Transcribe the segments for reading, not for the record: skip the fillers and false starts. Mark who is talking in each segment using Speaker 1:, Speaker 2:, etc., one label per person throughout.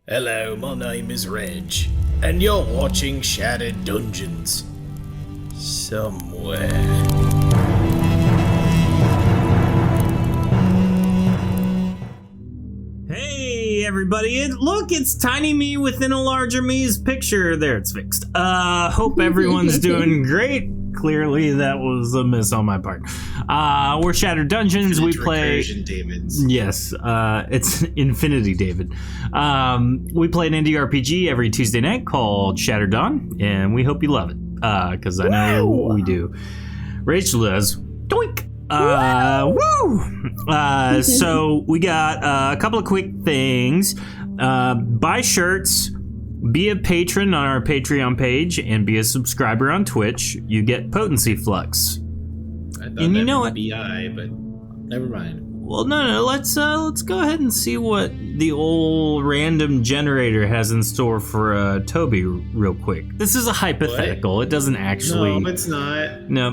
Speaker 1: Hello, my name is Reg, and you're watching Shattered Dungeons. Somewhere.
Speaker 2: Hey everybody, look, it's Tiny Me within a larger me's picture. There, it's fixed. Hope everyone's doing great. Clearly that was a miss on my part. We're Shattered Dungeons. We play
Speaker 3: Davids.
Speaker 2: Yes, it's Infinity David. We play an indie RPG every Tuesday night called Shattered Dawn, and we hope you love it, because I know we do. Rachel does. Doink! Woo! So we got a couple of quick things. Buy shirts, be a patron on our Patreon page, and be a subscriber on Twitch. You get potency flux.
Speaker 3: I thought
Speaker 2: And you know what?
Speaker 3: BI, but never mind.
Speaker 2: Well, no. Let's go ahead and see what the old random generator has in store for Toby real quick. This is a hypothetical. What? It doesn't actually.
Speaker 3: No, it's not.
Speaker 2: No.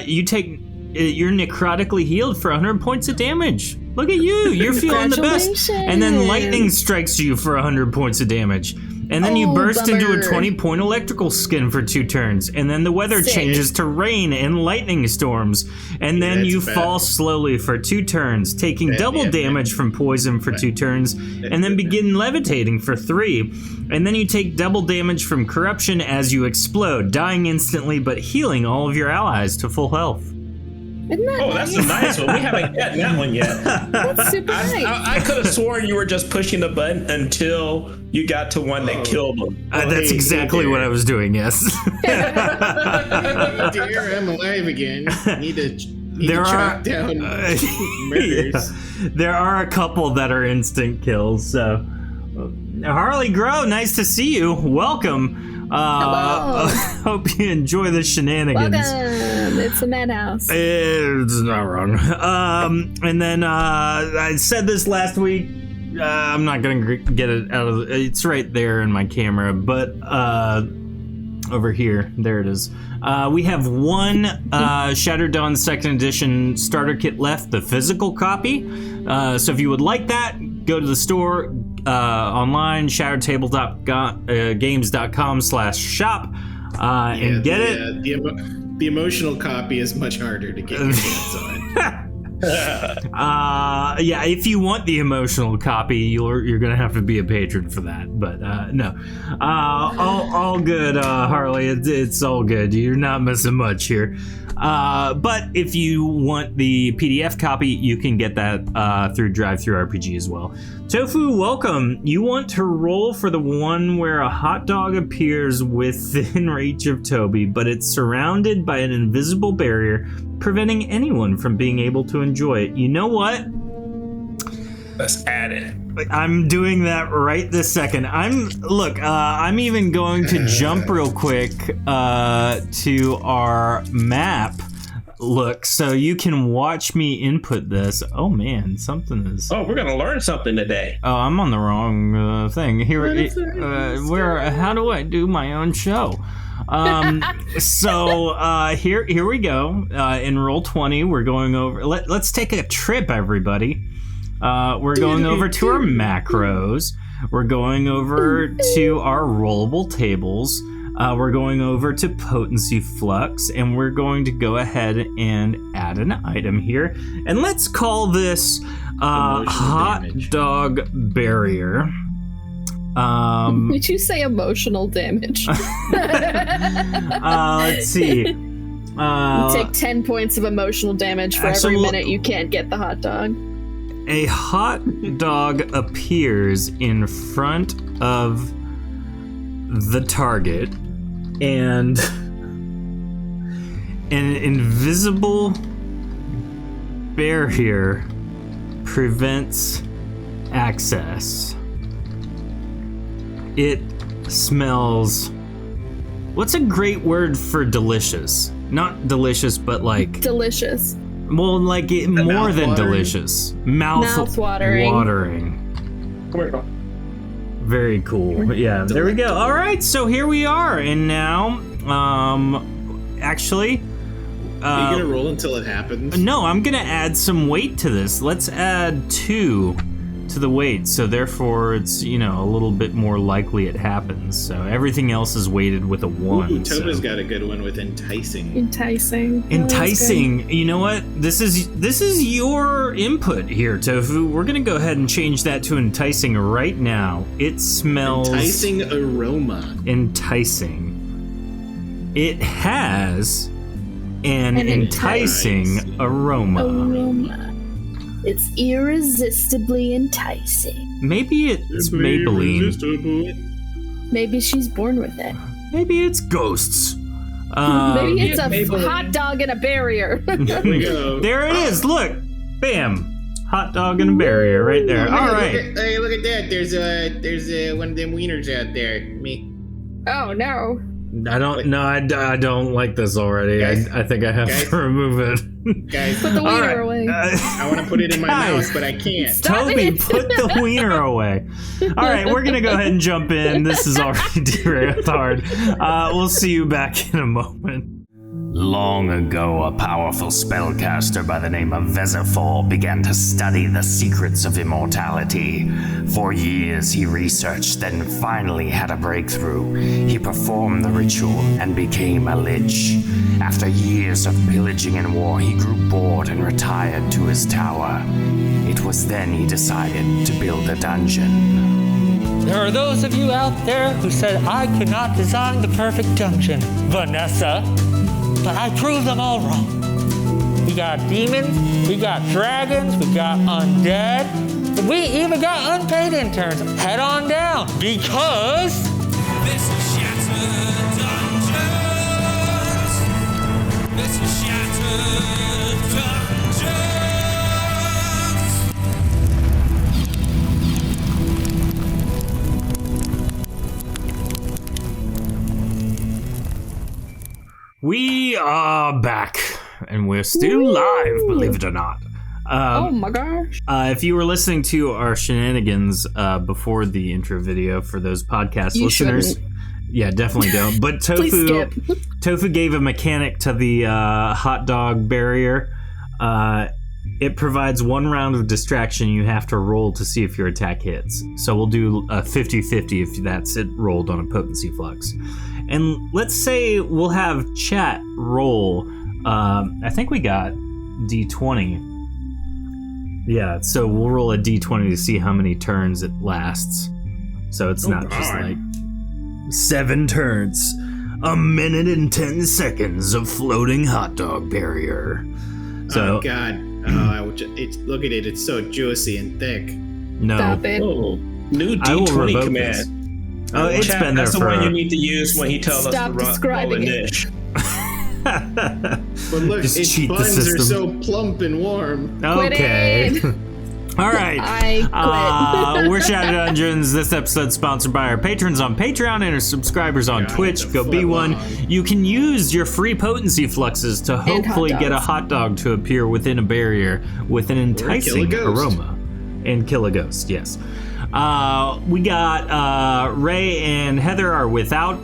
Speaker 2: You're necrotically healed for 100 points of damage. Look at you. You're feeling the best. And then lightning strikes you for 100 points of damage. And then you burst into a 20-point electrical skin for 2 turns. And then the weather changes to rain and lightning storms. And then you fall slowly for 2 turns, taking double damage from poison for 2 turns, and then begin levitating for 3. And then you take double damage from corruption as you explode, dying instantly but healing all of your allies to full health.
Speaker 4: Isn't that nice?
Speaker 5: That's a nice one. We haven't gotten that one yet.
Speaker 4: That's super nice.
Speaker 5: I could have sworn you were just pushing the button until you got to one that killed them.
Speaker 2: That's exactly what I was doing, yes.
Speaker 3: Dear, I'm alive again. Need to track down murders.
Speaker 2: Yeah. There are a couple that are instant kills, so... Harley Grow, nice to see you. Welcome.
Speaker 4: Hello.
Speaker 2: Hope you enjoy the shenanigans.
Speaker 4: Welcome. It's the madhouse.
Speaker 2: It's not wrong. And then I said this last week. I'm not gonna get it out of. It's right there in my camera, but over here, there it is. We have one Shattered Dawn 2nd Edition starter kit left, the physical copy. So if you would like that, go to the store online, shatteredtabletopgames.com/shop, and get it.
Speaker 3: The emotional copy is much harder to get your hands on.
Speaker 2: If you want the emotional copy, you're gonna have to be a patron for that. But no, all good, Harley. It's all good. You're not missing much here. But if you want the PDF copy, you can get that through DriveThruRPG as well. Tofu, welcome. You want to roll for the one where a hot dog appears within reach of Toby, but it's surrounded by an invisible barrier, preventing anyone from being able to enjoy it. You know what?
Speaker 5: Let's add it.
Speaker 2: I'm doing that right this second. I'm even going to jump real quick to our map. Look, so you can watch me input this. Oh man, something is.
Speaker 5: Oh, we're gonna learn something today.
Speaker 2: Oh, I'm on the wrong thing here. How do I do my own show? Here we go. In roll 20, we're going over. Let's take a trip, everybody. We're going over to our macros. We're going over to our rollable tables. We're going over to potency flux, and we're going to go ahead and add an item here. And let's call this hot
Speaker 3: damage.
Speaker 2: Dog barrier.
Speaker 4: Did you say emotional damage?
Speaker 2: Let's see.
Speaker 4: You take 10 points of emotional damage for every minute you can't get the hot dog.
Speaker 2: A hot dog appears in front of the target, and an invisible barrier prevents access. It smells... What's a great word for delicious? Not delicious, but like...
Speaker 4: Delicious.
Speaker 2: Well, like it more than delicious. Mouth-watering. Very cool. Yeah, there we go. All right, so here we are, and now, actually,
Speaker 3: are you gonna roll until it happens?
Speaker 2: No, I'm gonna add some weight to this. Let's add 2 to the weight, so therefore it's, a little bit more likely it happens. So everything else is weighted with a 1.
Speaker 3: Ooh, Toba's got a good one with enticing.
Speaker 2: Enticing. You know what? This is your input here, Tofu. We're gonna go ahead and change that to enticing right now. It smells
Speaker 3: Enticing aroma.
Speaker 2: enticing. It has an enticing aroma.
Speaker 4: It's irresistibly enticing.
Speaker 2: Maybe it's Maybelline.
Speaker 4: Maybe she's born with it.
Speaker 2: Maybe it's ghosts.
Speaker 4: Maybe it's a
Speaker 3: Maybelline.
Speaker 4: hot dog and a barrier.
Speaker 3: There we go.
Speaker 2: There it is. Look, bam, hot dog and a barrier right there. All right.
Speaker 3: Hey, look at that. There's one of them wieners out there. Me.
Speaker 4: Oh no.
Speaker 2: I don't like this already.
Speaker 3: Guys,
Speaker 2: I think I have to remove it.
Speaker 3: Guys,
Speaker 4: Put the wiener
Speaker 2: right.
Speaker 4: away.
Speaker 3: I want to put it in my
Speaker 2: Guys.
Speaker 3: mouth, but I can't.
Speaker 4: Stop
Speaker 2: Toby,
Speaker 4: it.
Speaker 2: put the wiener away. All right, we're gonna go ahead and jump in. This is already derailed hard. We'll see you back in a moment.
Speaker 6: Long ago, a powerful spellcaster by the name of Vezifor began to study the secrets of immortality. For years he researched, then finally had a breakthrough. He performed the ritual and became a lich. After years of pillaging and war, he grew bored and retired to his tower. It was then he decided to build a dungeon.
Speaker 7: There are those of you out there who said I could not design the perfect dungeon, Vanessa. But I proved them all wrong. We got demons, we got dragons, we got undead, we even got unpaid interns. Head on down, because
Speaker 8: This is Shattered Dungeons. This is Shattered
Speaker 2: We are back, and we're still live, believe it or not.
Speaker 4: Oh my gosh.
Speaker 2: If you were listening to our shenanigans before the intro video, for those podcast
Speaker 4: You
Speaker 2: listeners,
Speaker 4: shouldn't.
Speaker 2: yeah, definitely don't. But
Speaker 4: Please skip.
Speaker 2: Tofu gave a mechanic to the hot dog barrier. It provides 1 round of distraction. You have to roll to see if your attack hits. So we'll do a 50-50 if that's it rolled on a potency flux. And let's say we'll have chat roll. I think we got D20. Yeah, so we'll roll a D20 to see how many turns it lasts. So it's not just like 7 turns. A minute and 10 seconds of floating hot dog barrier. So
Speaker 3: Oh God! Look at it. It's so juicy and thick.
Speaker 2: no.
Speaker 4: Stop it.
Speaker 5: Oh, new
Speaker 2: I will
Speaker 5: D20
Speaker 2: revoke
Speaker 5: command.
Speaker 2: this. Oh, it's
Speaker 5: Chat,
Speaker 2: been there
Speaker 5: that's
Speaker 2: for.
Speaker 5: the one you need to use when he tells
Speaker 4: Stop
Speaker 5: us to roll
Speaker 4: describing
Speaker 5: a
Speaker 4: it.
Speaker 5: niche.
Speaker 3: But look,
Speaker 2: Just
Speaker 3: its
Speaker 2: cheat the
Speaker 3: buns are
Speaker 2: system.
Speaker 3: so plump and warm.
Speaker 2: Okay.
Speaker 4: Quit it.
Speaker 2: All right.
Speaker 4: I quit.
Speaker 2: We're Shadow Dungeons. This episode's sponsored by our patrons on Patreon and our subscribers on
Speaker 3: God,
Speaker 2: Twitch.
Speaker 3: the
Speaker 2: Go be
Speaker 3: foot
Speaker 2: one.
Speaker 3: long.
Speaker 2: You can use your free potency fluxes to hopefully
Speaker 4: hot
Speaker 2: get a
Speaker 4: dogs.
Speaker 2: hot dog to appear within a barrier with an enticing
Speaker 3: ghost.
Speaker 2: aroma. And kill a ghost, yes. We got Ray and Heather are without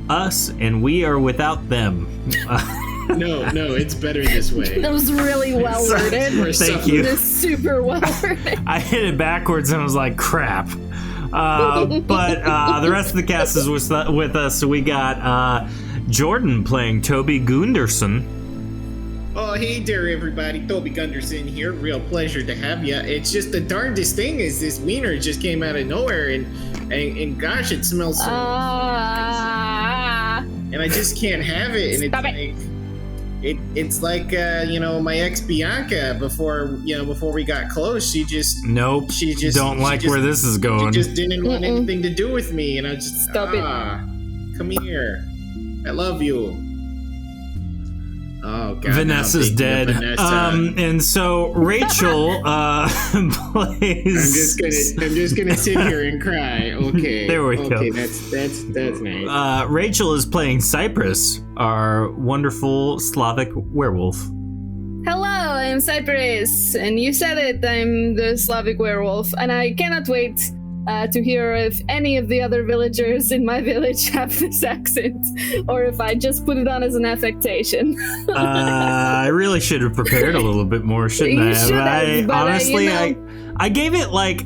Speaker 2: us, and we are without them.
Speaker 3: No, it's better this way.
Speaker 4: That was really well worded.
Speaker 2: Thank you.
Speaker 4: It's super well worded.
Speaker 2: I hit it backwards and I was like, crap. But the rest of the cast is with us. So we got Jordan playing Toby Gunderson.
Speaker 3: Oh, hey there, everybody. Toby Gunderson here. Real pleasure to have you. It's just the darndest thing is this wiener just came out of nowhere, and gosh, it smells so. And I just can't have it. And
Speaker 4: Stop
Speaker 3: it's like my ex Bianca before we got close. She just
Speaker 2: Nope.
Speaker 3: She just
Speaker 2: don't like
Speaker 3: she just-
Speaker 2: where this is
Speaker 3: She
Speaker 2: going.
Speaker 3: just didn't want anything to do with me, and I just
Speaker 4: Stop it.
Speaker 3: come here. I love you. Oh God,
Speaker 2: Vanessa's
Speaker 3: now I'm
Speaker 2: dead.
Speaker 3: thinking of Vanessa.
Speaker 2: And so Rachel plays.
Speaker 3: I'm just gonna sit here and cry. Okay.
Speaker 2: There we go.
Speaker 3: Okay, that's nice.
Speaker 2: Rachel is playing Cypress, our wonderful Slavic werewolf.
Speaker 4: Hello, I'm Cypress, and you said it, I'm the Slavic werewolf, and I cannot wait to hear if any of the other villagers in my village have this accent, or if I just put it on as an affectation.
Speaker 2: I really should have prepared a little bit more, shouldn't
Speaker 4: You
Speaker 2: I?
Speaker 4: should have, but,
Speaker 2: Honestly,
Speaker 4: you know.
Speaker 2: I gave it like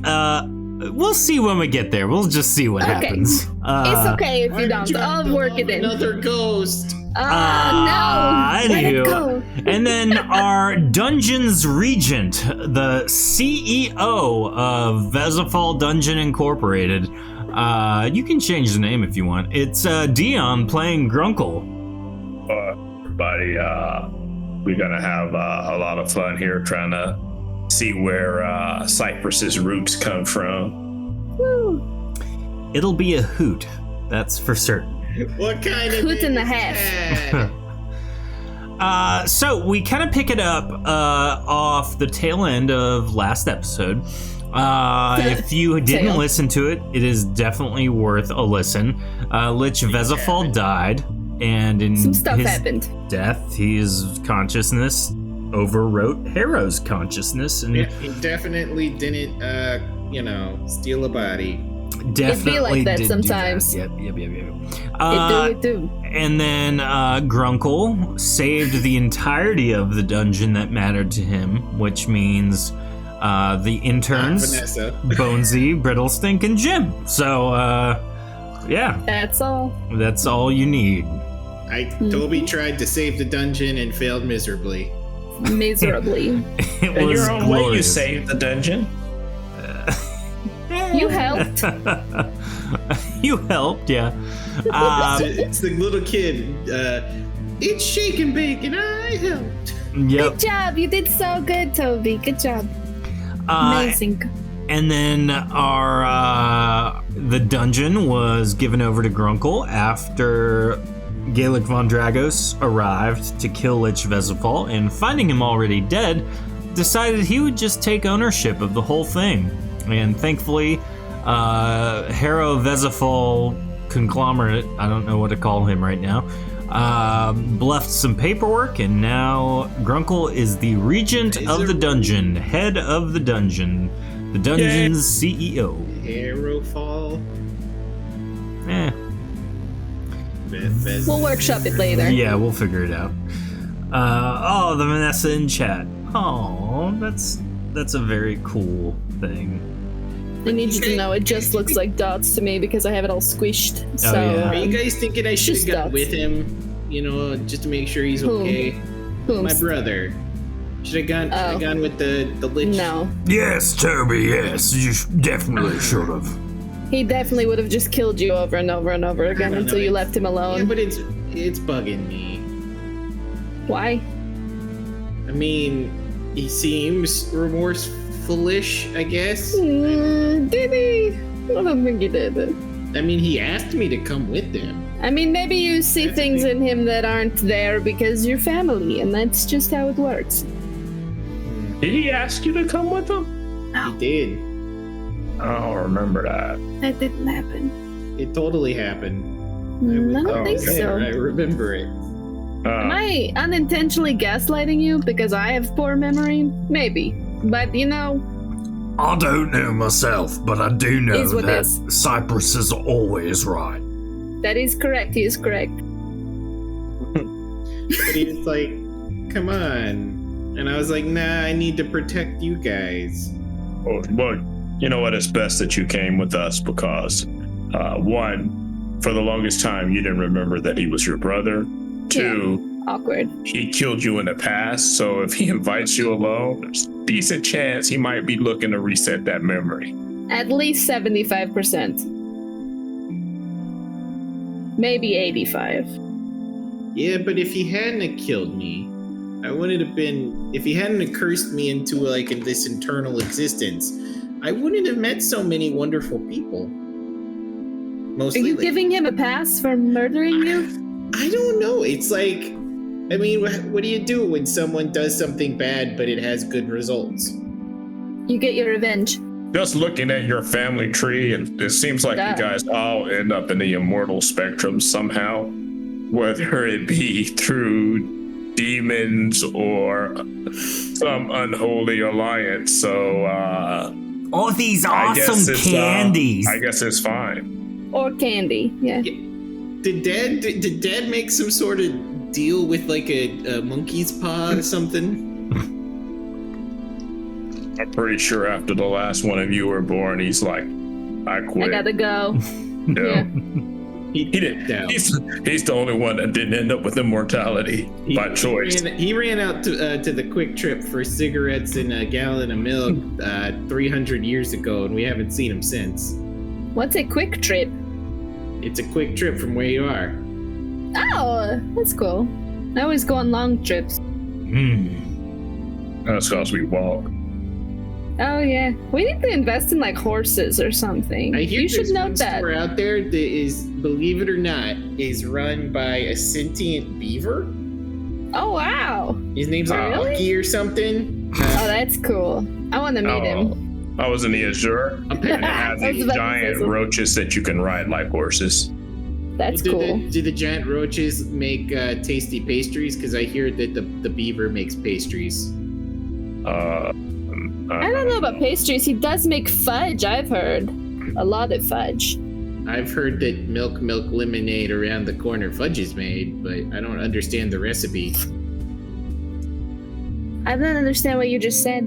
Speaker 2: we'll see when we get there. We'll just see what happens.
Speaker 4: It's okay if
Speaker 3: Why
Speaker 4: you
Speaker 3: did
Speaker 4: don't.
Speaker 3: you
Speaker 4: I'll
Speaker 3: build
Speaker 4: work
Speaker 3: up
Speaker 4: it in.
Speaker 3: Another ghost.
Speaker 4: No. Let it
Speaker 2: Anywho,
Speaker 4: go.
Speaker 2: and then our Dungeons Regent, the CEO of Vesifal Dungeon Incorporated. You can change the name if you want. It's Dion playing Grunkle.
Speaker 5: Everybody, we're gonna have a lot of fun here trying to see where Cypress's roots come from.
Speaker 4: Woo.
Speaker 2: It'll be a hoot, that's for certain.
Speaker 3: What kind of
Speaker 4: Hoot in the
Speaker 3: name is
Speaker 4: half.
Speaker 3: that?
Speaker 2: So we kind of pick it up off the tail end of last episode. If you didn't
Speaker 4: Tail.
Speaker 2: listen to it, it is definitely worth a listen. Lich Vesifal died, and in
Speaker 4: Some stuff
Speaker 2: his
Speaker 4: happened.
Speaker 2: death, his consciousness overwrote Harrow's consciousness, and
Speaker 3: Yeah, he definitely didn't, steal a body.
Speaker 2: definitely
Speaker 4: like that
Speaker 2: did
Speaker 4: sometimes.
Speaker 2: Do that. Yep.
Speaker 4: It do.
Speaker 2: And then Grunkle saved the entirety of the dungeon that mattered to him, which means the interns,
Speaker 3: Vanessa.
Speaker 2: Bonesy, Brittlestink, and Jim. So, yeah,
Speaker 4: That's all.
Speaker 2: that's all you need.
Speaker 3: Toby tried to save the dungeon and failed miserably.
Speaker 4: Miserably.
Speaker 2: It
Speaker 5: In
Speaker 2: was
Speaker 5: your own way, you
Speaker 2: glorious.
Speaker 5: saved the dungeon.
Speaker 4: You helped.
Speaker 2: You helped, yeah.
Speaker 3: It's the little kid. It's shake and bake, and I helped.
Speaker 2: Yep.
Speaker 4: Good job. You did so good, Toby. Good job. Amazing.
Speaker 2: And then the dungeon was given over to Grunkle after Gaelic von Dragos arrived to kill Lich Vesifal, and finding him already dead, decided he would just take ownership of the whole thing. And thankfully, Harrow Vesifal conglomerate, I don't know what to call him right now, bluffed some paperwork, and now Grunkle is the regent of the dungeon, head of the dungeon, the dungeon's CEO.
Speaker 3: Arrowfall.
Speaker 2: Eh,
Speaker 4: We'll workshop it later.
Speaker 2: yeah, we'll figure it out. The Vanessa in chat. Oh, that's a very cool thing.
Speaker 4: I need you to know it just looks like dots to me because I have it all squished. So
Speaker 2: yeah.
Speaker 3: Are you guys thinking I should have
Speaker 4: Just
Speaker 3: gone
Speaker 4: dots.
Speaker 3: with him? Just to make sure he's
Speaker 4: Who?
Speaker 3: okay.
Speaker 4: Whom?
Speaker 3: My brother. Should I gone with the lich?
Speaker 4: No.
Speaker 2: Yes, Toby, yes, you definitely should have.
Speaker 4: He definitely would have just killed you over and over and over again
Speaker 3: don't
Speaker 4: until
Speaker 3: know,
Speaker 4: you
Speaker 3: it's-
Speaker 4: left him
Speaker 3: Yeah,
Speaker 4: alone.
Speaker 3: but it's bugging me.
Speaker 4: Why?
Speaker 3: I mean, he seems remorseful-ish, I guess.
Speaker 4: Did he? I don't think he did.
Speaker 3: I mean, he asked me to come with him.
Speaker 4: I mean, maybe you see
Speaker 3: That's
Speaker 4: things
Speaker 3: the-
Speaker 4: in him that aren't there because you're family, and that's just how it works.
Speaker 5: Did he ask you to come with him?
Speaker 3: He did.
Speaker 5: I don't remember that.
Speaker 4: That didn't happen.
Speaker 3: It totally happened.
Speaker 4: I don't think
Speaker 3: there,
Speaker 4: so.
Speaker 3: I remember it.
Speaker 4: Am I unintentionally gaslighting you because I have poor memory? Maybe. But
Speaker 1: I don't know myself, but I do know
Speaker 4: Is what
Speaker 1: that
Speaker 4: is.
Speaker 1: Cypress is always right.
Speaker 4: that is correct. He is correct.
Speaker 3: But he was like, come on. And I was like, nah, I need to protect you guys.
Speaker 5: Well, you know what? It's best that you came with us because, one, for the longest time, you didn't remember that he was your brother. Two,
Speaker 4: Awkward.
Speaker 5: he killed you in the past, so if he invites you alone, there's a decent chance he might be looking to reset that memory.
Speaker 4: At least 75%. Maybe 85.
Speaker 3: Yeah, but if he hadn't have killed me, I wouldn't have been. If he hadn't have cursed me into in this eternal existence, I wouldn't have met so many wonderful people.
Speaker 4: Are
Speaker 3: Mostly,
Speaker 4: you giving him a pass for murdering you?
Speaker 3: I don't know. It's like, I mean, what do you do when someone does something bad but it has good results?
Speaker 4: You get your revenge.
Speaker 5: Just looking at your family tree, and it seems like
Speaker 4: Duh.
Speaker 5: you guys all end up in the immortal spectrum somehow, whether it be through demons or some unholy alliance. So
Speaker 2: All these
Speaker 5: I guess
Speaker 2: awesome
Speaker 5: it's,
Speaker 2: candies.
Speaker 5: I guess it's fine.
Speaker 4: Or candy, yeah.
Speaker 3: Did Dad make some sort of deal with like a monkey's paw or something?
Speaker 5: I'm pretty sure after the last one of you were born, he's like, I quit.
Speaker 4: I gotta go.
Speaker 5: Yeah.
Speaker 3: He
Speaker 5: didn't.
Speaker 3: down.
Speaker 5: He's the only one that didn't end up with immortality by choice.
Speaker 3: He ran out to the Quick Trip for cigarettes and a gallon of milk 300 years ago, and we haven't seen him since.
Speaker 4: What's a quick trip?
Speaker 3: It's a quick trip from where you are.
Speaker 4: Oh, that's cool. I always go on long trips.
Speaker 5: That's because we walk.
Speaker 4: Oh yeah, we need to invest in like horses or something.
Speaker 3: I hear
Speaker 4: You should
Speaker 3: there's
Speaker 4: note
Speaker 3: one
Speaker 4: that.
Speaker 3: store out there that is, believe it or not, is run by a sentient beaver.
Speaker 4: Oh wow.
Speaker 3: His name's like
Speaker 4: Really?
Speaker 3: Lucky or something.
Speaker 4: Oh, that's cool. I want to meet him.
Speaker 5: I was in the Azure. And it has
Speaker 4: I was
Speaker 5: these
Speaker 4: about to say
Speaker 5: giant
Speaker 4: something.
Speaker 5: roaches that you can ride like horses.
Speaker 4: That's
Speaker 3: do
Speaker 4: cool.
Speaker 3: The giant roaches make tasty pastries? Because I hear that the beaver makes pastries.
Speaker 4: I don't know about pastries. He does make fudge, I've heard. A lot of fudge.
Speaker 3: I've heard that milk lemonade around the corner fudge is made, but I don't understand the recipe.
Speaker 4: I don't understand what you just said.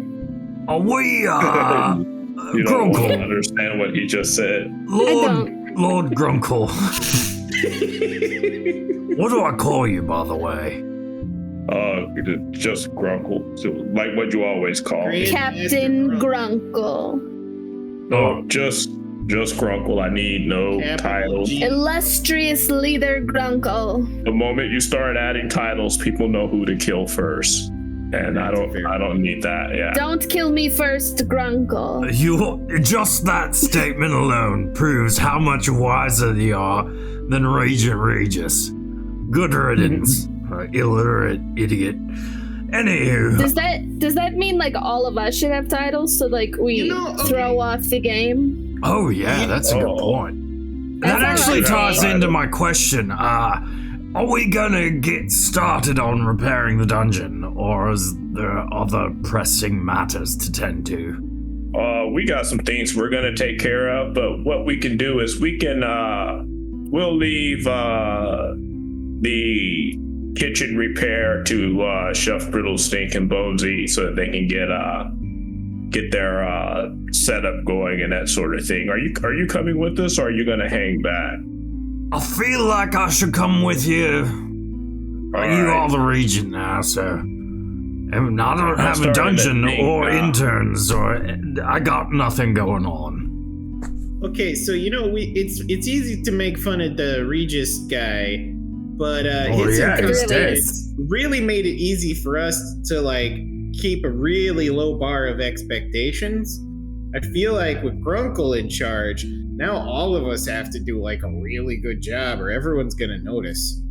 Speaker 2: Are we,
Speaker 5: You don't
Speaker 2: Grunkle?
Speaker 5: understand what he just said.
Speaker 2: Lord Grunkle. What do I call you, by the way?
Speaker 5: Just Grunkle. So, like what you always call me.
Speaker 4: Captain Grunkle.
Speaker 5: No, just Grunkle. I need no titles.
Speaker 4: Illustrious leader Grunkle.
Speaker 5: The moment you start adding titles, people know who to kill first. And I don't need that, yeah.
Speaker 4: Don't kill me first, Grunkle.
Speaker 2: Just that statement alone proves how much wiser you are than Regent Regis. Good riddance, illiterate idiot. Anywho.
Speaker 4: Does that mean like all of us should have titles so like we throw off the game?
Speaker 2: Oh yeah, that's a good point. That actually ties into my question. Are we gonna get started on repairing the dungeon, or is there other pressing matters to tend to?
Speaker 5: We got some things we're gonna take care of, but what we can do is we'll leave the kitchen repair to Chef Brittlestink and Bonesy so that they can get their setup going and that sort of thing. Are you coming with us, or are you gonna hang back?
Speaker 2: I feel like I should come with you. You are the regent now, so I don't have a dungeon or interns, or I got nothing going on.
Speaker 3: Okay, so it's easy to make fun of the Regis guy, but
Speaker 2: he's dead.
Speaker 3: Really made it easy for us to like keep a really low bar of expectations. I feel like with Grunkle in charge, now all of us have to do like a really good job, or everyone's gonna notice.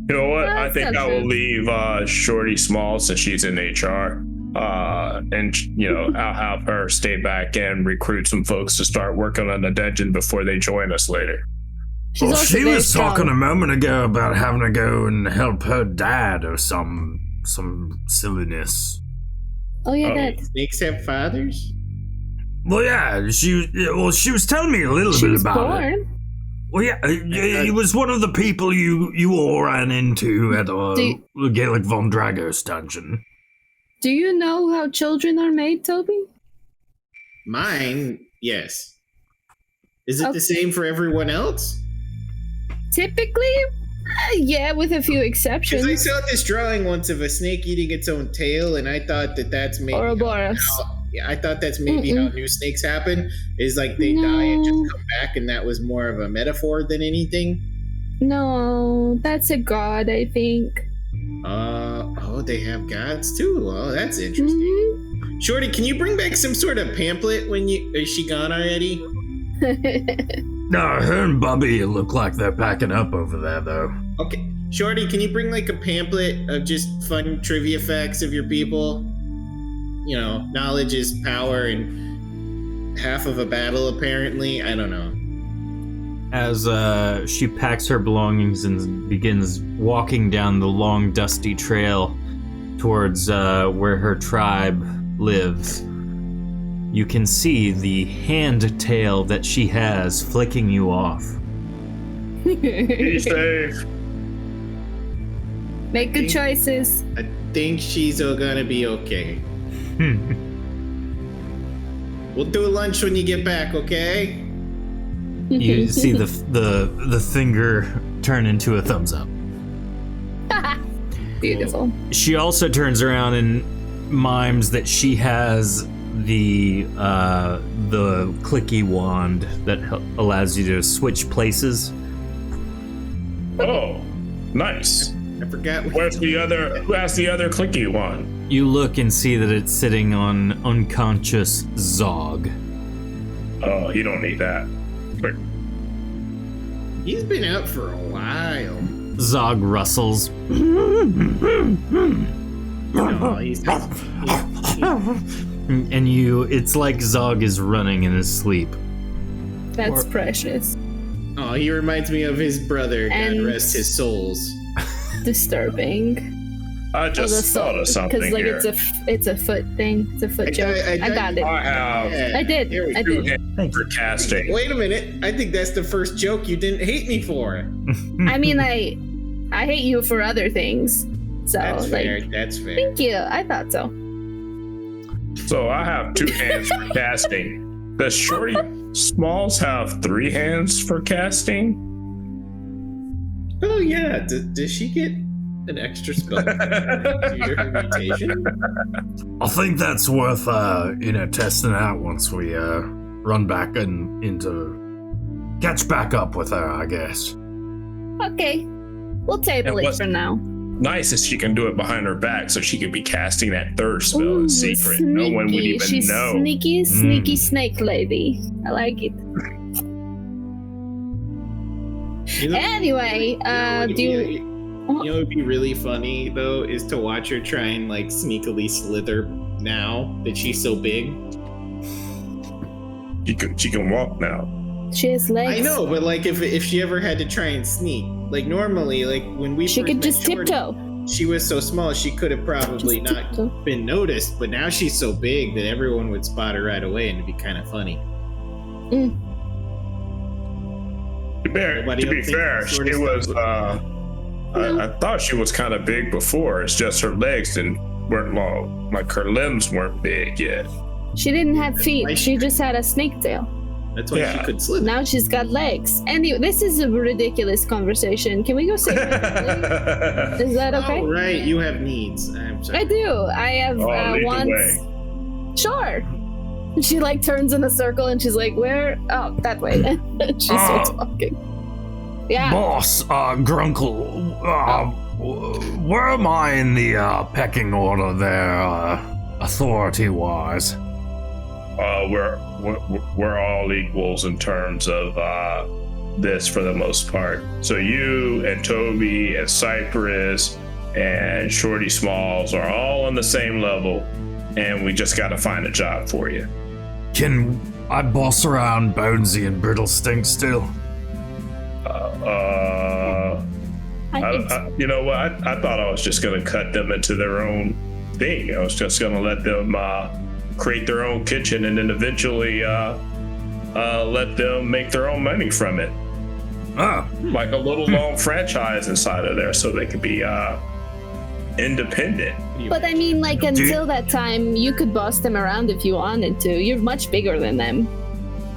Speaker 5: You know what? I think I will
Speaker 4: true.
Speaker 5: leave Shorty Small since she's in HR. And I'll have her stay back and recruit some folks to start working on the dungeon before they join us later.
Speaker 4: She's also
Speaker 2: she
Speaker 4: very
Speaker 2: was talking
Speaker 4: strong.
Speaker 2: a moment ago about having to go and help her dad or some silliness.
Speaker 4: Oh yeah, that.
Speaker 3: Snakes have fathers?
Speaker 2: Well, yeah, she was telling me a little
Speaker 4: She
Speaker 2: bit
Speaker 4: was
Speaker 2: about it.
Speaker 4: born.
Speaker 2: Well, yeah, he was one of the people you all ran into at the Gaelic von Dragos dungeon.
Speaker 4: Do you know how children are made, Toby?
Speaker 3: Mine, yes. Is it the same for everyone else?
Speaker 4: Typically, yeah, with a few exceptions.
Speaker 3: Because I saw this drawing once of a snake eating its own tail, and I thought that's maybe
Speaker 4: Ouroboros.
Speaker 3: I thought that's maybe how new snakes happen. Is like they die and just come back, and that was more of a metaphor than anything.
Speaker 4: No, that's a god, I think.
Speaker 3: Oh, they have gods too. Oh, that's interesting.
Speaker 4: Mhm.
Speaker 3: Shorty, can you bring back some sort of pamphlet is she gone already?
Speaker 2: No, her and Bubby look like they're packing up over there, though.
Speaker 3: Okay. Shorty, can you bring like a pamphlet of just fun trivia facts of your people? Knowledge is power and half of a battle, apparently. I don't know.
Speaker 2: As she packs her belongings and begins walking down the long, dusty trail towards where her tribe lives, you can see the hand tail that she has flicking you off.
Speaker 5: Be safe.
Speaker 4: Make good choices.
Speaker 3: I think she's gonna be okay. We'll do lunch when you get back, okay?
Speaker 2: You see the finger turn into a thumbs up.
Speaker 4: Beautiful.
Speaker 2: She also turns around and mimes that she has the clicky wand that allows you to switch places.
Speaker 5: Oh, nice.
Speaker 3: I forgot.
Speaker 5: Who has the other clicky one?
Speaker 2: You look and see that it's sitting on unconscious Zog.
Speaker 5: Oh, you don't need that. Quick.
Speaker 3: He's been out for a while.
Speaker 2: Zog rustles.
Speaker 3: No, he's
Speaker 2: And it's like Zog is running in his sleep.
Speaker 4: That's precious.
Speaker 3: Oh, he reminds me of his brother.
Speaker 4: And-
Speaker 3: God rest his souls.
Speaker 4: Disturbing.
Speaker 5: I just thought of something
Speaker 4: Because like
Speaker 5: here.
Speaker 4: it's a foot thing. It's a foot joke. I got it.
Speaker 5: I have
Speaker 4: I did.
Speaker 3: Here we
Speaker 4: I
Speaker 5: two
Speaker 4: did.
Speaker 5: hands for casting.
Speaker 3: Wait a minute. I think that's the first joke you didn't hate me for.
Speaker 4: I mean, I hate you for other things. So
Speaker 3: That's
Speaker 4: like,
Speaker 3: fair. That's fair.
Speaker 4: thank you. I thought so.
Speaker 5: So I have 2 hands for casting. Does Shorty Smalls have 3 hands for casting?
Speaker 3: Oh yeah. Does she get an extra spell due to her mutation?
Speaker 1: I think that's worth, testing out once we run back into catch back up with her, I guess.
Speaker 4: Okay, we'll table
Speaker 5: And
Speaker 4: it
Speaker 5: what's-
Speaker 4: for now.
Speaker 5: Nice is she can do it behind her back, so she could be casting that third spell
Speaker 4: Ooh,
Speaker 5: in secret. No one would
Speaker 4: sneaky.
Speaker 5: even
Speaker 4: She's
Speaker 5: know.
Speaker 4: Sneaky snake lady. I like it.
Speaker 3: You know,
Speaker 4: Anyway, do you?
Speaker 3: you know what would be really funny though is to watch her try and like sneakily slither now that she's so big.
Speaker 5: She can walk now.
Speaker 4: She has legs.
Speaker 3: I know, but like if she ever had to try and sneak, like normally, like when we
Speaker 4: She
Speaker 3: first
Speaker 4: could
Speaker 3: met
Speaker 4: just
Speaker 3: Shorty,
Speaker 4: tiptoe.
Speaker 3: she was so small she could have probably
Speaker 4: Just
Speaker 3: not
Speaker 4: tiptoe.
Speaker 3: been noticed, but now she's so big that everyone would spot her right away and it'd be kind of funny.
Speaker 5: To
Speaker 3: Nobody
Speaker 5: be
Speaker 3: else thinks
Speaker 5: fair,
Speaker 3: that
Speaker 5: she
Speaker 3: sort of
Speaker 5: was.
Speaker 3: stuff
Speaker 5: I thought she was kind of big before. It's just her legs weren't long. Like her limbs weren't big yet.
Speaker 4: She didn't have
Speaker 3: why
Speaker 4: feet.
Speaker 3: she
Speaker 4: She just had a snake tail.
Speaker 3: That's why
Speaker 5: Yeah.
Speaker 3: she could slither.
Speaker 4: Now she's got legs. Anyway, this is a ridiculous conversation. Can we go say that? Is that okay?
Speaker 3: Oh, right, you have needs. I'm sorry.
Speaker 4: I do. I have
Speaker 5: Lead the
Speaker 4: wants.
Speaker 5: way.
Speaker 4: Sure. She like turns in a circle and she's like, "Where? Oh, that way." And she starts walking. Yeah.
Speaker 1: Boss, Grunkle, where am I in the pecking order there, authority-wise?
Speaker 5: We're all equals in terms of this for the most part. So you and Toby and Cypress and Shorty Smalls are all on the same level, and we just got to find a job for you.
Speaker 1: Can I boss around Bonesy and Brittlestink still?
Speaker 4: I think so.
Speaker 5: You know what? I thought I was just going to cut them into their own thing. I was just going to let them create their own kitchen and then eventually let them make their own money from it.
Speaker 1: Oh,
Speaker 5: Like a little long franchise inside of there so they could be independent.
Speaker 4: But I mean, like, until that time, you could boss them around if you wanted to. You're much bigger than them.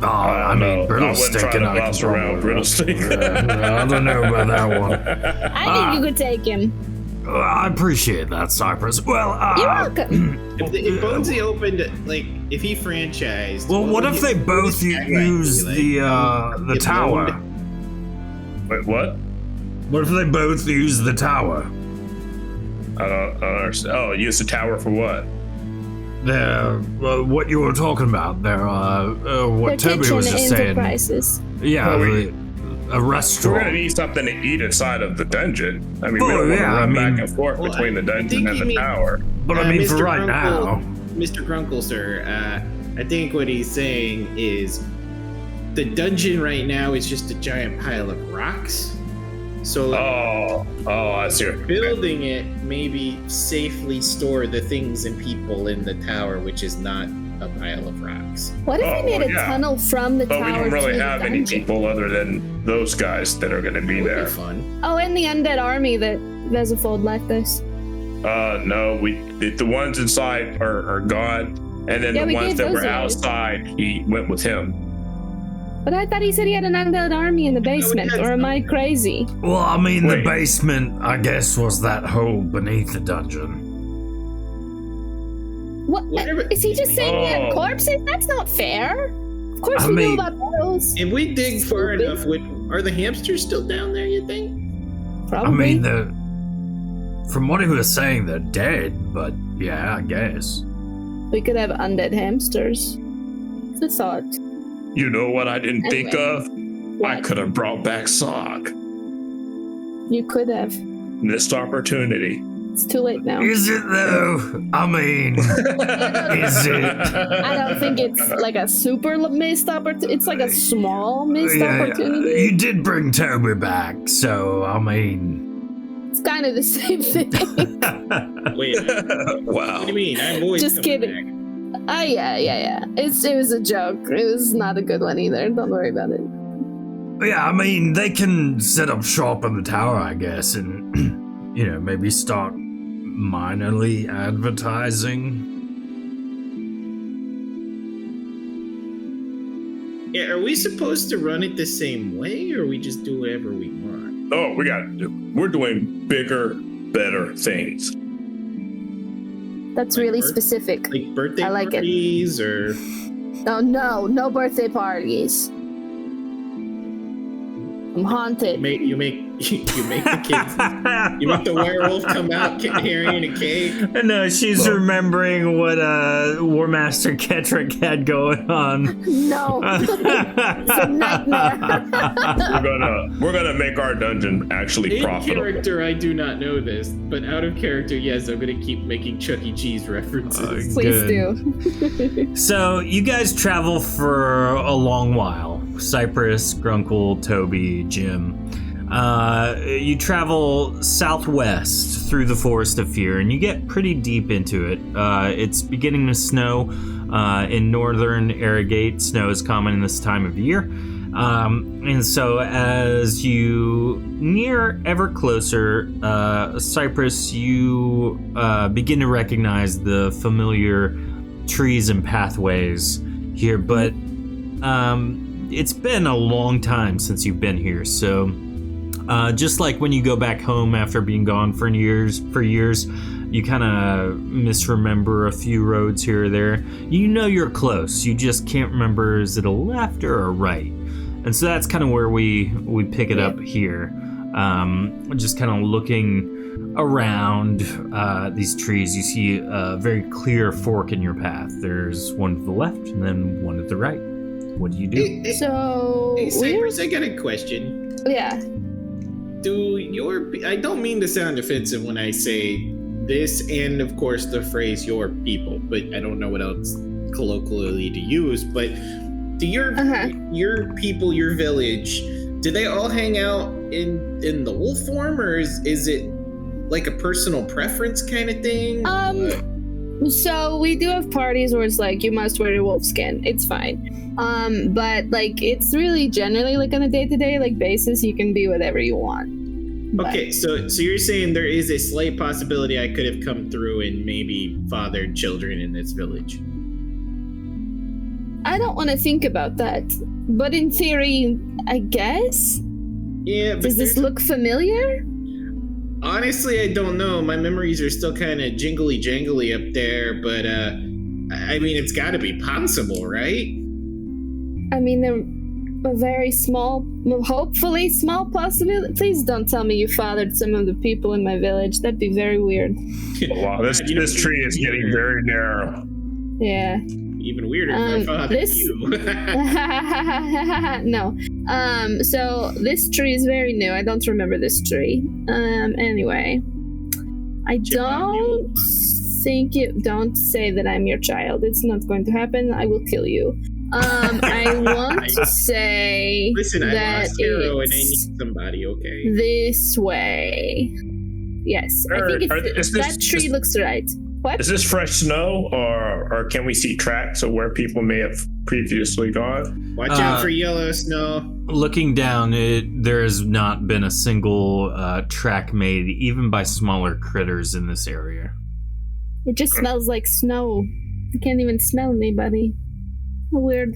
Speaker 1: I mean, Brittlestink and I can
Speaker 5: boss around
Speaker 1: probably-
Speaker 5: Brittlestink.
Speaker 1: I don't know about that one.
Speaker 4: I think you could take him.
Speaker 1: I appreciate that, Cypress. Well,
Speaker 4: You're welcome.
Speaker 3: If Bonesy opened, like, if he franchised.
Speaker 1: well, what
Speaker 3: would
Speaker 1: if they
Speaker 3: what would
Speaker 1: both
Speaker 3: his tagline be,
Speaker 1: use
Speaker 3: like?
Speaker 1: the
Speaker 3: Get
Speaker 1: tower?
Speaker 3: loaned?
Speaker 5: Wait, what?
Speaker 1: What if they both use the tower?
Speaker 5: I don't understand. Oh, use the tower for what?
Speaker 1: What you were talking about there, what
Speaker 4: Their
Speaker 1: Toby was
Speaker 4: kitchen
Speaker 1: just saying.
Speaker 4: enterprises.
Speaker 1: Yeah,
Speaker 5: Oh,
Speaker 1: a
Speaker 5: We're gonna
Speaker 1: restaurant.
Speaker 5: need something to eat inside of the dungeon. I mean, we
Speaker 1: Oh,
Speaker 5: don't want to
Speaker 1: yeah, I
Speaker 5: run
Speaker 1: mean-
Speaker 5: back and forth
Speaker 3: Well,
Speaker 5: between the
Speaker 3: I
Speaker 5: dungeon
Speaker 3: think
Speaker 5: and
Speaker 3: you
Speaker 5: the
Speaker 3: mean-
Speaker 5: tower.
Speaker 1: But I mean, for
Speaker 3: Mr.
Speaker 1: right
Speaker 3: Grunkle,
Speaker 1: now,
Speaker 3: Mr. Grunkle, sir, I think what he's saying is the dungeon right now is just a giant pile of rocks. So like,
Speaker 5: Oh, I see.
Speaker 3: building it maybe safely store the things and people in the tower, which is not a pile of rocks.
Speaker 4: What if we made a
Speaker 5: yeah.
Speaker 4: tunnel from the
Speaker 5: But
Speaker 4: tower
Speaker 5: we don't really
Speaker 4: to the
Speaker 5: have any
Speaker 4: dungeon?
Speaker 5: people other than those guys that are going to be
Speaker 3: That would
Speaker 5: there.
Speaker 3: be fun.
Speaker 4: Oh, and the undead army that Vezifold left us.
Speaker 5: No, the ones inside are gone, and then
Speaker 4: Yeah,
Speaker 5: the
Speaker 4: we
Speaker 5: ones
Speaker 4: gave
Speaker 5: that
Speaker 4: those
Speaker 5: were
Speaker 4: away.
Speaker 5: outside, he went with him.
Speaker 4: But I thought he said he had an undead army in the basement, or am I crazy?
Speaker 1: Well, I mean,
Speaker 5: Wait.
Speaker 1: the basement, I guess, was that hole beneath the dungeon.
Speaker 4: What?
Speaker 3: Whatever-
Speaker 4: Is he just saying we had
Speaker 5: Oh.
Speaker 4: corpses? That's not fair. Of course
Speaker 1: I
Speaker 4: we knew
Speaker 1: mean-
Speaker 4: about those.
Speaker 3: If we dig far
Speaker 4: Stupid.
Speaker 3: enough, are the hamsters still down there, you think?
Speaker 4: Probably.
Speaker 1: I mean, from what he was saying, they're dead, but yeah, I guess.
Speaker 4: We could have undead hamsters. It's a thought.
Speaker 5: You know what I didn't think
Speaker 4: Anyway.
Speaker 5: of? I
Speaker 4: What?
Speaker 5: could have brought back Sock.
Speaker 4: You could have.
Speaker 5: Missed opportunity.
Speaker 4: It's too late now.
Speaker 1: Is it though? I mean, is it?
Speaker 4: I don't think it's like a super missed opportunity. It's like a small missed
Speaker 1: Yeah,
Speaker 4: opportunity.
Speaker 1: you did bring Toby back, so I mean.
Speaker 4: It's kind of the same thing.
Speaker 3: Wait, what
Speaker 5: Wow.
Speaker 3: do you mean? I'm always
Speaker 4: Just
Speaker 3: coming
Speaker 4: kidding. Yeah. It was a joke. It was not a good one either. Don't worry about it.
Speaker 1: Yeah, I mean, they can set up shop in the tower, I guess, and, maybe start minorly advertising.
Speaker 3: Yeah, are we supposed to run it the same way, or we just do whatever we want?
Speaker 5: Oh, we're doing bigger, better things.
Speaker 4: That's
Speaker 3: Like
Speaker 4: really
Speaker 3: birth-
Speaker 4: specific.
Speaker 3: Like birthday
Speaker 4: I like it.
Speaker 3: parties, or
Speaker 4: Oh no birthday parties. I'm haunted.
Speaker 3: you make the kids. You make the werewolf come out carrying a cake.
Speaker 2: No, she's remembering what War Master Ketrick had going on.
Speaker 4: No. It's a nightmare.
Speaker 5: We're gonna make our dungeon actually
Speaker 3: In
Speaker 5: profitable.
Speaker 3: character, I do not know this, but out of character, yes, I'm gonna keep making Chuck E. Cheese references.
Speaker 4: Please
Speaker 2: Good.
Speaker 4: do.
Speaker 2: So you guys travel for a long while. Cypress, Grunkle, Toby, Jim. You travel southwest through the Forest of Fear, and you get pretty deep into it. It's beginning to snow. In northern Arrogate, snow is common in this time of year. And so as you near ever closer, Cypress, you begin to recognize the familiar trees and pathways here, but it's been a long time since you've been here. So just like when you go back home after being gone for years, you kind of misremember a few roads here or there. You know you're close. You just can't remember, is it a left or a right? And so that's kind of where we pick it up here. Just kind of looking around these trees, you see a very clear fork in your path. There's one to the left and then one to the right. What do you do?
Speaker 3: Hey,
Speaker 4: So
Speaker 3: Cypress, I got a question.
Speaker 4: yeah.
Speaker 3: I don't mean to sound offensive when I say this, and of course the phrase "your people," but I don't know what else colloquially to use. But do your people, your village, do they all hang out in the wolf form, or is it like a personal preference kind of thing?
Speaker 4: So we do have parties where it's like you must wear a wolf skin. It's fine. But like it's really generally like on a day-to-day like basis you can be whatever you want. But-
Speaker 3: Okay, so you're saying there is a slight possibility I could have come through and maybe fathered children in this village.
Speaker 4: I don't want to think about that. But in theory, I guess.
Speaker 3: Yeah, but
Speaker 4: Does this
Speaker 3: there's-
Speaker 4: look familiar?
Speaker 3: Honestly, I don't know. My memories are still kind of jingly jangly up there, but I mean, it's got to be possible, right?
Speaker 4: I mean, they're a very small, hopefully small possibility. Please don't tell me you fathered some of the people in my village. That'd be very weird.
Speaker 5: Wow, this tree is getting very narrow.
Speaker 4: Yeah.
Speaker 3: Even weirder if I fathered
Speaker 4: this-
Speaker 3: you.
Speaker 4: No. So this tree is very new. I don't remember this tree. Anyway. I don't think you don't say that I'm your child. It's not going to happen. I will kill you. I want to say
Speaker 3: Listen, I
Speaker 4: that
Speaker 3: lost hero and I
Speaker 4: it's
Speaker 3: need somebody, okay?
Speaker 4: this way. Yes, I think
Speaker 5: Is this-
Speaker 4: that tree looks right. What?
Speaker 5: Is this fresh snow, or can we see tracks of where people may have previously gone?
Speaker 3: Watch out for yellow snow.
Speaker 2: Looking down, there has not been a single track made, even by smaller critters in this area.
Speaker 4: It just smells like snow. I can't even smell anybody. Weird.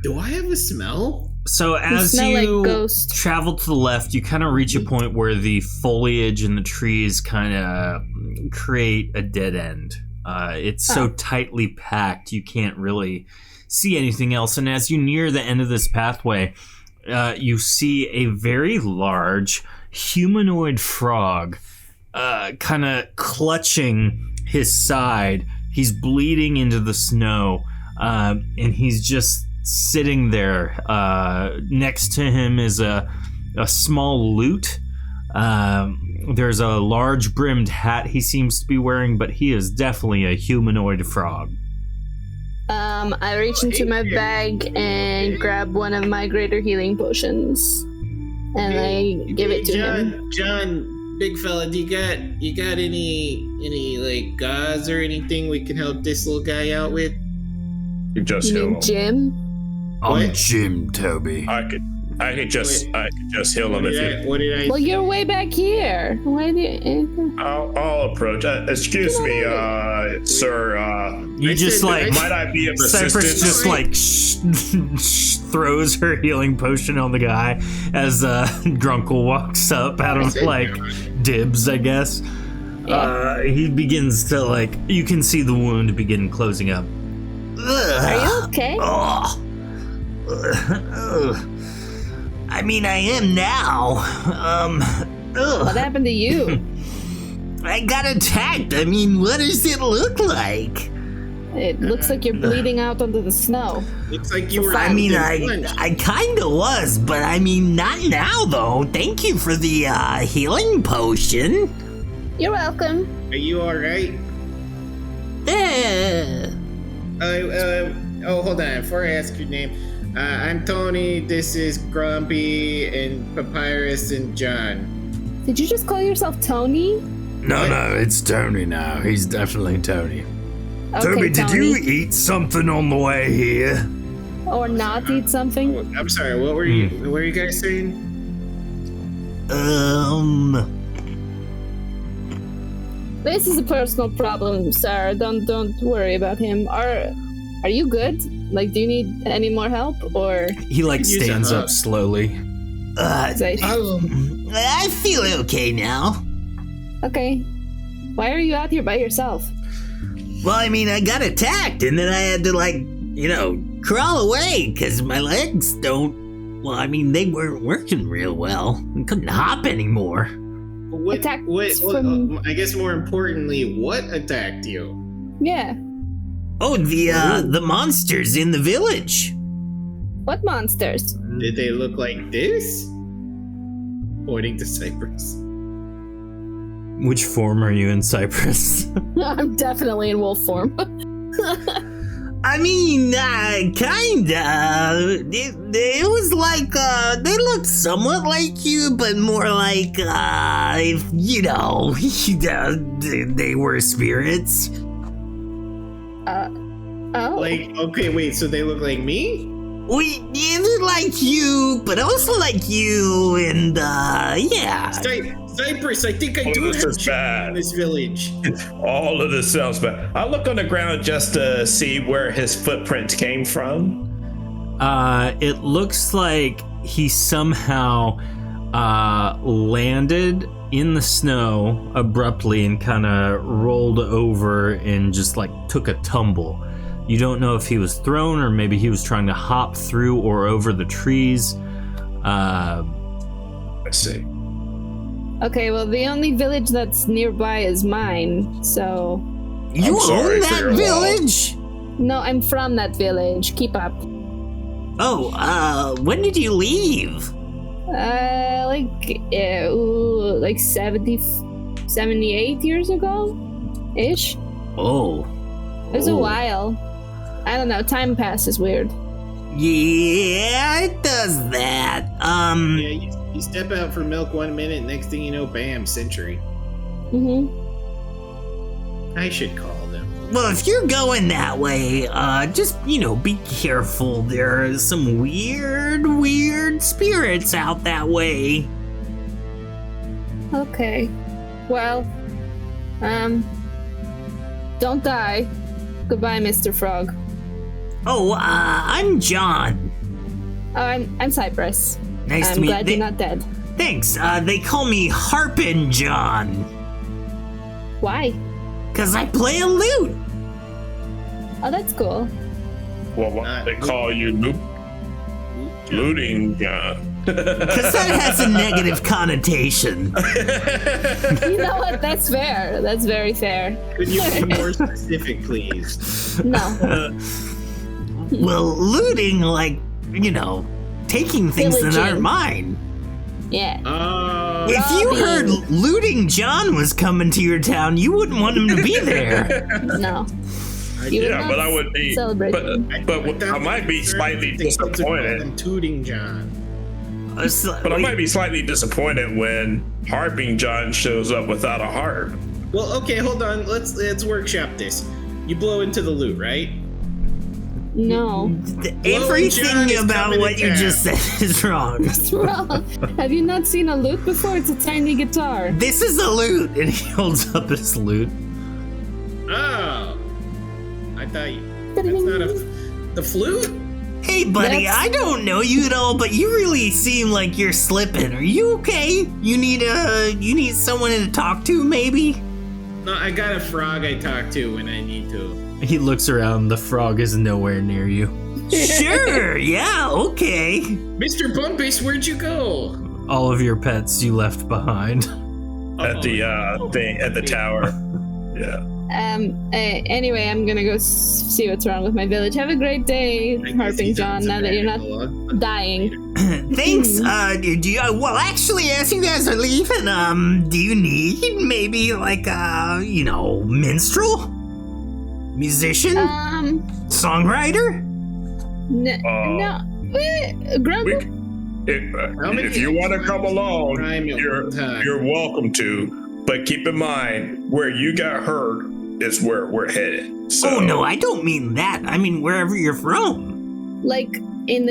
Speaker 3: Do I have a smell?
Speaker 2: So as
Speaker 4: smell
Speaker 2: you
Speaker 4: like ghosts.
Speaker 2: travel to the left, you kind of reach a point where the foliage and the trees kind of create a dead end. It's so tightly packed, you can't really see anything else. And as you near the end of this pathway, you see a very large humanoid frog kind of clutching his side. He's bleeding into the snow, and he's just sitting there. Next to him is a small lute. There's a large brimmed hat he seems to be wearing, but he is definitely a humanoid frog.
Speaker 4: I reach into my bag and grab one of my greater healing potions, and I give it to him.
Speaker 3: John, big fella, do you got any like gauze or anything we can help this little guy out with?
Speaker 5: You just
Speaker 4: You
Speaker 5: heal
Speaker 4: mean
Speaker 5: him.
Speaker 4: Jim?
Speaker 1: I'm
Speaker 3: What?
Speaker 1: Jim, Toby.
Speaker 5: I could just heal him if you.
Speaker 3: What did I?
Speaker 4: Well, you're way back here. Why do you?
Speaker 5: I'll approach. Excuse me, sir.
Speaker 2: You
Speaker 3: I
Speaker 2: just
Speaker 3: said-
Speaker 2: like
Speaker 5: Might I be of
Speaker 2: Cypress
Speaker 5: assistance?
Speaker 2: just like throws her healing potion on the guy as Grunkle walks up out of like dibs, I guess. He begins to like, you can see the wound begin closing up.
Speaker 4: Are you okay?
Speaker 6: I mean, I am now.
Speaker 4: What happened to you?
Speaker 6: I got attacked. I mean, what does it look like?
Speaker 4: It looks like you're bleeding out onto the snow.
Speaker 3: Looks like you were.
Speaker 6: I mean,
Speaker 3: punched.
Speaker 6: I kinda was, but I mean, not now though. Thank you for the healing potion.
Speaker 4: You're welcome.
Speaker 3: Are you all right? Oh, hold on. Before I ask your name, I'm Tony. This is Grumpy and Papyrus and John.
Speaker 4: Did you just call yourself Tony?
Speaker 1: No, it's Tony now. He's definitely Tony.
Speaker 4: Okay,
Speaker 1: Toby, did
Speaker 4: Tony.
Speaker 1: you eat something on the way here?
Speaker 4: Or not eat something?
Speaker 3: I'm sorry. What were you? What were you guys saying?
Speaker 4: This is a personal problem, sir. Don't worry about him. Are you good? Like, do you need any more help, or?
Speaker 2: He like
Speaker 3: Use a
Speaker 2: stands
Speaker 3: hug.
Speaker 2: up slowly.
Speaker 6: I feel okay now.
Speaker 4: Okay. Why are you out here by yourself?
Speaker 6: Well, I mean, I got attacked, and then I had to, crawl away, because my legs don't... Well, I mean, they weren't working real well. I couldn't hop anymore.
Speaker 3: What?
Speaker 4: Attacked
Speaker 3: What?
Speaker 4: from-
Speaker 3: I guess more importantly, what attacked you?
Speaker 4: Yeah.
Speaker 6: Oh, the monsters in the village.
Speaker 4: What monsters?
Speaker 3: Did they look like this? Pointing to Cypress.
Speaker 2: Which form are you in, Cypress?
Speaker 4: I'm definitely in wolf form.
Speaker 6: I mean, kinda. It was like, they looked somewhat like you, but more like, if, they were spirits.
Speaker 4: Oh.
Speaker 3: Like, okay, wait. So they look like me?
Speaker 6: They look like you, but also like you, and, yeah.
Speaker 3: Cypress, I think I
Speaker 5: Oh,
Speaker 3: do
Speaker 5: this
Speaker 3: have
Speaker 5: is
Speaker 3: children
Speaker 5: bad.
Speaker 3: in this village.
Speaker 5: All of this sounds bad. I look on the ground just to see where his footprints came from.
Speaker 2: It looks like he somehow landed in the snow abruptly and kind of rolled over and just like took a tumble. You don't know if he was thrown or maybe he was trying to hop through or over the trees.
Speaker 5: I see.
Speaker 4: Okay, well, the only village that's nearby is mine, so...
Speaker 6: You
Speaker 5: I'm sorry
Speaker 6: own
Speaker 5: for
Speaker 6: that
Speaker 5: your loss.
Speaker 6: village?
Speaker 4: No, I'm from that village. Keep up.
Speaker 6: Oh, when did you leave?
Speaker 4: Like 78 years ago? Ish?
Speaker 6: Oh.
Speaker 4: It was a while. I don't know, time passes weird.
Speaker 6: Yeah, it does that.
Speaker 3: Yeah, you step out for milk 1 minute, next thing you know, bam, century.
Speaker 4: Mm-hmm.
Speaker 3: I should call them.
Speaker 2: Well, if you're going that way, just, be careful. There are some weird spirits out that way.
Speaker 4: Okay. Well, don't die. Goodbye, Mr. Frog.
Speaker 2: Oh, I'm John.
Speaker 4: Oh, I'm Cypress.
Speaker 2: Nice to
Speaker 4: I'm
Speaker 2: meet
Speaker 4: glad you're not dead.
Speaker 2: Thanks. They call me Harpin John.
Speaker 4: Why?
Speaker 2: 'Cause I play a lute.
Speaker 4: Oh, that's cool.
Speaker 5: Well, what they call you looting, John.
Speaker 2: Because that has a negative connotation.
Speaker 4: You know what? That's fair. That's very fair.
Speaker 3: Could you be more specific, please?
Speaker 4: No.
Speaker 2: Well, looting, taking things that aren't
Speaker 4: Pillaging.
Speaker 2: mine.
Speaker 4: Yeah.
Speaker 3: Oh.
Speaker 2: If you
Speaker 4: Robbing.
Speaker 2: heard Looting John was coming to your town, you wouldn't want him to be there.
Speaker 4: No. You would
Speaker 5: Yeah,
Speaker 4: not
Speaker 5: but I would be.
Speaker 4: celebrate.
Speaker 5: But I might be slightly disappointed.
Speaker 3: I'm Tooting John.
Speaker 5: But I might be slightly disappointed when Harping John shows up without a harp.
Speaker 3: Well, okay, hold on. Let's workshop this. You blow into the loot, right?
Speaker 4: No.
Speaker 3: John
Speaker 2: Everything
Speaker 3: is
Speaker 2: about
Speaker 3: coming
Speaker 2: what
Speaker 3: to
Speaker 2: you
Speaker 3: town.
Speaker 2: just said is wrong.
Speaker 4: What's wrong? Have you not seen a lute before? It's a tiny guitar.
Speaker 2: This is a lute, and he holds up his lute.
Speaker 3: Oh. I thought that's not the flute?
Speaker 2: Hey, buddy,
Speaker 4: That's-
Speaker 2: I don't know you at all, but you really seem like you're slipping. Are you okay? You need someone to talk to, maybe?
Speaker 3: No, I got a frog I talk to when I need to.
Speaker 2: He looks around. The frog is nowhere near you. Sure, yeah, okay.
Speaker 3: Mr. Bumpus, where'd you go?
Speaker 2: All of your pets you left behind.
Speaker 5: At the thing at the tower. Yeah.
Speaker 4: Anyway, I'm gonna go see what's wrong with my village. Have a great day,
Speaker 3: I guess
Speaker 4: Harping
Speaker 3: he's
Speaker 4: John,
Speaker 3: on
Speaker 4: now that you're not
Speaker 3: sabbatical.
Speaker 4: dying.
Speaker 2: Thanks. Well, actually, as you guys are leaving, do you need maybe like minstrel, musician, songwriter?
Speaker 4: No. Grumble?
Speaker 5: If you want to come along,
Speaker 3: Time at one time.
Speaker 5: you're welcome to. But keep in mind, where you got hurt is where we're headed. So,
Speaker 2: Oh no, I don't mean that. I mean wherever you're from.
Speaker 4: Like in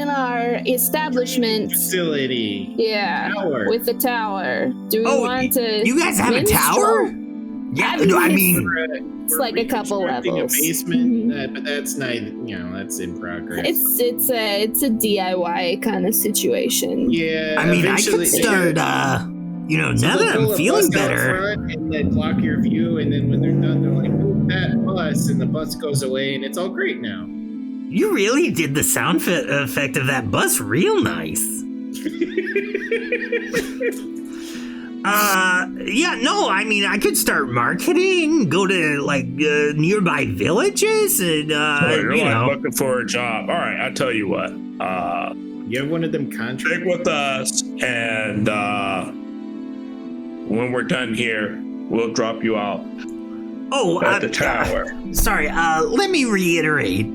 Speaker 4: our establishment.
Speaker 3: Facility.
Speaker 4: Yeah.
Speaker 3: Tower.
Speaker 4: With the tower. Do we
Speaker 2: Oh,
Speaker 4: want to?
Speaker 2: You guys have a
Speaker 4: minstrel?
Speaker 2: tower? Yeah, I mean,
Speaker 4: It's like a couple
Speaker 3: reconstructing
Speaker 4: levels.
Speaker 3: A basement,
Speaker 4: Mhm.
Speaker 3: but that's not. That's in progress.
Speaker 4: It's a DIY kind of situation.
Speaker 3: Yeah.
Speaker 2: I could
Speaker 3: eventually-
Speaker 2: start, now that I'm feeling better.
Speaker 3: And then block your view, and then when they're done, they're like, "Move that bus," and the bus goes away, and it's all great now.
Speaker 2: You really did the sound effect of that bus real nice. I could start marketing, go to nearby villages, and
Speaker 5: you're looking for a job. All right, I'll tell you what.
Speaker 3: You have one of them contracts.
Speaker 5: Stick with us, and when we're done here, we'll drop you out at the tower.
Speaker 2: Sorry, let me reiterate.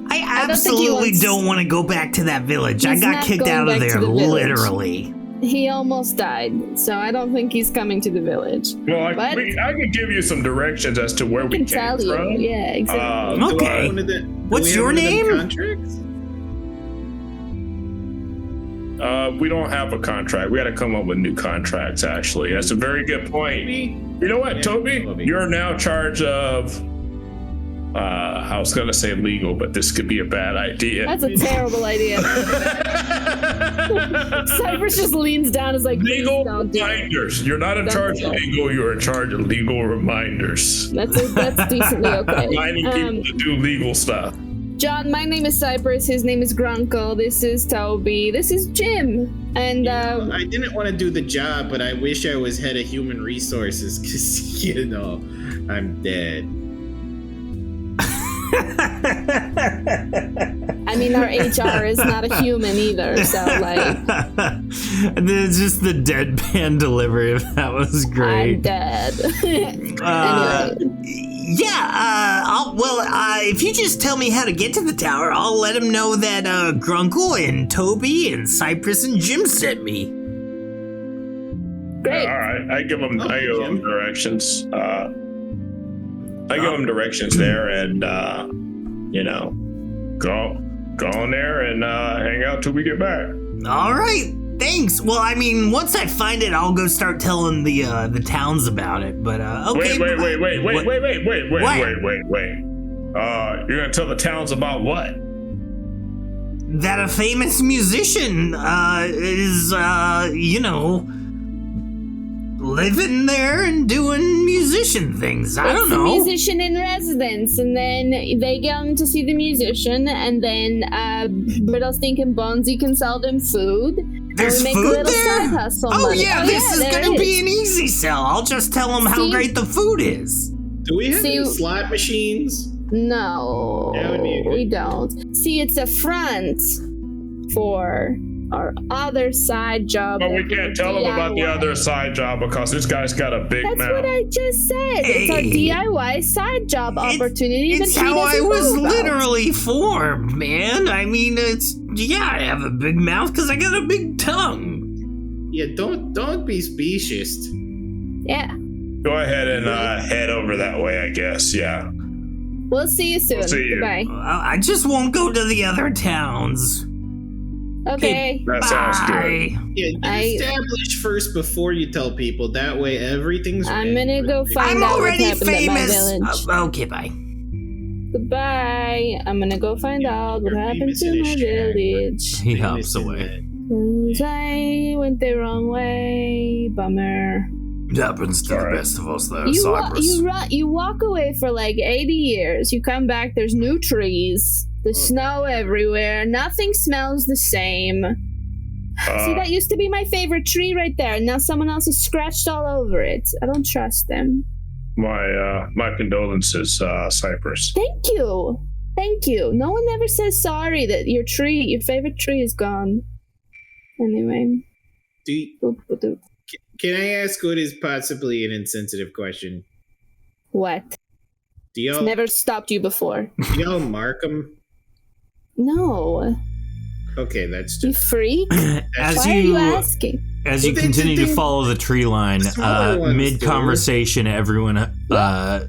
Speaker 2: I
Speaker 4: don't think he
Speaker 2: absolutely
Speaker 4: wants-
Speaker 2: don't want to go back to that village. I
Speaker 4: He's
Speaker 2: got
Speaker 4: not
Speaker 2: kicked
Speaker 4: going
Speaker 2: out of
Speaker 4: back
Speaker 2: there,
Speaker 4: to the village.
Speaker 2: literally.
Speaker 4: He almost died, so I don't think he's coming to the village.
Speaker 5: Well, I
Speaker 4: What?
Speaker 5: can give you some directions as to where
Speaker 4: I
Speaker 5: we
Speaker 4: can
Speaker 5: came
Speaker 4: tell you.
Speaker 5: from.
Speaker 4: Yeah, exactly.
Speaker 3: Do we
Speaker 2: Okay.
Speaker 3: have one of the- do
Speaker 2: What's
Speaker 3: we have
Speaker 2: your
Speaker 3: one of them
Speaker 2: name?
Speaker 3: Contracts?
Speaker 5: We don't have a contract. We got to come up with new contracts, actually. That's a very good point. You know what,
Speaker 3: Yeah,
Speaker 5: Toby?
Speaker 3: Toby.
Speaker 5: You're now in charge of, I was going to say legal, but this could be a bad idea.
Speaker 4: That's a terrible idea. Cypress just leans down and is like, "Please
Speaker 5: Legal
Speaker 4: don't do it."
Speaker 5: reminders. You're not in
Speaker 4: Don't
Speaker 5: charge
Speaker 4: do
Speaker 5: of
Speaker 4: that.
Speaker 5: legal, you're in charge of legal reminders.
Speaker 4: That's decently okay.
Speaker 5: Reminding people to do legal stuff.
Speaker 4: John, my name is Cypress. His name is Grunkle. This is Toby. This is Jim. And
Speaker 3: I didn't want to do the job, but I wish I was head of human resources because, I'm dead.
Speaker 4: I mean, our HR is not a human either, so like,
Speaker 2: And then it's just the deadpan delivery of that was
Speaker 4: I'm
Speaker 2: great.
Speaker 4: dead.
Speaker 2: Uh,
Speaker 4: Anyway,
Speaker 2: if you just tell me how to get to the tower, I'll let him know that Grunkle and Toby and Cypress and Jim sent me.
Speaker 4: Great.
Speaker 5: All right, I give them directions. I give them directions there, and go on there and hang out till we get back.
Speaker 2: All right, thanks. Well, I mean, once I find it, I'll go start telling the towns about it. But okay.
Speaker 5: Wait.
Speaker 2: What?
Speaker 5: You're gonna tell the towns about what?
Speaker 2: That a famous musician is living there and doing musician things. I don't know.
Speaker 4: It's a musician in residence, and then they get him to see the musician, and then Brittle Stink and Bonesy can sell them food.
Speaker 2: There's
Speaker 4: and we make
Speaker 2: food
Speaker 4: a little
Speaker 2: there?
Speaker 4: side hustle
Speaker 2: Oh
Speaker 4: money.
Speaker 2: yeah, this is
Speaker 4: there
Speaker 2: gonna be an easy sell. I'll just tell them how
Speaker 4: See?
Speaker 2: great the food is.
Speaker 3: Do we have
Speaker 4: See-
Speaker 3: any slot machines?
Speaker 4: No,
Speaker 3: That would be a good-
Speaker 4: we don't. See, it's a front for our other side job.
Speaker 5: But we
Speaker 4: that
Speaker 5: can't
Speaker 4: we're
Speaker 5: tell them about the
Speaker 4: DIY.
Speaker 5: other side job because this guy's got a big
Speaker 4: That's
Speaker 5: mouth.
Speaker 4: what I just said. It's our
Speaker 2: Hey.
Speaker 4: DIY side job opportunity
Speaker 2: It's
Speaker 4: that he
Speaker 2: how I
Speaker 4: doesn't
Speaker 2: was
Speaker 4: know about.
Speaker 2: literally formed, man. I mean, I have a big mouth because I got a big tongue.
Speaker 3: Yeah, don't be specious.
Speaker 4: Yeah.
Speaker 5: Go ahead and head over that way, I guess. Yeah.
Speaker 4: We'll see you soon.
Speaker 5: We'll see you.
Speaker 4: Goodbye.
Speaker 2: I just won't go to the other towns.
Speaker 4: Okay.
Speaker 5: That sounds good.
Speaker 2: Bye.
Speaker 3: Yeah, you establish first before you tell people. That way, everything's.
Speaker 4: I'm gonna go find
Speaker 2: I'm
Speaker 4: out what
Speaker 2: already
Speaker 4: happened at my
Speaker 2: famous.
Speaker 4: village.
Speaker 2: Okay, bye.
Speaker 4: Goodbye. I'm gonna go find out what
Speaker 3: You're
Speaker 4: happened
Speaker 3: famous
Speaker 4: to
Speaker 3: in
Speaker 4: my
Speaker 3: a shack,
Speaker 4: village.
Speaker 2: He hops away.
Speaker 4: 'Cause I went the wrong way. Bummer.
Speaker 1: It happens to the
Speaker 5: Alright.
Speaker 1: best of us, though,
Speaker 4: You,
Speaker 1: Cypress.
Speaker 4: you walk away for like 80 years. You come back, there's new trees. There's snow everywhere. Nothing smells the same. See, that used to be my favorite tree right there. Now someone else has scratched all over it. I don't trust them.
Speaker 5: My condolences, Cypress.
Speaker 4: Thank you. Thank you. No one ever says sorry that your favorite tree is gone. Anyway. Boop, boop, boop.
Speaker 3: Can I ask what is possibly an insensitive question?
Speaker 4: What?
Speaker 3: Do
Speaker 4: It's
Speaker 3: y'all
Speaker 4: never stopped you before.
Speaker 3: do y'all mark them?
Speaker 4: No.
Speaker 3: Okay, that's
Speaker 4: You
Speaker 3: just
Speaker 4: freak.
Speaker 2: As
Speaker 4: Why are you asking?
Speaker 2: As you
Speaker 3: Well,
Speaker 2: continue to
Speaker 3: they-
Speaker 2: follow the tree line,
Speaker 3: smaller ones
Speaker 2: mid conversation, everyone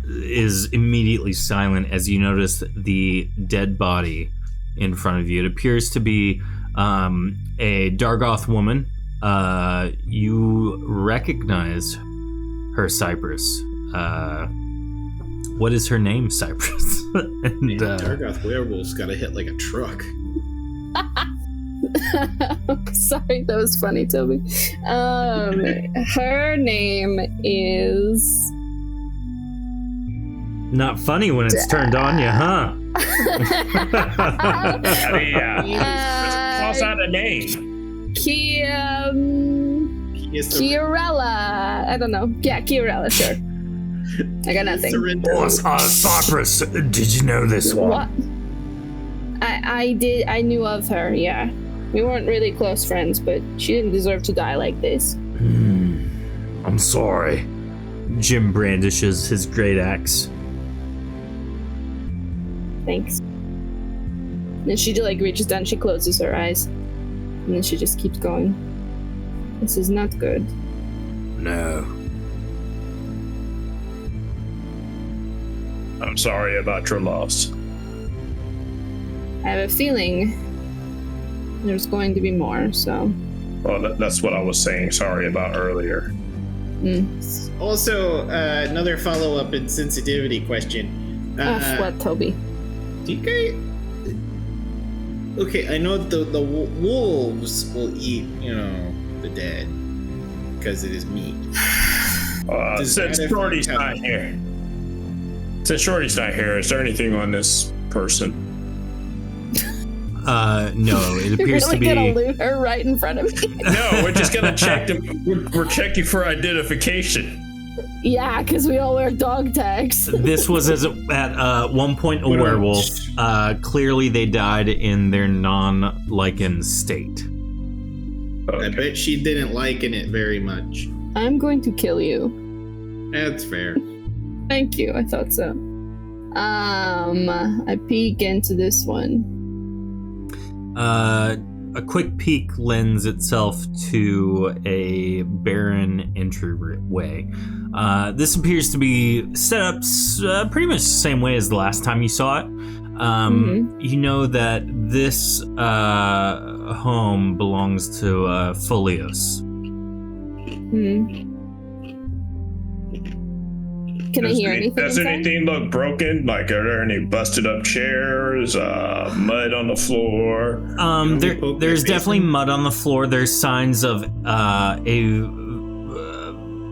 Speaker 2: is immediately silent as you notice the dead body in front of you. It appears to be a Dargoth woman. You recognize her, Cypress. What is her name, Cypress? And,
Speaker 3: Dargoth werewolf's got to hit like a truck.
Speaker 4: Sorry, that was funny, Toby. Her name is.
Speaker 2: not funny when it's turned on you, huh?
Speaker 5: Toss out a name.
Speaker 4: Kiarella. I don't know. Yeah, Kiarella, sure. I got nothing.
Speaker 1: Cypress, did you know this one?
Speaker 4: What? I did. I knew of her, yeah. We weren't really close friends, but she didn't deserve to die like this.
Speaker 1: I'm sorry.
Speaker 2: Jim brandishes his great axe.
Speaker 4: Thanks. Then she like reaches down, she closes her eyes. And then she just keeps going. This is not good.
Speaker 1: No.
Speaker 5: I'm sorry about your loss.
Speaker 4: I have a feeling there's going to be more, so.
Speaker 5: Well, that's what I was saying sorry about earlier.
Speaker 3: Also, another follow-up insensitivity question.
Speaker 4: What, Toby?
Speaker 3: Do you guys? Okay, I know the wolves will eat, the dead because it is meat.
Speaker 5: Since Shorty's not here. Since Shorty's not here, is there anything on this person?
Speaker 2: No, it appears
Speaker 4: You're really
Speaker 2: to be.
Speaker 4: gonna loot her right in front of me?
Speaker 5: No, we're just gonna check them. We're checking for identification.
Speaker 4: Yeah, because we all wear dog tags.
Speaker 2: This was at one point a werewolf. Clearly, they died in their non-lichen state.
Speaker 3: I bet she didn't liken it very much.
Speaker 4: I'm going to kill you.
Speaker 3: That's fair.
Speaker 4: Thank you, I thought so. I peek into this one.
Speaker 2: a quick peek lends itself to a barren entryway. This appears to be set up pretty much the same way as the last time you saw it. You know that this home belongs to Folios.
Speaker 4: Can I hear anything?
Speaker 5: Does
Speaker 4: inside?
Speaker 5: anything look broken? Like, are there any busted up chairs, mud on the floor?
Speaker 2: There's definitely mud on the floor. There's signs of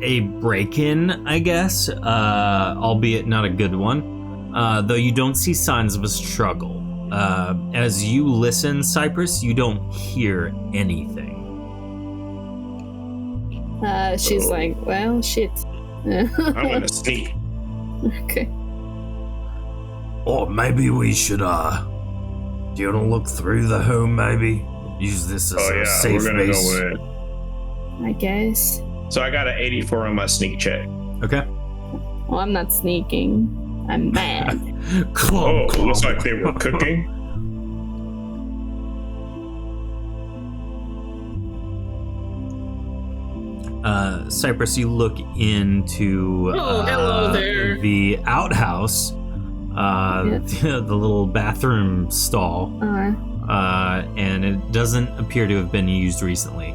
Speaker 2: a break-in, I guess, albeit not a good one. Though you don't see signs of a struggle. As you listen, Cypress, you don't hear anything.
Speaker 4: She's like, well, shit.
Speaker 5: I'm gonna sneak.
Speaker 4: Okay.
Speaker 1: Or maybe we should, do you want to look through the home, maybe? Use this as a safe
Speaker 5: we're gonna
Speaker 1: base.
Speaker 5: go in.
Speaker 4: I guess.
Speaker 5: So I got an 84 on my sneak check.
Speaker 2: Okay.
Speaker 4: Well, I'm not sneaking. I'm mad.
Speaker 1: Clump, clump.
Speaker 5: Looks like they were cooking.
Speaker 2: Cypress, you look into
Speaker 3: hello there.
Speaker 2: the outhouse, the little bathroom stall, and it doesn't appear to have been used recently.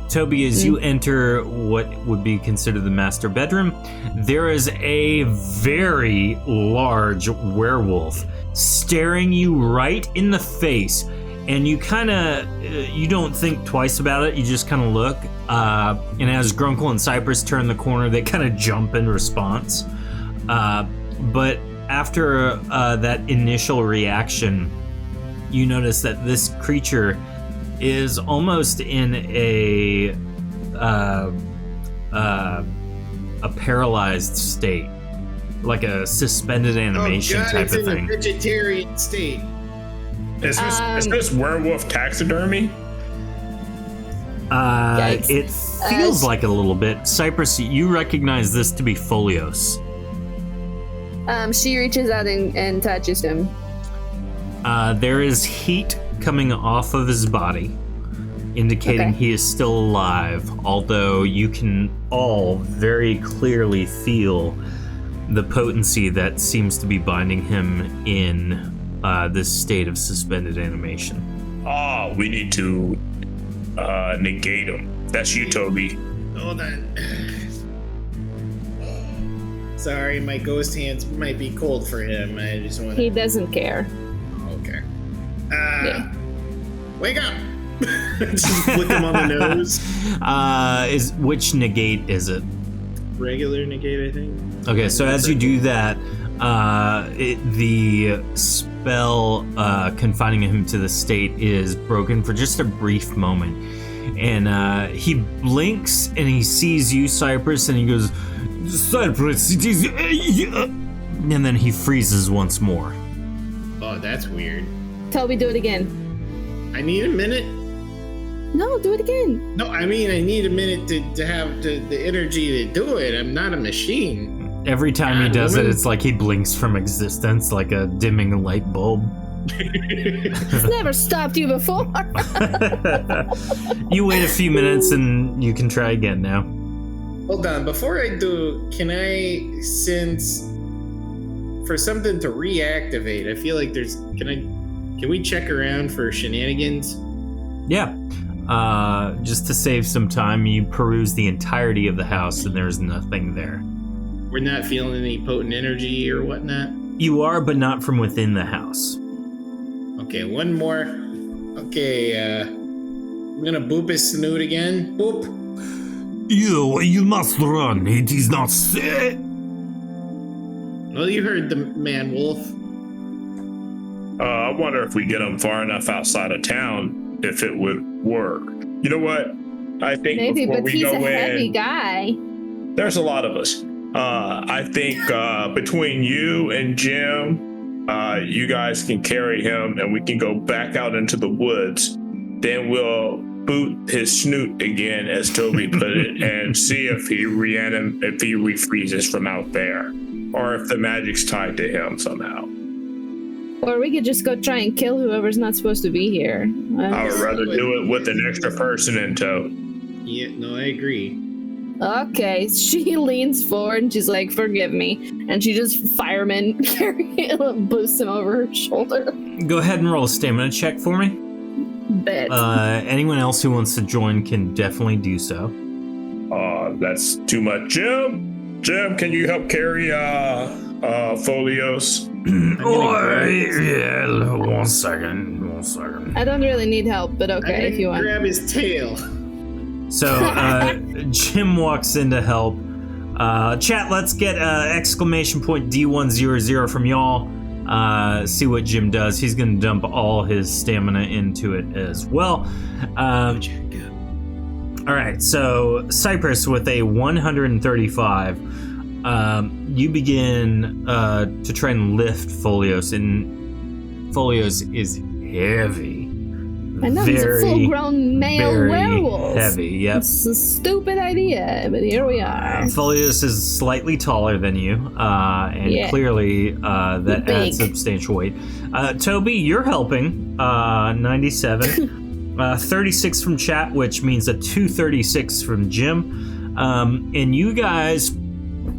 Speaker 2: Toby, as you enter what would be considered the master bedroom, there is a very large werewolf staring you right in the face. And you kind of, you don't think twice about it, you just kind of look. And as Grunkle and Cypress turn the corner, they kind of jump in response. But after that initial reaction, you notice that this creature is almost in a paralyzed state, like a suspended animation type
Speaker 3: it's
Speaker 2: of
Speaker 3: in
Speaker 2: thing.
Speaker 3: a vegetarian state.
Speaker 5: Is this werewolf taxidermy?
Speaker 2: It feels like a little bit. Cypress, you recognize this to be Folios.
Speaker 4: She reaches out and touches him.
Speaker 2: There is heat coming off of his body, indicating he is still alive, although you can all very clearly feel the potency that seems to be binding him in this state of suspended animation.
Speaker 5: Oh, we need to negate him. That's you, Toby.
Speaker 3: Hold on. Sorry, my ghost hands might be cold for him. I just want to...
Speaker 4: He doesn't care.
Speaker 3: Okay. Wake up! Just flick him on the nose.
Speaker 2: Which negate is it?
Speaker 3: Regular negate, I think.
Speaker 2: Okay, so as you do that, the spell confining him to the state is broken for just a brief moment. And he blinks and he sees you, Cypress, and he goes, Cypress, it is... And then he freezes once more.
Speaker 3: Oh, that's weird.
Speaker 4: Toby, do it again.
Speaker 3: I need a minute.
Speaker 4: No, do it again.
Speaker 3: No, I mean, I need a minute to have the energy to do it. I'm not a machine.
Speaker 2: Every time he does it, it's like he blinks from existence, like a dimming light bulb.
Speaker 4: It's never stopped you before.
Speaker 2: You wait a few minutes and you can try again now.
Speaker 3: Hold on, before I do, can I sense for something to reactivate? I feel like can we check around for shenanigans?
Speaker 2: Yeah. Just to save some time, you peruse the entirety of the house and there's nothing there.
Speaker 3: We're not feeling any potent energy or whatnot?
Speaker 2: You are, but not from within the house.
Speaker 3: Okay, one more. Okay, I'm gonna boop his snoot again. Boop.
Speaker 1: You must run. It is not safe.
Speaker 3: Well, you heard the man wolf.
Speaker 5: I wonder if we get him far enough outside of town, if it would work. You know what? I think
Speaker 4: Maybe,
Speaker 5: before
Speaker 4: but
Speaker 5: we
Speaker 4: he's
Speaker 5: go
Speaker 4: a heavy
Speaker 5: in,
Speaker 4: guy.
Speaker 5: there's a lot of us. I think between you and Jim, you guys can carry him and we can go back out into the woods. Then we'll boot his snoot again, as Toby put it, and see if he refreezes from out there, or if the magic's tied to him somehow.
Speaker 4: Or we could just go try and kill whoever's not supposed to be here.
Speaker 5: I would rather do it with an extra person in tow.
Speaker 3: Yeah, no, I agree.
Speaker 4: Okay, she leans forward and she's like, forgive me. And she just fireman boosts him over her shoulder.
Speaker 2: Go ahead and roll a stamina check for me.
Speaker 4: Bet.
Speaker 2: Anyone else who wants to join can definitely do so.
Speaker 5: That's too much. Jim, can you help carry Folios?
Speaker 1: Yeah, 1 second. 1 second.
Speaker 4: I don't really need help, but okay, if you want.
Speaker 3: Grab his tail.
Speaker 2: So Jim walks in to help. Chat, let's get exclamation point D100 from y'all. See what Jim does. He's going to dump all his stamina into it as well. All right, so Cypress with a 135. You begin to try and lift Folios, and Folios is heavy.
Speaker 4: I know, he's a full-grown male
Speaker 2: very
Speaker 4: werewolf.
Speaker 2: Heavy, yep.
Speaker 4: It's a stupid idea, but here we are.
Speaker 2: Folios is slightly taller than you, and clearly that
Speaker 4: Big.
Speaker 2: adds substantial weight. Toby, you're helping. 97. 36 from chat, which means a 236 from Jim. And you guys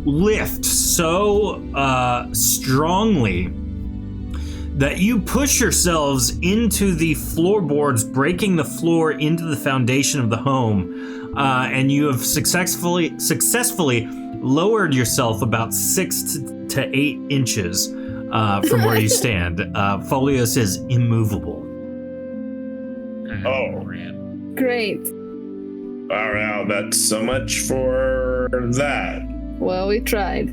Speaker 2: lift so strongly that you push yourselves into the floorboards, breaking the floor into the foundation of the home, and you have successfully lowered yourself about 6 to 8 inches from where you stand. Folios is immovable.
Speaker 5: Oh,
Speaker 4: Great.
Speaker 5: all right. That's so much for that.
Speaker 4: Well, we tried.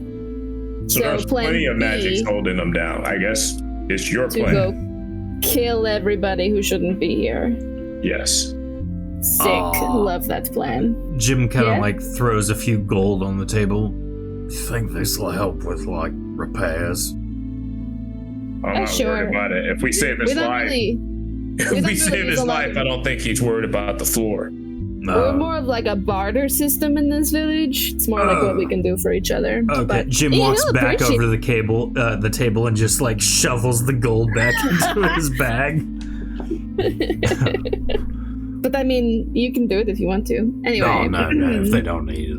Speaker 5: So there's
Speaker 4: plan
Speaker 5: plenty of
Speaker 4: B,
Speaker 5: magic holding them down. I guess it's your
Speaker 4: to
Speaker 5: plan.
Speaker 4: go kill everybody who shouldn't be here.
Speaker 5: Yes.
Speaker 4: Sick.
Speaker 2: Aw.
Speaker 4: Love that plan.
Speaker 1: Jim kind of
Speaker 4: Yeah?
Speaker 1: like throws a few gold on the table. You think this will help with like repairs?
Speaker 5: I'm not
Speaker 4: sure.
Speaker 5: worried about it. If we save his
Speaker 4: We don't
Speaker 5: life,
Speaker 4: really.
Speaker 5: if
Speaker 4: don't
Speaker 5: we
Speaker 4: really
Speaker 5: save
Speaker 4: use
Speaker 5: his
Speaker 4: a lot
Speaker 5: life,
Speaker 4: of-
Speaker 5: I don't think he's worried about the floor.
Speaker 4: We're more of like a barter system in this village. It's more like what we can do for each other.
Speaker 2: Okay,
Speaker 4: But
Speaker 2: Jim
Speaker 4: yeah,
Speaker 2: walks
Speaker 4: he'll
Speaker 2: back
Speaker 4: appreciate-
Speaker 2: over the table and just like shovels the gold back into his bag.
Speaker 4: But I mean, you can do it if you want to. Anyway.
Speaker 1: Oh, no, if they don't need it.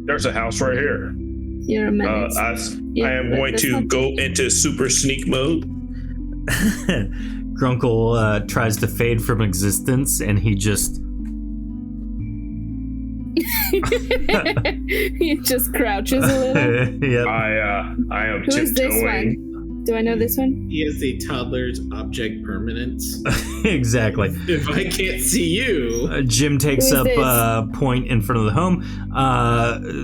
Speaker 5: There's a house right here.
Speaker 4: You're a menace.
Speaker 5: I
Speaker 4: Yeah,
Speaker 5: am
Speaker 4: but
Speaker 5: going
Speaker 4: that's
Speaker 5: to
Speaker 4: not
Speaker 5: go into super sneak mode.
Speaker 2: Grunkle tries to fade from existence, and he just
Speaker 4: He just crouches a little.
Speaker 2: yep.
Speaker 5: I am
Speaker 4: Who is this
Speaker 5: tiptoeing.
Speaker 4: one? Do I know this one?
Speaker 3: He has a toddler's object permanence.
Speaker 2: Exactly.
Speaker 3: If I can't see you,
Speaker 2: Jim takes
Speaker 4: Who
Speaker 2: up
Speaker 4: is
Speaker 2: a point in front of the home.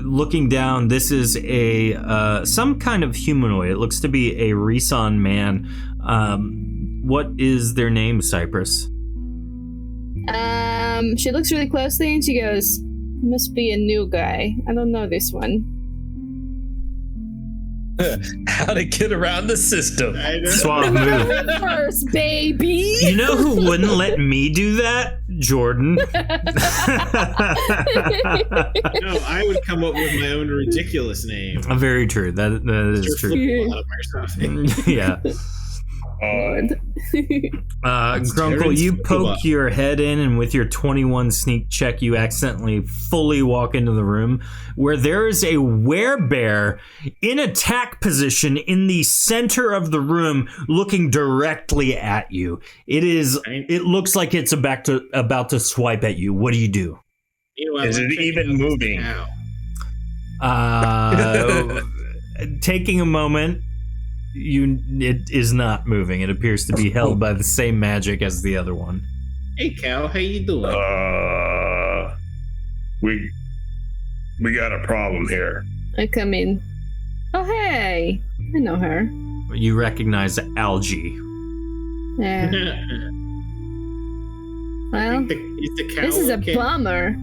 Speaker 2: Looking down, this is a some kind of humanoid. It looks to be a Reson man. What is their name, Cypress?
Speaker 4: She looks really closely and she goes, "Must be a new guy. I don't know this one."
Speaker 9: How to get around the system.
Speaker 3: I know.
Speaker 2: Suave move.
Speaker 4: First, baby.
Speaker 2: You know who wouldn't let me do that? Jordan.
Speaker 3: No, I would come up with my own ridiculous name.
Speaker 2: Very true. That is
Speaker 3: You're
Speaker 2: true.
Speaker 3: flipping a lot of our stuff.
Speaker 2: Yeah. Grunkle,
Speaker 3: Terrence
Speaker 2: you
Speaker 3: Fuqua.
Speaker 2: poke your head in, and with your 21 sneak check, you accidentally fully walk into the room where there is a werebear in attack position in the center of the room, looking directly at you. It looks like it's about to swipe at you. What do you do?
Speaker 3: Meanwhile,
Speaker 5: Is
Speaker 3: I'm
Speaker 5: it
Speaker 3: checking
Speaker 5: even
Speaker 3: out this
Speaker 5: moving?
Speaker 3: cow.
Speaker 2: Taking a moment. It is not moving. It appears to be held by the same magic as the other one.
Speaker 3: Hey, cow, how you doing?
Speaker 5: We got a problem here.
Speaker 4: I come in. Oh, hey. I know her.
Speaker 2: You recognize Algie.
Speaker 4: Yeah. Well,
Speaker 3: Is the cow
Speaker 4: this is a
Speaker 3: okay?
Speaker 4: bummer.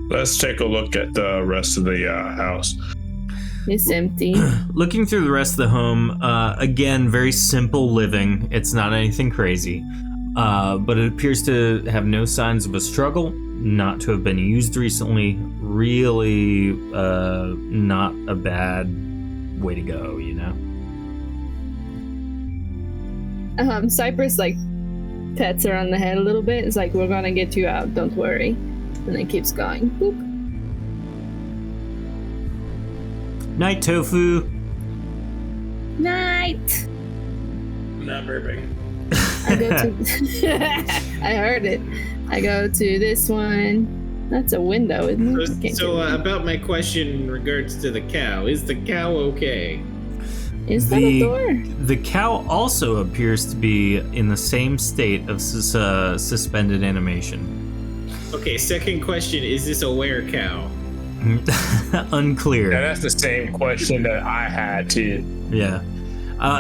Speaker 5: Let's take a look at the rest of the house.
Speaker 4: It's empty.
Speaker 2: Looking through the rest of the home, again, very simple living. It's not anything crazy. But it appears to have no signs of a struggle, not to have been used recently. Really not a bad way to go, you know?
Speaker 4: Cypress like pats her on the head a little bit. It's like, we're gonna get you out, don't worry. And then keeps going. Boop.
Speaker 2: Night, Tofu.
Speaker 4: Night.
Speaker 3: Not burping.
Speaker 4: I go to. I heard it. I go to this one. That's a window, isn't it? Can't
Speaker 3: So
Speaker 4: get in.
Speaker 3: about my question in regards to the cow, is the cow okay?
Speaker 4: Is that a door?
Speaker 2: The cow also appears to be in the same state of suspended animation.
Speaker 3: Okay, second question, is this a were cow?
Speaker 2: Unclear.
Speaker 5: Yeah, that's the same question that I had too.
Speaker 2: Yeah.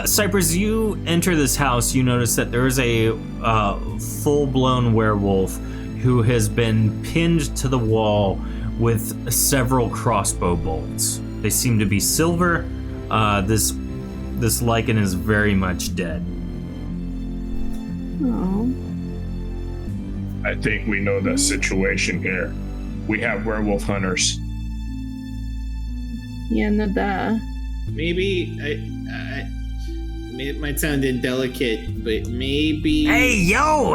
Speaker 2: Cypress, you enter this house, you notice that there is a full-blown werewolf who has been pinned to the wall with several crossbow bolts. They seem to be silver. This lichen is very much dead.
Speaker 4: Oh.
Speaker 5: I think we know the situation here. We have werewolf hunters.
Speaker 4: Yeah, no duh.
Speaker 3: Maybe it might sound indelicate, but maybe.
Speaker 1: Hey, yo!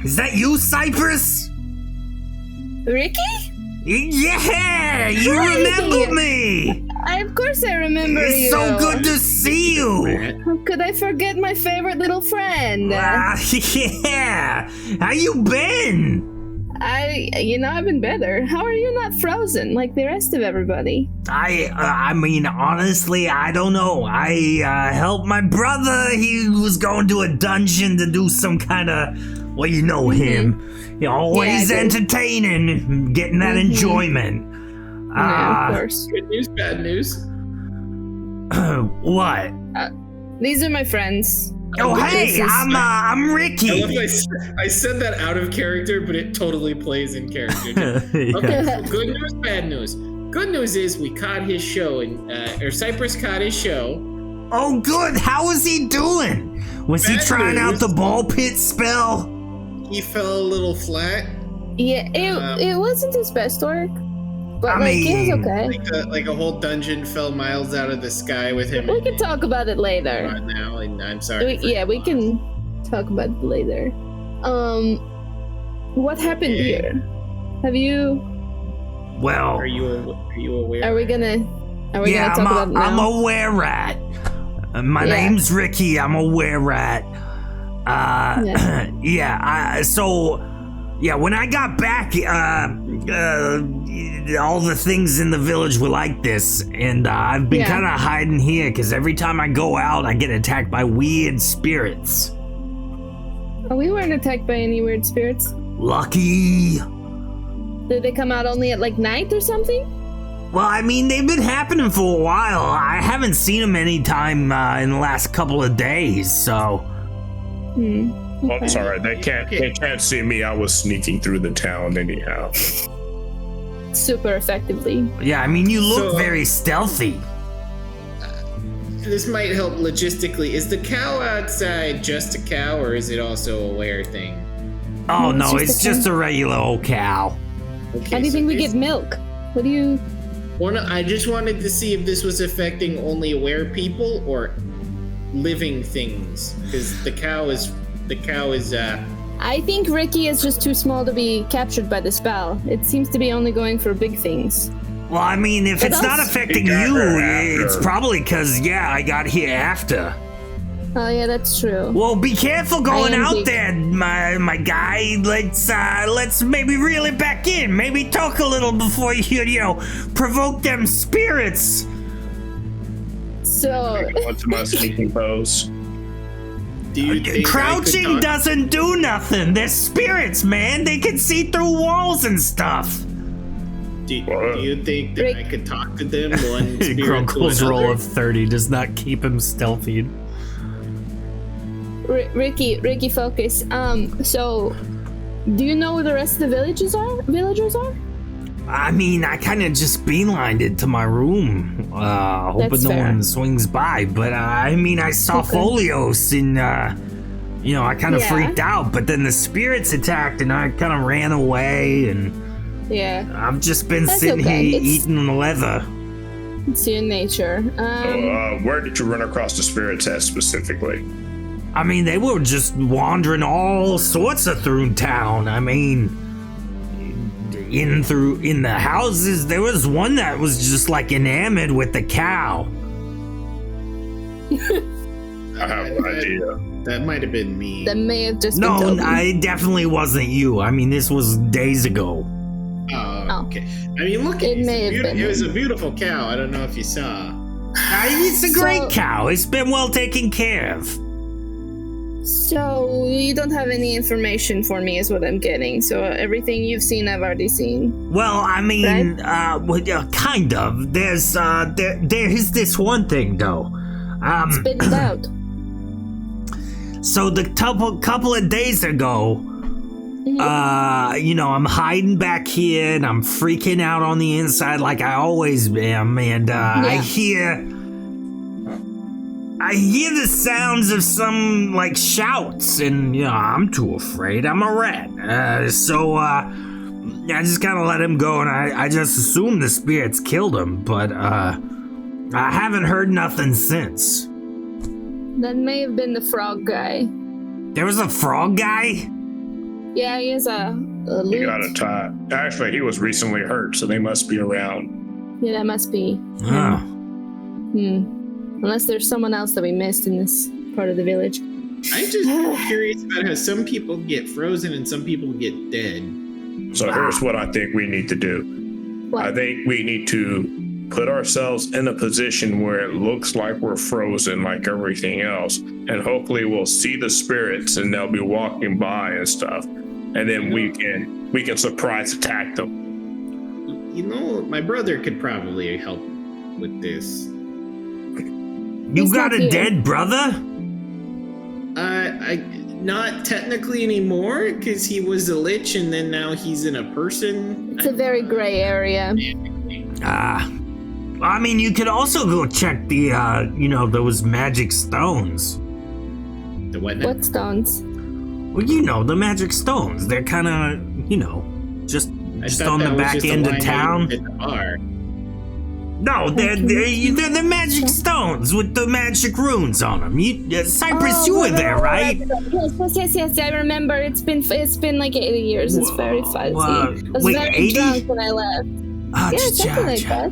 Speaker 1: Is that you, Cypress?
Speaker 4: Ricky?
Speaker 1: Yeah! You
Speaker 4: Hi.
Speaker 1: remember me!
Speaker 4: Of course I remember you.
Speaker 1: It's so good to see you!
Speaker 4: How could I forget my favorite little friend?
Speaker 1: Yeah! How you been?
Speaker 4: I've been better. How are you not frozen like the rest of everybody?
Speaker 1: I mean, honestly, I don't know. I helped my brother. He was going to a dungeon to do some kind of, well, you know him. Always
Speaker 4: Yeah, I do.
Speaker 1: entertaining, getting that enjoyment.
Speaker 4: Yeah, of course.
Speaker 3: Good news, bad news.
Speaker 1: What?
Speaker 4: These are my friends.
Speaker 1: Oh, hey,
Speaker 4: This is-
Speaker 1: I'm
Speaker 3: I love
Speaker 1: Ricky.
Speaker 3: I said that out of character, but it totally plays in character.
Speaker 2: Yeah.
Speaker 3: Okay, so good news, bad news. Good news is we caught his show, or Cypress caught his show.
Speaker 1: Oh, good. How is he doing? Was he
Speaker 3: Bad
Speaker 1: trying out
Speaker 3: news.
Speaker 1: the ball pit spell?
Speaker 3: He fell a little flat,
Speaker 4: Yeah, it wasn't his best work, but
Speaker 1: I
Speaker 4: it was
Speaker 1: mean-
Speaker 4: okay.
Speaker 3: like a whole dungeon fell miles out of the sky with him.
Speaker 4: We can talk about it later.
Speaker 3: on now, and I'm sorry.
Speaker 4: We can talk about it later. What happened
Speaker 3: Yeah.
Speaker 4: here? Have you?
Speaker 1: Well,
Speaker 3: Are you aware?
Speaker 4: Are we gonna talk about it now?
Speaker 1: I'm a were-rat. My
Speaker 4: Yeah.
Speaker 1: name's Ricky. I'm a were-rat.
Speaker 4: Yeah.
Speaker 1: When I got back, all the things in the village were like this, and I've been
Speaker 4: Yeah.
Speaker 1: kind of hiding here because every time I go out, I get attacked by weird spirits.
Speaker 4: Oh, we weren't attacked by any weird spirits.
Speaker 1: Lucky.
Speaker 4: Did they come out only at like night or something?
Speaker 1: Well, I mean, they've been happening for a while. I haven't seen them any time in the last couple of days, so.
Speaker 5: Oh, it's all right. They can't see me. I was sneaking through the town anyhow.
Speaker 4: Super effectively.
Speaker 1: Yeah, I mean, you look
Speaker 3: So-
Speaker 1: very stealthy.
Speaker 3: This might help logistically. Is the cow outside just a cow, or is it also a were thing?
Speaker 1: Oh,
Speaker 4: it's
Speaker 1: no,
Speaker 4: just
Speaker 1: it's
Speaker 4: a
Speaker 1: just a regular old cow.
Speaker 3: Okay,
Speaker 4: How do you
Speaker 3: so
Speaker 4: think we
Speaker 3: this-
Speaker 4: get milk? What do you?
Speaker 3: I just wanted to see if this was affecting only aware people or living things, because the cow is.
Speaker 4: I think Ricky is just too small to be captured by the spell. It seems to be only going for big things.
Speaker 1: Well, I mean, if
Speaker 4: But
Speaker 1: it's not
Speaker 4: us-
Speaker 1: affecting
Speaker 5: He got
Speaker 1: you,
Speaker 5: her after.
Speaker 1: it's probably because, I got here after.
Speaker 4: Oh yeah, that's true.
Speaker 1: Well, be careful going
Speaker 4: I am
Speaker 1: out
Speaker 4: big.
Speaker 1: there, my guy. Let's maybe reel it back in. Maybe talk a little before you provoke them spirits.
Speaker 4: So
Speaker 5: What's my sneaking pose?
Speaker 3: Do you think
Speaker 1: Crouching
Speaker 3: I could talk-
Speaker 1: doesn't do nothing. They're spirits, man. They can see through walls and stuff.
Speaker 3: Do you think that
Speaker 4: Rick-
Speaker 3: I could talk to them? One spirit to
Speaker 2: Grunkle's
Speaker 3: another?
Speaker 2: roll of 30 does not keep him stealthy.
Speaker 4: Ricky, focus. So, do you know where the rest of the villagers are?
Speaker 1: I mean, I kind of just beelined it to my room, hoping
Speaker 4: That's
Speaker 1: no
Speaker 4: fair.
Speaker 1: one swings by. But I mean, I saw
Speaker 4: Okay.
Speaker 1: Folios, and I kind of
Speaker 4: Yeah.
Speaker 1: freaked out. But then the spirits attacked, and I kind of ran away. And
Speaker 4: Yeah,
Speaker 1: I've just been
Speaker 4: That's
Speaker 1: sitting
Speaker 4: okay.
Speaker 1: here
Speaker 4: It's-
Speaker 1: eating leather.
Speaker 4: it's your nature.
Speaker 5: Where did you run across the spirits at specifically?
Speaker 1: I mean, they were just wandering all sorts of through town. I mean, in the houses, there was one that was just like enamored with the cow.
Speaker 5: I have no idea.
Speaker 3: That might have been me.
Speaker 4: That may have just been
Speaker 1: No,
Speaker 4: Toby.
Speaker 1: it definitely wasn't you. I mean, this was days ago.
Speaker 3: Oh, okay. I mean, look,
Speaker 4: It may have been
Speaker 3: it was a beautiful cow. I don't know if you saw.
Speaker 1: It's a great
Speaker 4: So-
Speaker 1: cow. It's been well taken care of.
Speaker 4: So you don't have any information for me, is what I'm getting. So everything you've seen, I've already seen.
Speaker 1: Well, I mean, kind of. There's this one thing though.
Speaker 4: Spit it out.
Speaker 1: So the couple of days ago, I'm hiding back here and I'm freaking out on the inside like I always am, and I hear the sounds of some like shouts, and I'm too afraid. I'm a rat, so I just kind of let him go, and I just assumed the spirits killed him, but I haven't heard nothing since.
Speaker 4: That may have been the frog guy.
Speaker 1: There was a frog guy?
Speaker 4: Yeah, he has a
Speaker 5: He
Speaker 4: lute.
Speaker 5: got a tie. Actually, he was recently hurt, so they must be around.
Speaker 4: Yeah, that must be.
Speaker 1: Oh.
Speaker 4: Unless there's someone else that we missed in this part of the village.
Speaker 3: I'm just curious about how some people get frozen and some people get dead.
Speaker 5: So here's what I think we need to do.
Speaker 4: What?
Speaker 5: I think we need to put ourselves in a position where it looks like we're frozen like everything else, and hopefully we'll see the spirits and they'll be walking by and stuff, and then we can surprise attack them.
Speaker 3: My brother could probably help with this.
Speaker 1: You
Speaker 4: He's
Speaker 1: got
Speaker 4: not
Speaker 1: a
Speaker 4: here.
Speaker 1: dead brother?
Speaker 3: I not technically anymore, because he was a lich and then now he's in a person.
Speaker 4: It's a very gray area.
Speaker 1: I mean, you could also go check the, those magic stones.
Speaker 3: The what now?
Speaker 4: What stones?
Speaker 1: Well, the magic stones. They're kind of, just
Speaker 3: I
Speaker 1: just
Speaker 3: thought
Speaker 1: on
Speaker 3: that
Speaker 1: the
Speaker 3: was
Speaker 1: back
Speaker 3: just a
Speaker 1: end of
Speaker 3: line
Speaker 1: town.
Speaker 3: item at the bar.
Speaker 1: No, they're the magic stones with the magic runes on them. Cypress, you were there, right?
Speaker 4: Yes, I remember. It's been like 80 years. It's very fuzzy. I was
Speaker 1: wait,
Speaker 4: very
Speaker 1: 80?
Speaker 4: drunk when I left.
Speaker 1: Ah,
Speaker 4: Yeah, something like
Speaker 1: cha-cha.
Speaker 4: that.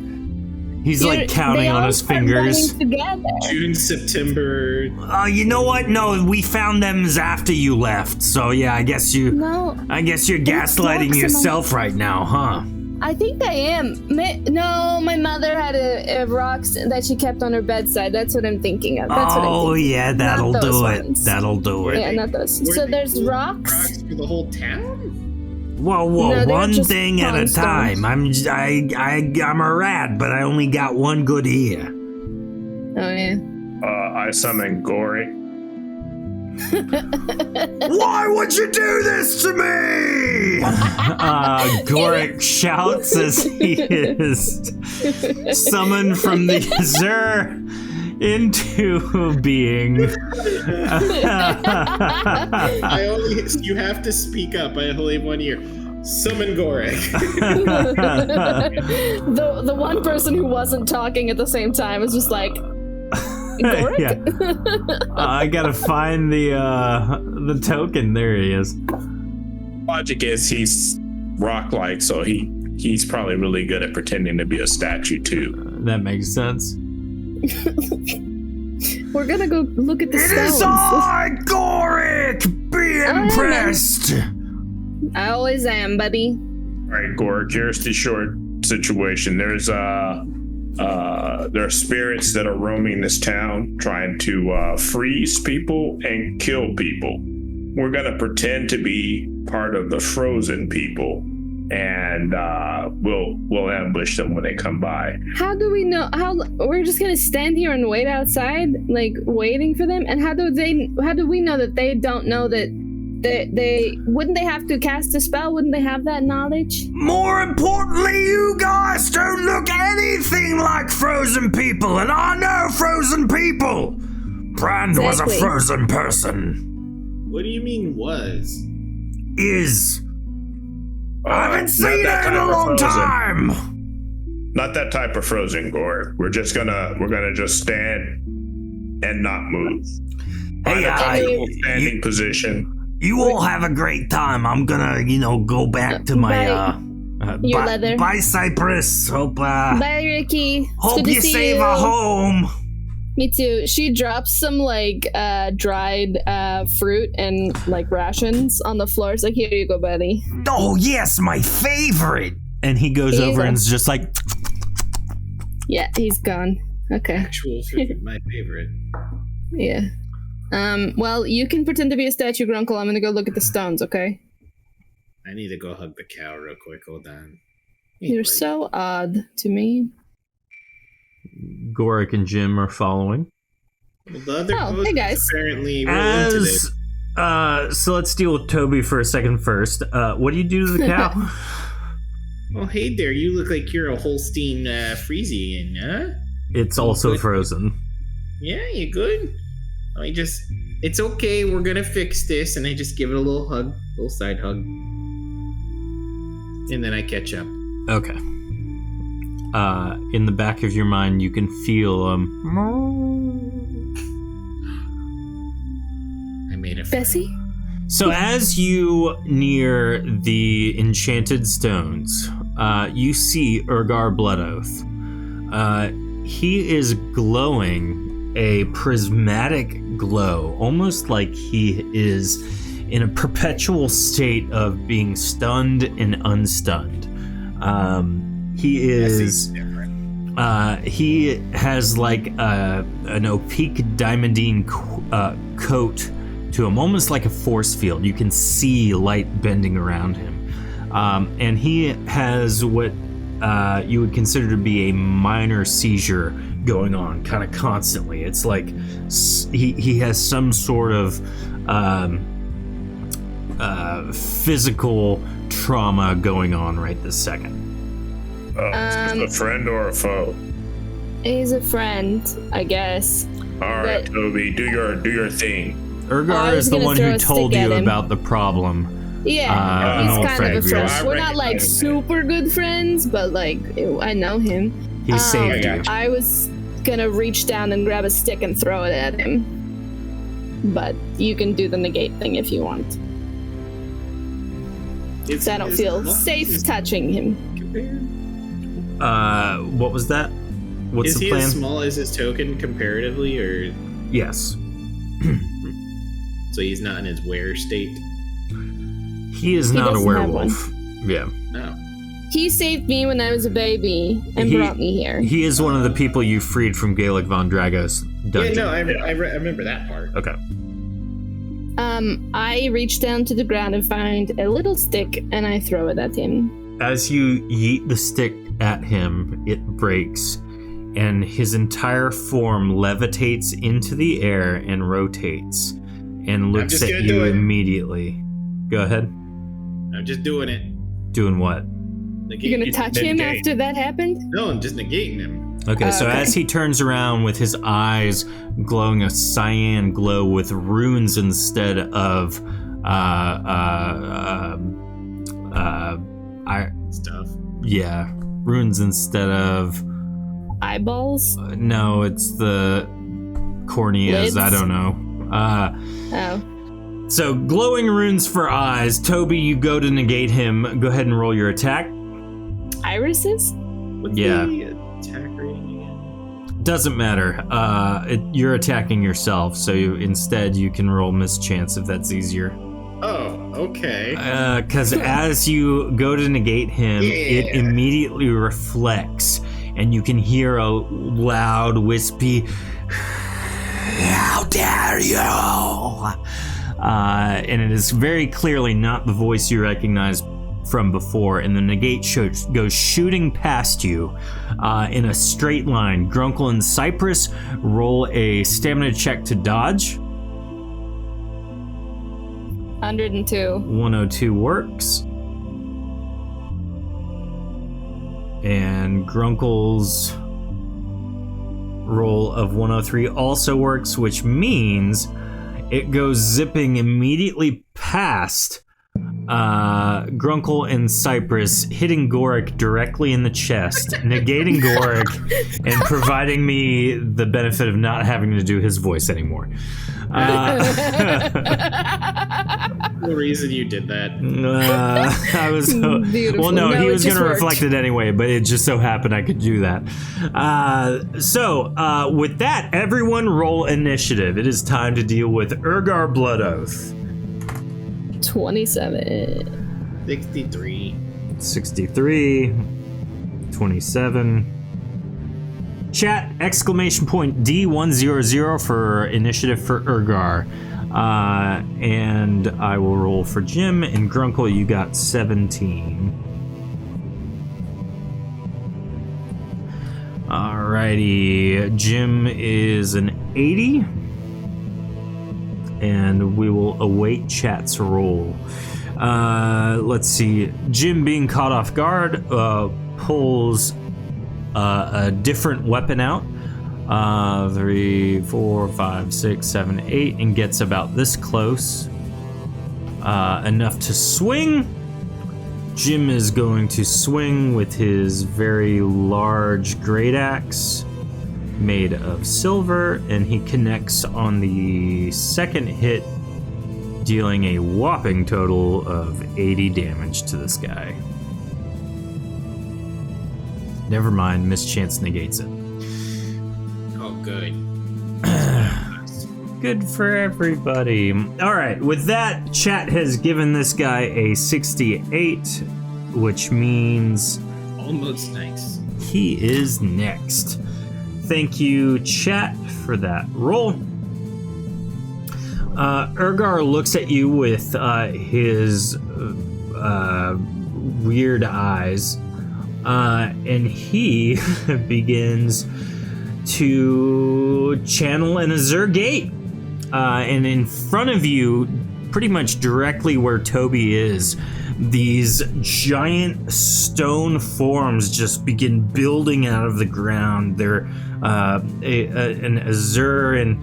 Speaker 1: He's like counting on his fingers.
Speaker 4: Together.
Speaker 3: June, September.
Speaker 1: You know what? No, we found them after you left. So yeah, I guess you're gaslighting yourself right now, huh?
Speaker 4: I think I am. No, my mother had a rocks that she kept on her bedside. That's what I'm thinking of. That's what I'm thinking.
Speaker 1: Yeah, that'll
Speaker 4: Not those
Speaker 1: do it.
Speaker 4: ones.
Speaker 1: That'll do it.
Speaker 4: Yeah, not those.
Speaker 3: Were
Speaker 4: So
Speaker 3: they
Speaker 4: there's
Speaker 3: using
Speaker 4: rocks.
Speaker 3: Rocks for the whole town?
Speaker 1: Whoa,
Speaker 4: No, they're
Speaker 1: one
Speaker 4: just
Speaker 1: thing at a
Speaker 4: pond
Speaker 1: time.
Speaker 4: stones.
Speaker 1: I'm a rat, but I only got one good ear.
Speaker 4: Oh yeah.
Speaker 5: I summon Gory.
Speaker 1: Why would you do this to me? Gorik shouts as he is summoned from the Azure into being.
Speaker 3: You have to speak up. I only have one ear. Summon Gorek.
Speaker 4: The one person who wasn't talking at the same time was just like, Gorik?
Speaker 2: Yeah. I gotta find the token. There he is.
Speaker 5: Logic is he's rock-like, so he's probably really good at pretending to be a statue too.
Speaker 2: That makes sense.
Speaker 4: We're gonna go look at the
Speaker 1: It is
Speaker 4: stones.
Speaker 1: I, Gorik! Be impressed!
Speaker 4: I always am, buddy.
Speaker 5: All right, Gork, here's the short situation. There are spirits that are roaming this town trying to freeze people and kill people. We're gonna pretend to be part of the frozen people, and we'll ambush them when they come by.
Speaker 4: How do we know? We're just gonna stand here and wait outside, like waiting for them? And how do we know that they don't know that they wouldn't they have to cast a spell? Wouldn't they have that knowledge?
Speaker 1: More importantly, you guys don't look anything like frozen people, and I know frozen people! Brand was a
Speaker 4: Exactly.
Speaker 1: frozen person.
Speaker 3: What do you mean was?
Speaker 1: Is. I haven't
Speaker 5: Not
Speaker 1: seen
Speaker 5: that
Speaker 1: her in a
Speaker 5: type of
Speaker 1: long
Speaker 5: frozen.
Speaker 1: time!
Speaker 5: Not that type of frozen, Gore. We're gonna just stand and not move.
Speaker 1: Hey,
Speaker 5: Standing position.
Speaker 1: you all have a great time. I'm gonna, go back to my
Speaker 4: Your leather.
Speaker 1: Bye, Cypress. Hope
Speaker 4: Bye, Ricky. It's
Speaker 1: hope
Speaker 4: good to
Speaker 1: you
Speaker 4: see
Speaker 1: save
Speaker 4: you.
Speaker 1: a home.
Speaker 4: Me too. She drops some dried fruit and rations on the floor. It's like, here you go, buddy.
Speaker 1: Oh yes, my favorite.
Speaker 2: And he goes
Speaker 4: Here you
Speaker 2: over
Speaker 4: go.
Speaker 2: and is just like,
Speaker 4: Yeah, he's gone. Okay.
Speaker 3: Actual food, my favorite.
Speaker 4: Yeah. Well, you can pretend to be a statue, Grunkle. I'm gonna go look at the stones, okay?
Speaker 3: I need to go hug the cow real quick. Hold on.
Speaker 4: You're so odd to me.
Speaker 2: Gorik and Jim are following.
Speaker 3: Well, the other
Speaker 4: Oh,
Speaker 3: ghost
Speaker 4: hey, guys.
Speaker 3: is apparently real into this.
Speaker 2: So let's deal with Toby for a second first. What do you do to the cow?
Speaker 3: Oh, hey there. You look like you're a Holstein Friesian, huh?
Speaker 2: It's also
Speaker 3: Good.
Speaker 2: frozen.
Speaker 3: Yeah, you good? It's okay. We're gonna fix this. And I just give it a little hug, little side hug. And then I catch up.
Speaker 2: Okay. In the back of your mind, you can feel
Speaker 3: I made a friend.
Speaker 4: Bessie?
Speaker 2: So as you near the enchanted stones, you see Urgar Bloodoath. He is glowing a prismatic glow, almost like he is in a perpetual state of being stunned and unstunned. He is.
Speaker 3: different.
Speaker 2: He has like an opaque diamondine coat to him, almost like a force field. You can see light bending around him. And he has what you would consider to be a minor seizure going on kind of constantly. It's like he has some sort of physical trauma going on right this second.
Speaker 5: Is this a friend or a foe?
Speaker 4: He's a friend, I guess.
Speaker 5: All right,
Speaker 4: But-
Speaker 5: Toby, do your thing.
Speaker 2: Urgar
Speaker 4: I was
Speaker 2: is the
Speaker 4: gonna
Speaker 2: one
Speaker 4: throw
Speaker 2: who
Speaker 4: a
Speaker 2: told
Speaker 4: stick
Speaker 2: you
Speaker 4: at him.
Speaker 2: about the problem.
Speaker 4: Yeah,
Speaker 2: I'm
Speaker 4: he's
Speaker 2: old
Speaker 4: kind
Speaker 2: friend
Speaker 4: of a
Speaker 2: of yours.
Speaker 4: friend. We're not like
Speaker 5: recognize him.
Speaker 4: super good friends, but I know him.
Speaker 2: He saved
Speaker 5: I
Speaker 2: you.
Speaker 5: got
Speaker 4: I was gonna reach down and grab a stick and throw it at him. But you can do the negate thing if you want.
Speaker 3: It's-
Speaker 4: 'Cause I don't
Speaker 3: it's
Speaker 4: feel
Speaker 3: not-
Speaker 4: safe
Speaker 3: it's
Speaker 4: touching him.
Speaker 3: compared.
Speaker 2: What was that? What's
Speaker 3: Is
Speaker 2: the
Speaker 3: he
Speaker 2: plan?
Speaker 3: as small as his token comparatively, or
Speaker 2: Yes.
Speaker 3: so he's not in his were state?
Speaker 2: He is
Speaker 4: He
Speaker 2: not a
Speaker 4: doesn't have
Speaker 2: werewolf. Yeah.
Speaker 3: No.
Speaker 4: He saved me when I was a baby and
Speaker 2: He-
Speaker 4: brought me here.
Speaker 2: He is one of the people you freed from Gaelic von Drago's dungeon.
Speaker 3: Yeah, no, I remember that part.
Speaker 2: Okay.
Speaker 4: I reach down to the ground and find a little stick and I throw it at him.
Speaker 2: As you yeet the stick at him, it breaks, and his entire form levitates into the air and rotates, and looks
Speaker 3: just
Speaker 2: at
Speaker 3: gonna
Speaker 2: you
Speaker 3: do it.
Speaker 2: immediately. Go ahead.
Speaker 3: I'm just doing it.
Speaker 2: Doing what?
Speaker 4: You're gonna touch him after that happened?
Speaker 3: No, I'm just negating him.
Speaker 2: Okay, so
Speaker 4: Okay.
Speaker 2: as he turns around with his eyes glowing a cyan glow with runes instead of
Speaker 3: Stuff.
Speaker 2: runes instead of
Speaker 4: Eyeballs?
Speaker 2: no, it's the corneas.
Speaker 4: Lids?
Speaker 2: I don't know.
Speaker 4: Oh.
Speaker 2: So glowing runes for eyes. Toby, you go to negate him. Go ahead and roll your attack.
Speaker 4: Irises?
Speaker 3: What's
Speaker 2: Yeah.
Speaker 3: the attack rating again?
Speaker 2: Doesn't matter. You're attacking yourself, so instead you can roll mischance if that's easier.
Speaker 3: Oh, okay.
Speaker 2: Because as you go to negate him, it
Speaker 3: Yeah.
Speaker 2: immediately reflects, and you can hear a loud, wispy, "How dare you!" And it is very clearly not the voice you recognize from before, and the negate goes shooting past you in a straight line. Grunkle and Cypress, roll a stamina check to dodge.
Speaker 4: 102.
Speaker 2: 102 works. And Grunkle's roll of 103 also works, which means it goes zipping immediately past Grunkle and Cypress hitting Gorik directly in the chest, negating Gorik, and providing me the benefit of not having to do his voice anymore.
Speaker 3: The reason you did that.
Speaker 2: I was
Speaker 4: Beautiful.
Speaker 2: well, no,
Speaker 4: No,
Speaker 2: he
Speaker 4: it
Speaker 2: was
Speaker 4: just
Speaker 2: going to
Speaker 4: worked.
Speaker 2: reflect it anyway, but it just so happened I could do that. So with that, everyone roll initiative. It is time to deal with Urgar Blood Oath.
Speaker 4: 27.
Speaker 3: 63.
Speaker 2: 63, 27. Chat, exclamation point D100 for initiative for Urgar. And I will roll for Jim, and Grunkle, you got 17. Alrighty, Jim is an 80. And we will await chat's roll. Let's see. Jim, being caught off guard, pulls a different weapon out. 3, 4, 5, 6, 7, 8, and gets about this close. Enough to swing. Jim is going to swing with his very large great axe made of silver, and he connects on the second hit, dealing a whopping total of 80 damage to this guy. Never mind, mischance negates it.
Speaker 3: Oh, good.
Speaker 2: Good for everybody. All right, with that, chat has given this guy a 68, which means
Speaker 3: Almost nice.
Speaker 2: he is next. Thank you, chat, for that roll. Urgar looks at you with his weird eyes, and he begins to channel an Azure Gate. And in front of you, pretty much directly where Toby is, these giant stone forms just begin building out of the ground. They're an azure and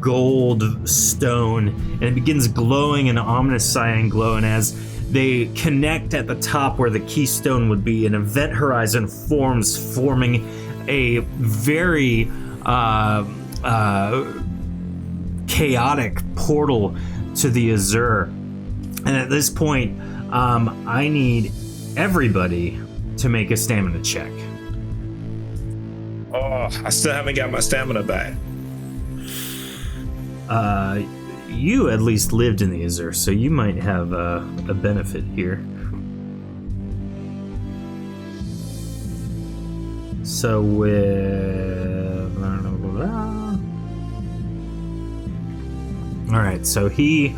Speaker 2: gold stone, and it begins glowing an ominous cyan glow. And as they connect at the top where the keystone would be, an event horizon forms, forming a very chaotic portal to the Azure. And at this point, I need everybody to make a stamina check.
Speaker 5: Oh, I still haven't got my stamina back.
Speaker 2: You at least lived in the Azure, so you might have a benefit here. So with... Alright, so he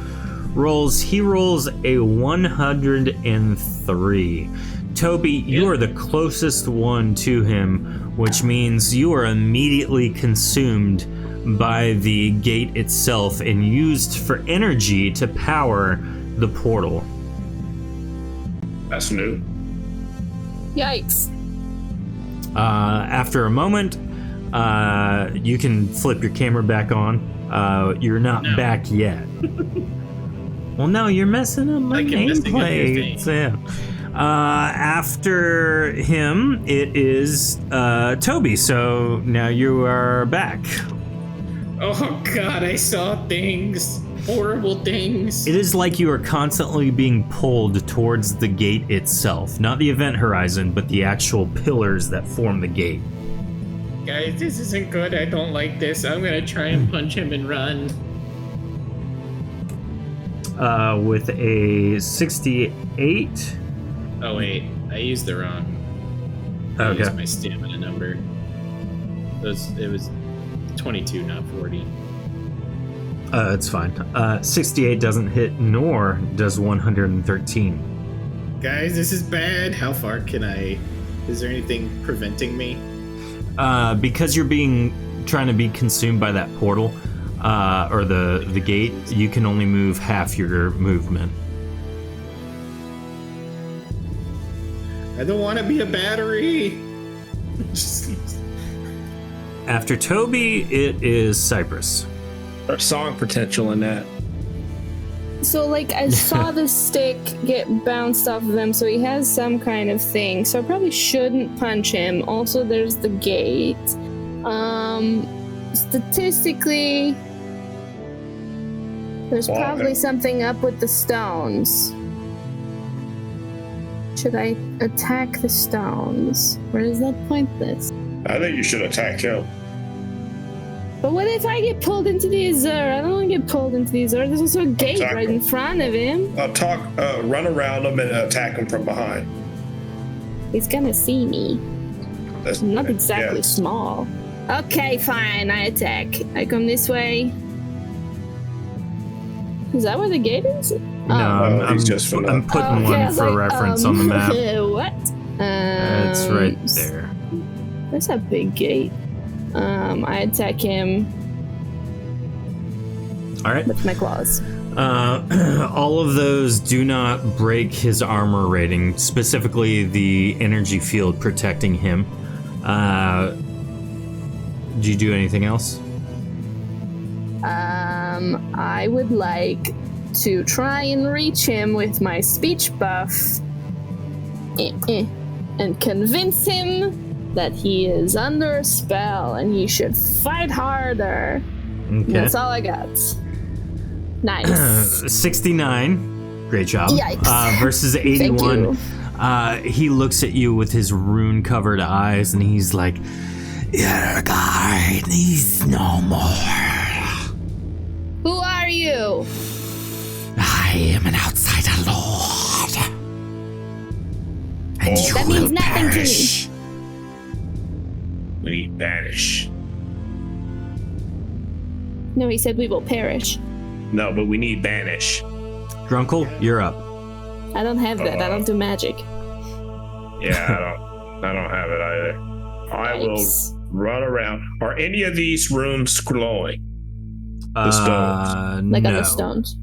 Speaker 2: rolls a 103. Toby, you are the closest one to him, which means you are immediately consumed by the gate itself and used for energy to power the portal.
Speaker 5: That's new.
Speaker 4: Yikes.
Speaker 2: After a moment, you can flip your camera back on. You're not back yet. Well, no, you're messing up my nameplate. Yeah. After him, it is Toby. So now you are back.
Speaker 3: Oh god, I saw things. Horrible things.
Speaker 2: It is like you are constantly being pulled towards the gate itself. Not the event horizon, but the actual pillars that form the gate.
Speaker 3: Guys, this isn't good. I don't like this. I'm gonna try and punch him and run.
Speaker 2: With a 68.
Speaker 3: Oh wait, I used the wrong. I
Speaker 2: Okay.
Speaker 3: used my stamina number. It was 22, not 40.
Speaker 2: It's fine. 68 doesn't hit, nor does 113.
Speaker 3: Guys, this is bad. How far can I? Is there anything preventing me?
Speaker 2: Because you're trying to be consumed by that portal, or the gate, you can only move half your movement.
Speaker 3: I don't want to be a battery.
Speaker 2: After Toby, it is Cypress.
Speaker 5: There's song potential in that.
Speaker 4: So, like, I saw the stick get bounced off of him, so he has some kind of thing. So I probably shouldn't punch him. Also, there's the gate. Statistically, there's probably something up with the stones. Should I attack the stones? Where does that point this?
Speaker 5: I think you should attack him.
Speaker 4: But what if I get pulled into the Azure? I don't want to get pulled into the Azure. There's also a gate right in front of him.
Speaker 5: Run around him and attack him from behind.
Speaker 4: He's gonna see me. I'm not exactly small. Okay, fine. I attack. I come this way. Is that where the gate is?
Speaker 2: No, I'm putting one for reference on the map.
Speaker 4: What?
Speaker 2: It's right there.
Speaker 4: That's a big gate. I attack him.
Speaker 2: All right.
Speaker 4: With my claws.
Speaker 2: All of those do not break his armor rating, specifically the energy field protecting him. Do you do anything else?
Speaker 4: I would like to try and reach him with my speech buff and convince him that he is under a spell and he should fight harder.
Speaker 2: Okay.
Speaker 4: That's all I got. Nice.
Speaker 2: 69. Great job.
Speaker 4: Yikes.
Speaker 2: Versus 81. He looks at you with his rune-covered eyes and he's like, "Your guide needs no more.
Speaker 4: Who are you?
Speaker 6: I am an outsider lord. And you
Speaker 4: that
Speaker 6: will
Speaker 4: means nothing
Speaker 6: perish."
Speaker 4: to me.
Speaker 5: We need banish.
Speaker 4: No, he said we will perish.
Speaker 5: No, but we need banish.
Speaker 2: Drunkle, you're up.
Speaker 4: I don't have that. I don't do magic.
Speaker 5: Yeah, I don't have it either. I will run around. Are any of these rooms glowing? The stones.
Speaker 4: Like
Speaker 2: no.
Speaker 4: other stones.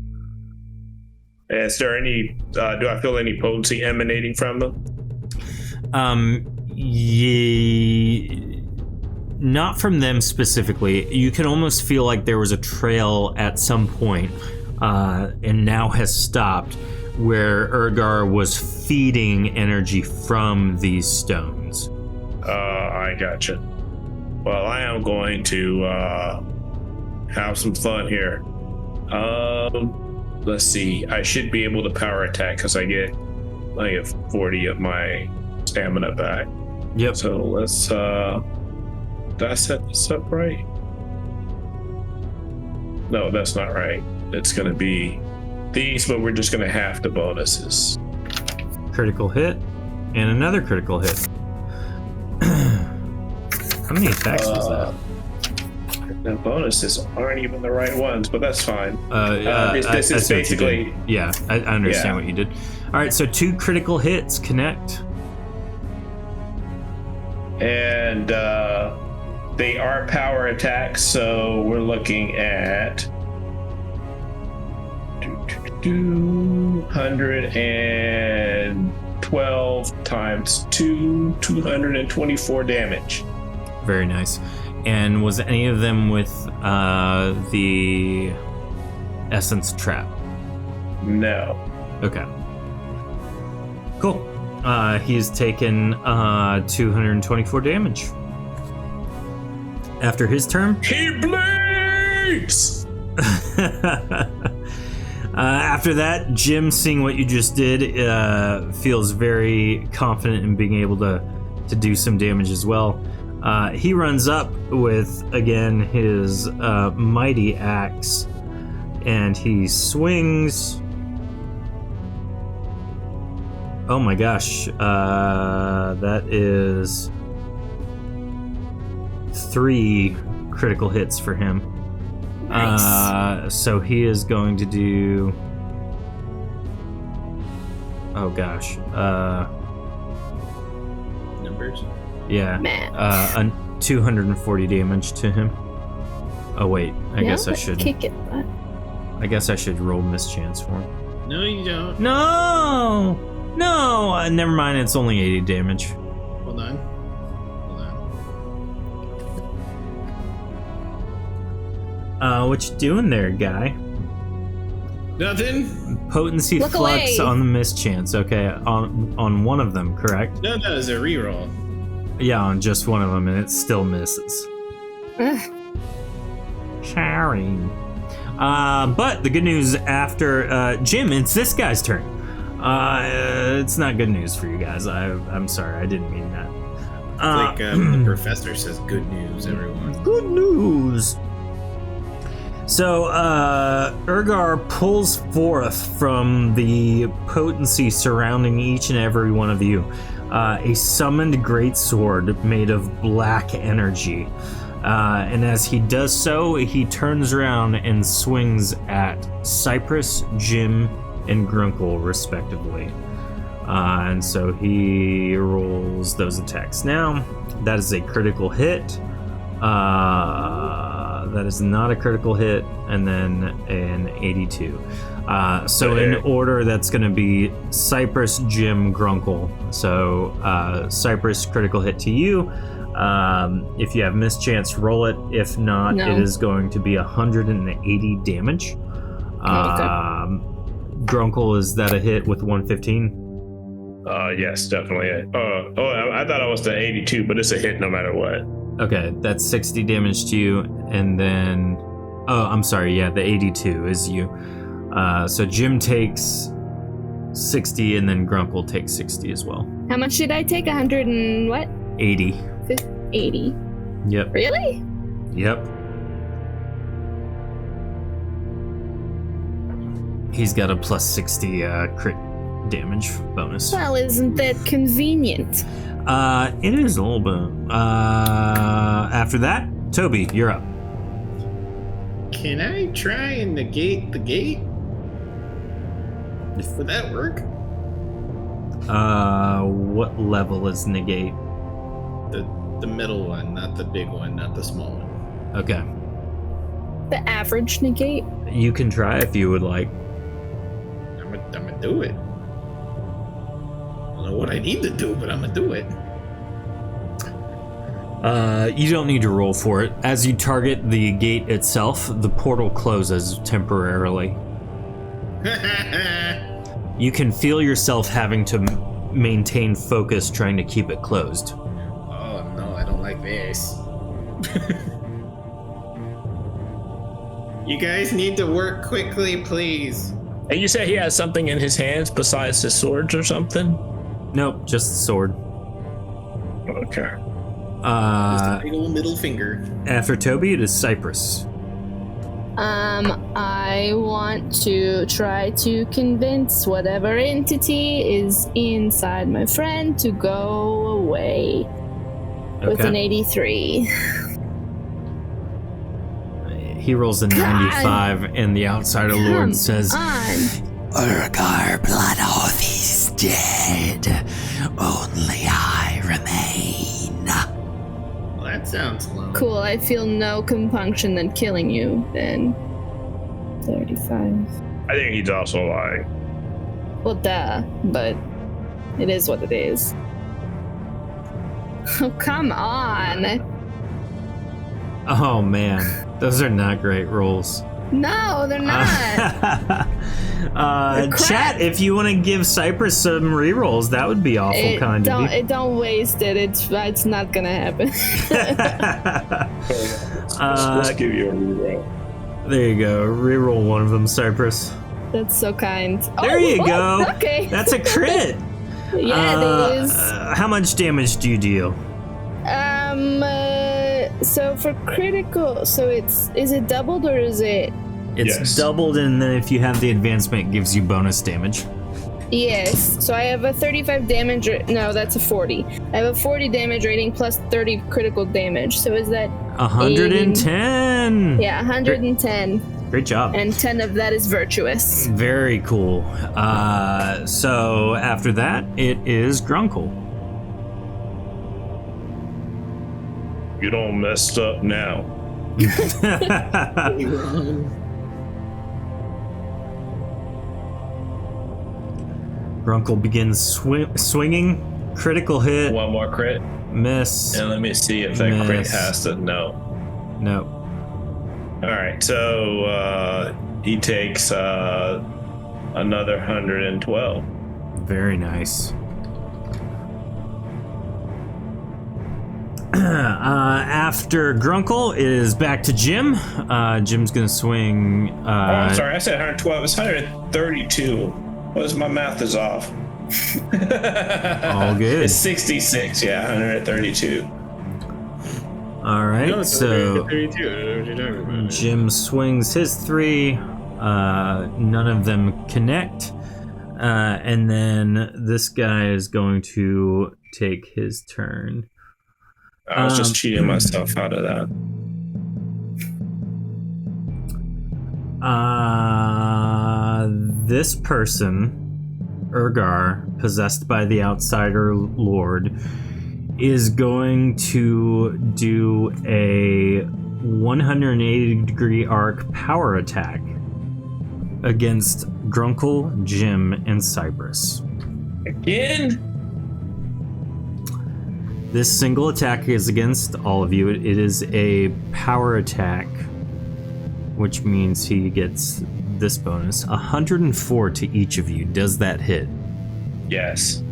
Speaker 5: Is there any? Do I feel any potency emanating from them?
Speaker 2: Not from them specifically. You can almost feel like there was a trail at some point, and now has stopped, where Urgar was feeding energy from these stones.
Speaker 5: I gotcha. Well, I am going to have some fun here. Let's see. I should be able to power attack because I get 40 of my stamina back.
Speaker 2: Yep.
Speaker 5: So let's did I set this up right? No, that's not right. It's gonna be these, but we're just gonna half the bonuses.
Speaker 2: Critical hit, and another critical hit. How many attacks was that?
Speaker 5: The bonuses aren't even the right ones, but that's fine.
Speaker 2: This
Speaker 5: is basically...
Speaker 2: Yeah, I understand what you did. All right, so 2 critical hits connect.
Speaker 5: And they are power attacks, so we're looking at 212 times 2, 224 damage.
Speaker 2: Very nice. And was any of them with the essence trap?
Speaker 5: No.
Speaker 2: Okay. Cool. He's taken 224 damage. After his turn,
Speaker 5: he bleeds!
Speaker 2: After that, Jim, seeing what you just did, feels very confident in being able to do some damage as well. He runs up with, again, his mighty axe, and he swings. Oh my gosh, that is 3 critical hits for him.
Speaker 4: Nice.
Speaker 2: So he is going to do... Oh gosh.
Speaker 3: Numbers?
Speaker 2: Yeah. 240 damage to him. Oh wait, I guess I should.
Speaker 4: Kick it, but...
Speaker 2: I guess I should roll mischance for him.
Speaker 3: No, you don't.
Speaker 2: No, never mind. It's only 80 damage.
Speaker 3: Hold on.
Speaker 2: What you doing there, guy?
Speaker 3: Nothing?
Speaker 2: Potency
Speaker 4: Look
Speaker 2: flux
Speaker 4: away.
Speaker 2: on the mischance. Okay, on one of them, correct?
Speaker 3: No, it's a reroll.
Speaker 2: Yeah, on just one of them, and it still misses.
Speaker 4: Ugh.
Speaker 2: Sorry. But the good news after Jim, it's this guy's turn. It's not good news for you guys. I'm sorry, I didn't mean that.
Speaker 3: The professor says good news, everyone.
Speaker 2: Good news. So, Urgar pulls forth from the potency surrounding each and every one of you a summoned greatsword made of black energy. And as he does so, he turns around and swings at Cypress, Jim, and Grunkle, respectively. And so he rolls those attacks. Now, that is a critical hit. That is not a critical hit, and then an 82. So in order, that's going to be Cypress, Jim, Grunkle. So Cypress, critical hit to you. If you have mischance, roll it. If not,
Speaker 4: No.
Speaker 2: it is going to be 180 damage. Grunkle, is that a hit with 115?
Speaker 5: Yes, definitely. I thought I was the 82, but it's a hit no matter what.
Speaker 2: Okay, that's 60 damage to you, and then... Oh, I'm sorry, yeah, the 82 is you. So Jim takes 60, and then Grunkle takes 60 as well.
Speaker 4: How much did I take? 100 and what?
Speaker 2: 80.
Speaker 4: 80.
Speaker 2: Yep.
Speaker 4: Really?
Speaker 2: Yep. He's got a plus 60 crit damage bonus.
Speaker 4: Well, isn't that convenient?
Speaker 2: It is a little bit. After that, Toby, you're up.
Speaker 3: Can I try and negate the gate? Would that work?
Speaker 2: What level is negate?
Speaker 3: The middle one, not the big one, not the small one.
Speaker 2: Okay.
Speaker 4: The average negate?
Speaker 2: You can try if you would like.
Speaker 3: I'm gonna do it. I don't know what I need to do, but I'm gonna do it.
Speaker 2: You don't need to roll for it. As you target the gate itself, the portal closes temporarily. You can feel yourself having to maintain focus trying to keep it closed.
Speaker 3: Oh no, I don't like this. You guys need to work quickly, please.
Speaker 5: And you said he has something in his hands besides his swords or something?
Speaker 2: Nope, just the sword.
Speaker 5: Okay.
Speaker 3: Just a big old middle finger.
Speaker 2: After Toby, it is Cypress.
Speaker 4: I want to try to convince whatever entity is inside my friend to go away. With an 83.
Speaker 2: He rolls a 95, and the Outsider Lord says,
Speaker 6: Urgar Bloodhoff is dead. Only I remain.
Speaker 3: Well, that sounds low.
Speaker 4: Cool, I feel no compunction in killing you, then. 35.
Speaker 5: I think he's also lying.
Speaker 4: Well, duh, but it is what it is. Oh, come on.
Speaker 2: Oh man, those are not great rolls.
Speaker 4: No, they're not.
Speaker 2: Chat, if you want to give Cypress some rerolls, that would be awful kind of you.
Speaker 4: Don't waste it. It's not gonna happen.
Speaker 5: Let's give you a reroll.
Speaker 2: There you go. Reroll one of them, Cypress.
Speaker 4: That's so kind.
Speaker 2: There you go.
Speaker 4: Okay.
Speaker 2: That's a crit.
Speaker 4: Yeah, it is.
Speaker 2: How much damage do you deal?
Speaker 4: So for critical, is it doubled or is it?
Speaker 2: It's
Speaker 5: Yes.
Speaker 2: doubled, and then if you have the advancement, it gives you bonus damage.
Speaker 4: Yes. So I have a 35 damage. No, that's a 40. I have a 40 damage rating plus 30 critical damage. So is that
Speaker 2: 110.
Speaker 4: Yeah, 110.
Speaker 2: Great job.
Speaker 4: And 10 of that is virtuous.
Speaker 2: Very cool. So after that, it is Grunkle.
Speaker 5: You don't mess up now.
Speaker 2: Grunkle begins swinging. Critical hit.
Speaker 5: One more crit.
Speaker 2: Miss.
Speaker 5: And let me see if that crit has to no.
Speaker 2: No.
Speaker 5: All right, so he takes another 112.
Speaker 2: Very nice. After Grunkle, it is back to Jim. Jim's gonna swing.
Speaker 5: I'm sorry, I said 112. It's 132. What is my math is off?
Speaker 2: All good.
Speaker 5: It's 66. Yeah, 132.
Speaker 2: All right,
Speaker 3: No, it's
Speaker 2: so
Speaker 3: 32. I don't know what you're talking about.
Speaker 2: Jim swings his 3. None of them connect. And then this guy is going to take his turn.
Speaker 5: I was just cheating myself out of that.
Speaker 2: This person, Urgar, possessed by the Outsider Lord, is going to do a 180-degree arc power attack against Grunkle, Jim, and Cypress.
Speaker 5: Again?
Speaker 2: This single attack is against all of you. It is a power attack, which means he gets this bonus. 104 to each of you. Does that hit?
Speaker 5: Yes.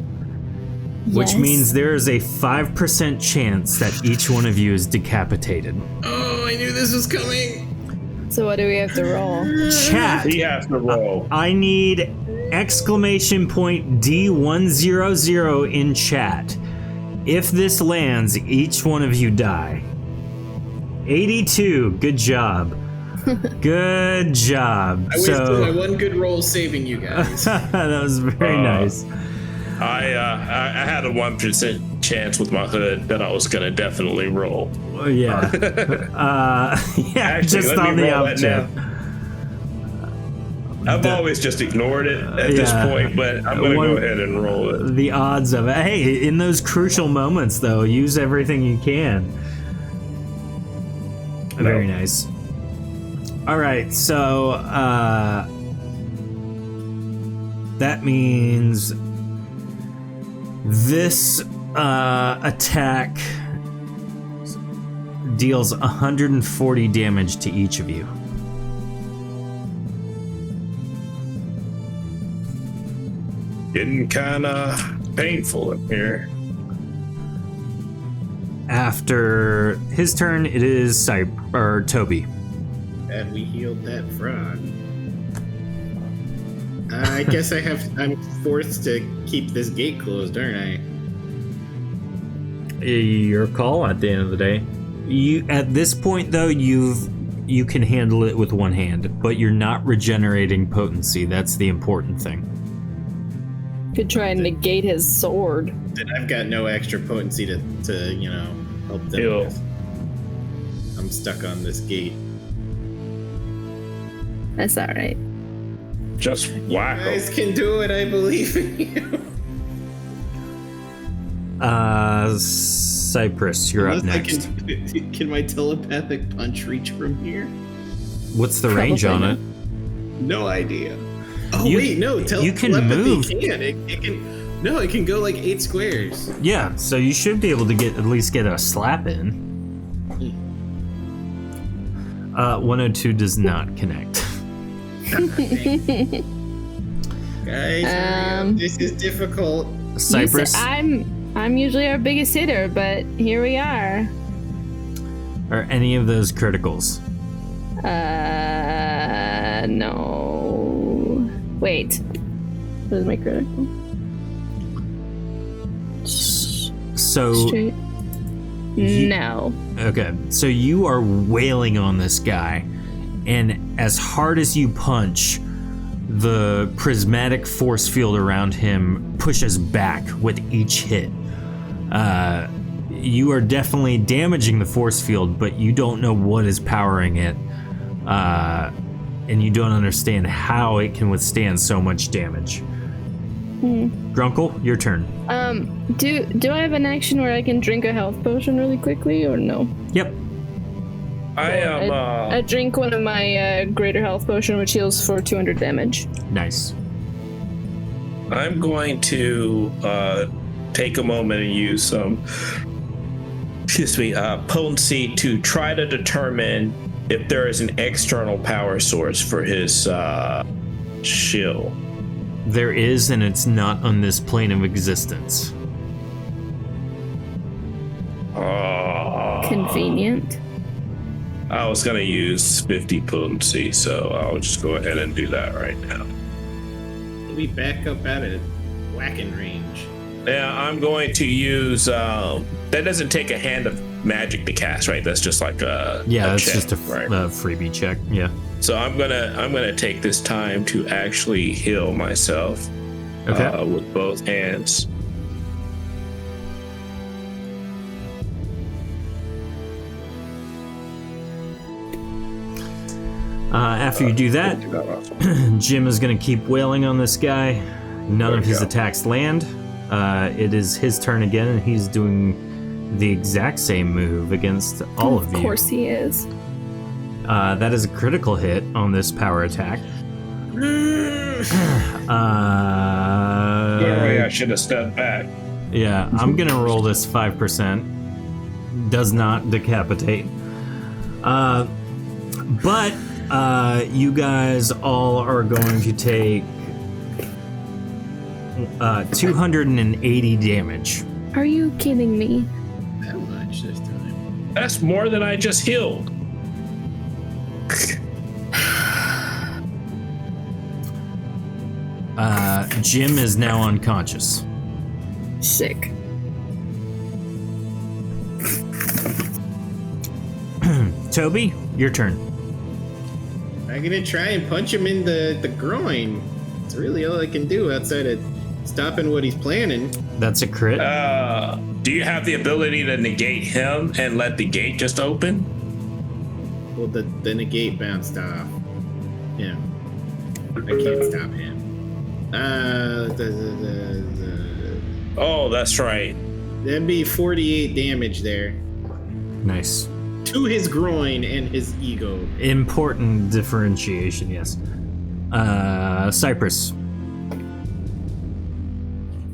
Speaker 2: Which
Speaker 4: Yes.
Speaker 2: means there is a 5% chance that each one of you is decapitated.
Speaker 3: Oh, I knew this was coming.
Speaker 4: So what do we have to roll?
Speaker 2: Chat!
Speaker 5: He has to roll.
Speaker 2: I need exclamation point D100 in chat. If this lands, each one of you die. 82. Good job. Good job.
Speaker 3: I wasted my
Speaker 2: So
Speaker 3: one good roll saving you guys.
Speaker 2: that was very nice.
Speaker 5: I had a 1% chance with my hood that I was gonna definitely roll.
Speaker 2: Yeah. Yeah,
Speaker 5: Actually,
Speaker 2: just
Speaker 5: let
Speaker 2: on
Speaker 5: me
Speaker 2: the
Speaker 5: roll
Speaker 2: up
Speaker 5: that
Speaker 2: chance.
Speaker 5: now. I've always just ignored it at this
Speaker 2: Yeah.
Speaker 5: point, but I'm gonna go ahead and roll it.
Speaker 2: The odds of it. Hey, in those crucial moments, though, use everything you can. Very nice. All right, so that means this attack deals 140 damage to each of you.
Speaker 5: Getting kind of painful in here.
Speaker 2: After his turn, it is Toby.
Speaker 3: And we healed that frog. I guess I'm forced to keep this gate closed, aren't I?
Speaker 2: Your call at the end of the day. You at this point though, you can handle it with one hand, but you're not regenerating potency. That's the important thing.
Speaker 4: Could try and negate his sword.
Speaker 3: Then I've got no extra potency to help them
Speaker 5: Ew.
Speaker 3: with. I'm stuck on this gate.
Speaker 4: That's all right.
Speaker 5: Just
Speaker 3: You
Speaker 5: whack 'em.
Speaker 3: guys can do it, I believe in you.
Speaker 2: Cypress, you're up
Speaker 3: Unless
Speaker 2: next.
Speaker 3: Can my telepathic punch reach from here?
Speaker 2: What's the range on
Speaker 4: Probably
Speaker 2: it?
Speaker 3: No idea. Oh
Speaker 2: You-
Speaker 3: wait, no.
Speaker 2: you can
Speaker 3: telepathy
Speaker 2: move.
Speaker 3: It can. No, it can go like 8 squares.
Speaker 2: Yeah, so you should be able to at least get a slap in. 102 does not connect.
Speaker 3: Guys, this is difficult.
Speaker 2: Cypress,
Speaker 4: I'm usually our biggest hitter, but here we are.
Speaker 2: are any of those criticals?
Speaker 4: No. Wait. What is my critical?
Speaker 2: So
Speaker 4: Straight.
Speaker 2: Ye-
Speaker 4: No.
Speaker 2: Okay, so you are wailing on this guy, and as hard as you punch, the prismatic force field around him pushes back with each hit. You are definitely damaging the force field, but you don't know what is powering it, and you don't understand how it can withstand so much damage. Grunkle, your turn.
Speaker 4: Do I have an action where I can drink a health potion really quickly, or no?
Speaker 2: Yep.
Speaker 5: I am.
Speaker 4: I drink one of my greater health potion, which heals for 200 damage.
Speaker 2: Nice.
Speaker 5: I'm going to take a moment and use some, potency to try to determine if there is an external power source for his shield.
Speaker 2: There is, and it's not on this plane of existence.
Speaker 4: Convenient.
Speaker 5: I was going to use 50 potency, so I'll just go ahead and do that right now.
Speaker 3: We back up out of whacking range.
Speaker 5: Yeah, I'm going to use. That doesn't take a hand of magic to cast, right? That's just like a
Speaker 2: that's
Speaker 5: check,
Speaker 2: just a
Speaker 5: right?
Speaker 2: freebie check. Yeah.
Speaker 5: So I'm gonna take this time to actually heal myself.
Speaker 2: Okay.
Speaker 5: With both hands.
Speaker 2: After you do that, Jim is going to keep wailing on this guy. None of his attacks land. It is his turn again, and he's doing the exact same move against all of you.
Speaker 4: Of course he is.
Speaker 2: That is a critical hit on this power attack.
Speaker 5: Sorry, I should have stepped back.
Speaker 2: Yeah, I'm going to roll this 5%. Does not decapitate. But you guys all are going to take 280 damage.
Speaker 4: Are you kidding me?
Speaker 3: That much this time.
Speaker 5: That's more than I just healed.
Speaker 2: Jim is now unconscious.
Speaker 4: Sick.
Speaker 2: Toby, your turn.
Speaker 3: I'm gonna try and punch him in the groin. It's really all I can do outside of stopping what he's planning.
Speaker 2: That's a crit.
Speaker 5: Do you have the ability to negate him and let the gate just open?
Speaker 3: Well, the negate bounced off. Yeah. I can't stop him.
Speaker 5: Oh, that's right.
Speaker 3: That'd be 48 damage there.
Speaker 2: Nice.
Speaker 3: To his groin and his ego.
Speaker 2: Important differentiation, yes. Cypress.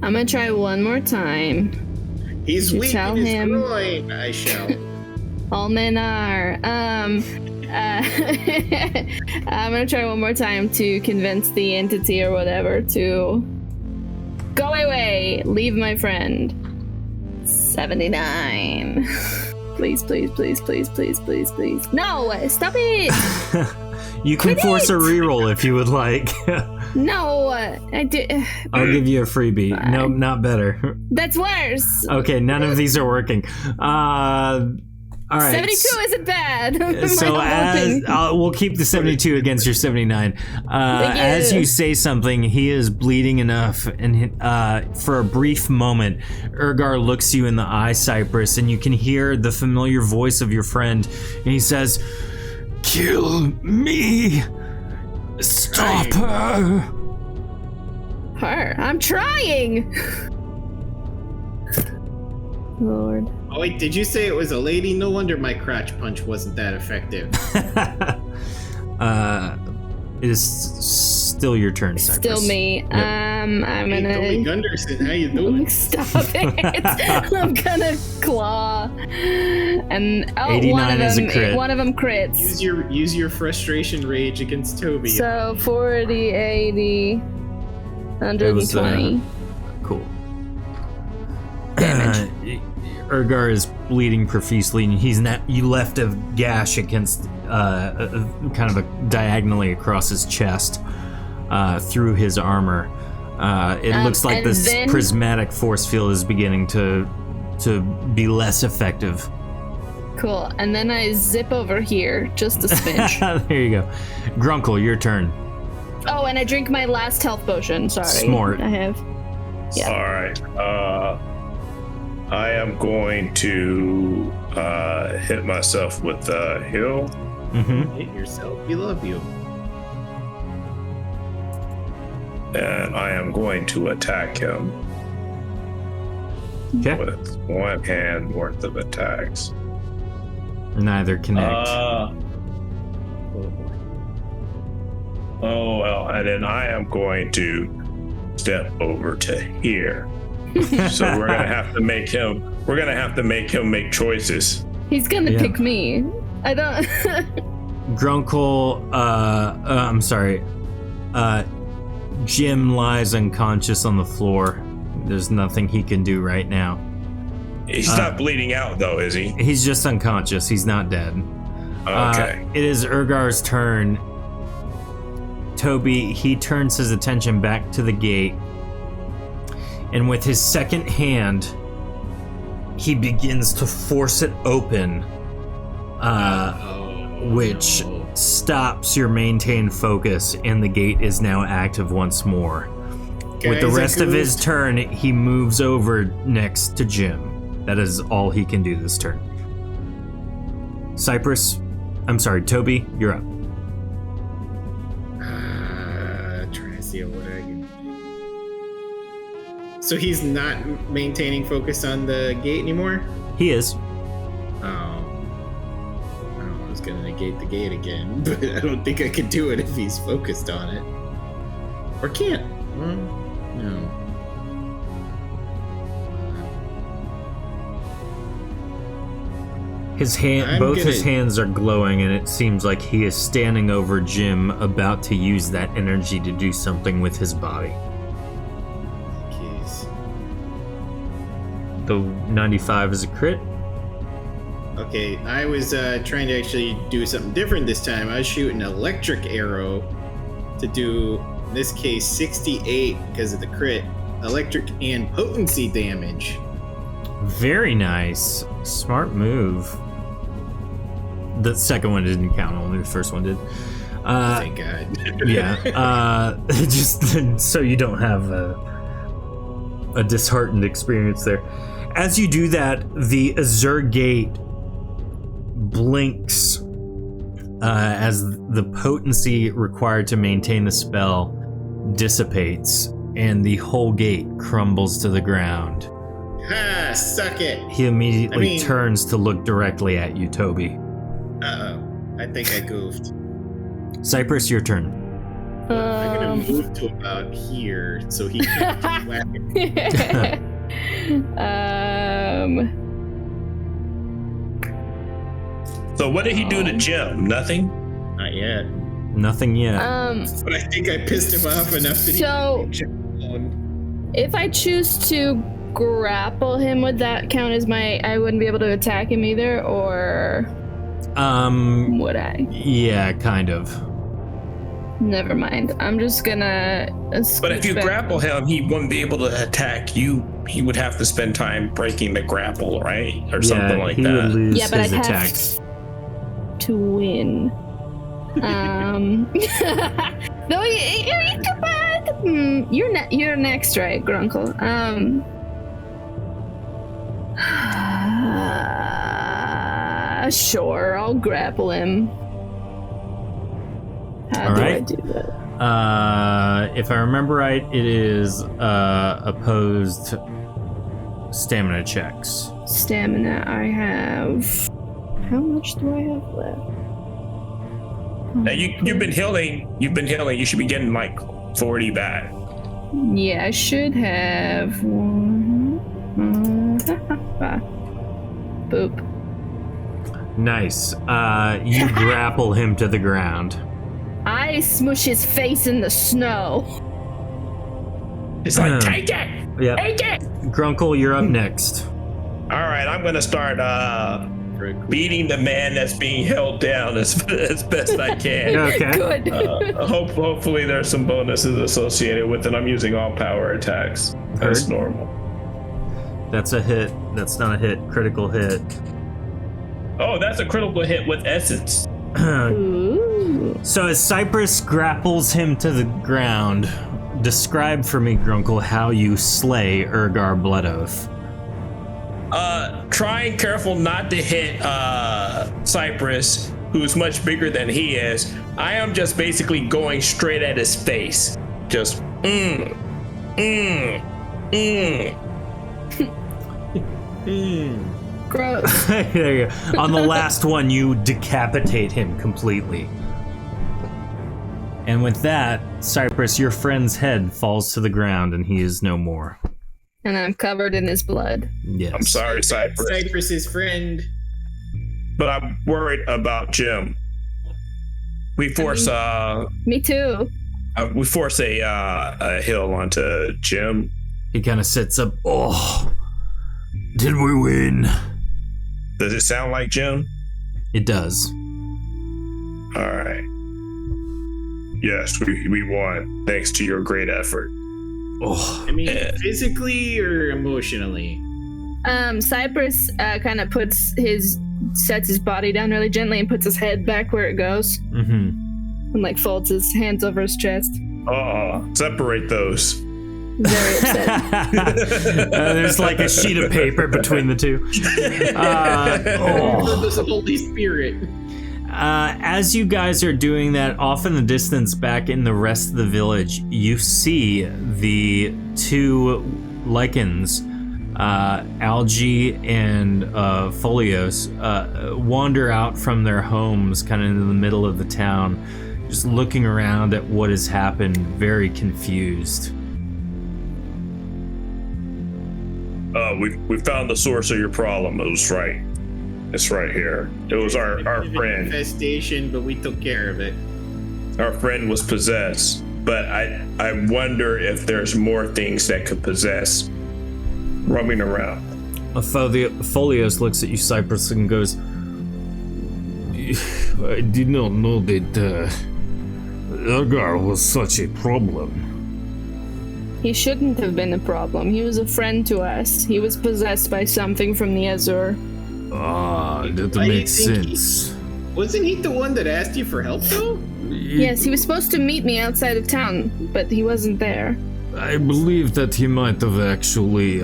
Speaker 4: I'm gonna try one more time.
Speaker 3: He's
Speaker 4: You
Speaker 3: weak
Speaker 4: tell
Speaker 3: in his
Speaker 4: him.
Speaker 3: groin, I shall.
Speaker 4: All men are. I'm gonna try one more time to convince the entity or whatever to go away. Leave my friend. 79. Please, please, please, please, please, please, please. No, stop it.
Speaker 2: You can force a reroll if you would like.
Speaker 4: No, I do.
Speaker 2: I'll give you a freebie. No, not better.
Speaker 4: That's worse.
Speaker 2: Okay, none of these are working. All right.
Speaker 4: 72 isn't bad.
Speaker 2: So we'll keep the 72 against your 79. As you say something, he is bleeding enough, and for a brief moment, Urgar looks you in the eye, Cypress, and you can hear the familiar voice of your friend, and he says, "Kill me! Stop her!"
Speaker 4: Her? I'm trying. Lord.
Speaker 3: Oh wait, did you say it was a lady? No wonder my crotch punch wasn't that effective.
Speaker 2: It is still your turn, Cypress.
Speaker 4: Still me.
Speaker 2: Yep.
Speaker 4: I'm
Speaker 3: Hey,
Speaker 4: gonna
Speaker 3: Tony Gunderson, how you doing?
Speaker 4: stop it. I'm gonna claw. And
Speaker 2: 89 is a crit.
Speaker 4: one of them crits.
Speaker 3: Use your frustration rage against Toby.
Speaker 4: So 40, 80, 120.
Speaker 2: Cool.
Speaker 4: Damage.
Speaker 2: Urgar is bleeding profusely, and you left a gash against kind of diagonally across his chest through his armor. It looks like this prismatic force field is beginning to be less effective.
Speaker 4: Cool. And then I zip over here just a smidge.
Speaker 2: There you go. Grunkle, your turn.
Speaker 4: Oh, and I drink my last health potion. Sorry.
Speaker 2: Smart.
Speaker 4: I have. Yeah.
Speaker 5: All right. I am going to hit myself with the heal.
Speaker 2: Mm-hmm.
Speaker 3: Hit yourself. We love you.
Speaker 5: And I am going to attack him
Speaker 2: Okay.
Speaker 5: with one hand worth of attacks.
Speaker 2: Neither connect.
Speaker 5: Oh well, and then I am going to step over to here. So we're gonna have to make him. We're gonna have to make him make choices.
Speaker 4: He's gonna
Speaker 2: Yeah.
Speaker 4: pick me. I don't.
Speaker 2: Grunkle, I'm sorry. Jim lies unconscious on the floor. There's nothing he can do right now.
Speaker 5: He's not bleeding out, though, is he?
Speaker 2: He's just unconscious. He's not dead.
Speaker 5: Okay.
Speaker 2: It is Urgar's turn. Toby, he turns his attention back to the gate. And with his second hand, he begins to force it open, which stops your maintained focus, and the gate is now active once more. With the rest of his turn, he moves over next to Jim. That is all he can do this turn. Toby, you're up.
Speaker 3: Trying to see what I can. So he's not maintaining focus on the gate anymore?
Speaker 2: He is.
Speaker 3: I was gonna negate the gate again, but I don't think I could do it if he's focused on it. Or can't. No.
Speaker 2: His hands are glowing, and it seems like he is standing over Jim, about to use that energy to do something with his body.
Speaker 3: Keys.
Speaker 2: The 95 is a crit.
Speaker 3: Okay, I was trying to actually do something different this time. I was shooting an electric arrow to do, in this case, 68 because of the crit. Electric and potency damage.
Speaker 2: Very nice. Smart move. The second one didn't count, only the first one did.
Speaker 3: Thank God.
Speaker 2: Yeah. Just so you don't have a disheartened experience there. As you do that, the Azure Gate blinks as the potency required to maintain the spell dissipates, and the whole gate crumbles to the ground.
Speaker 3: Ha! Suck it!
Speaker 2: He immediately turns to look directly at you, Toby.
Speaker 3: Uh-oh. I think I goofed.
Speaker 2: Cypress, your turn.
Speaker 3: I'm gonna move to about here so he can keep laughing.
Speaker 5: So what did he do to Jim? Nothing?
Speaker 3: Not yet.
Speaker 2: Nothing yet.
Speaker 3: But I think I pissed him off enough that
Speaker 4: if I choose to grapple him, would that count as I wouldn't be able to attack him either, or would I?
Speaker 2: Yeah, kind of.
Speaker 4: Never mind. I'm just gonna.
Speaker 5: But if you grapple him, he wouldn't be able to attack you. He would have to spend time breaking the grapple, right, or something like
Speaker 2: he
Speaker 5: that.
Speaker 2: Would lose
Speaker 4: but
Speaker 2: his
Speaker 4: I'd
Speaker 2: attacks.
Speaker 4: have to win. No, you're next, right, Grunkle? Sure, I'll grapple him. How do I do that?
Speaker 2: If I remember right, it is opposed stamina checks.
Speaker 4: Stamina, I have. How much do I have left?
Speaker 5: Now you've been healing. You should be getting like 40 back.
Speaker 4: Yeah, I should have. Boop.
Speaker 2: Nice. You grapple him to the ground.
Speaker 4: I smush his face in the snow.
Speaker 5: It's like, take it!
Speaker 2: Yep.
Speaker 5: Take it!
Speaker 2: Grunkle, you're up next.
Speaker 5: All right, I'm gonna start beating the man that's being held down as best I can.
Speaker 2: Okay.
Speaker 4: Good.
Speaker 5: Hopefully there's some bonuses associated with it. I'm using all power attacks. That's normal.
Speaker 2: That's a hit. That's not a hit. Critical hit.
Speaker 5: Oh, that's a critical hit with essence.
Speaker 4: Ooh.
Speaker 2: So as Cypress grapples him to the ground, describe for me, Grunkle, how you slay Urgar Bloodoath.
Speaker 5: Trying careful not to hit Cypress, who's much bigger than he is. I am just basically going straight at his face. Just
Speaker 4: Gross.
Speaker 2: There you go. On the last one, you decapitate him completely. And with that, Cypress, your friend's head falls to the ground and he is no more.
Speaker 4: And I'm covered in his blood.
Speaker 2: Yes.
Speaker 5: I'm sorry, Cypress.
Speaker 3: Cypress's friend.
Speaker 5: But I'm worried about Jim. We force
Speaker 4: Me too.
Speaker 5: we force a hill onto Jim.
Speaker 2: He kind of sits up. Oh, did we win?
Speaker 5: Does it sound like Jim?
Speaker 2: It does.
Speaker 5: All right. Yes, we won thanks to your great effort.
Speaker 2: Oh,
Speaker 3: I mean, physically or emotionally?
Speaker 4: Cypress kind of sets his body down really gently and puts his head back where it goes.
Speaker 2: Mm-hmm.
Speaker 4: And like folds his hands over his chest.
Speaker 5: Separate those.
Speaker 4: Very upset.
Speaker 2: There's like a sheet of paper between the two.
Speaker 3: There's a Holy Spirit.
Speaker 2: As you guys are doing that, off in the distance, back in the rest of the village, you see the two lichens, Algae and Folios, wander out from their homes kind of in the middle of the town, just looking around at what has happened, very confused.
Speaker 5: We found the source of your problem. It was right. It's right here. It was our friend.
Speaker 3: Infestation, but we took care of it.
Speaker 5: Our friend was possessed, but I wonder if there's more things that could possess roaming around.
Speaker 2: Folios looks at you, Cypress, and goes, I did not know that Elgar was such a problem.
Speaker 4: He shouldn't have been a problem. He was a friend to us. He was possessed by something from the Azure.
Speaker 2: Ah, that
Speaker 3: Why do you
Speaker 2: makes
Speaker 3: think
Speaker 2: sense.
Speaker 3: Wasn't he the one that asked you for help, though?
Speaker 4: Yes, he was supposed to meet me outside of town, but he wasn't there.
Speaker 2: I believe that he might have actually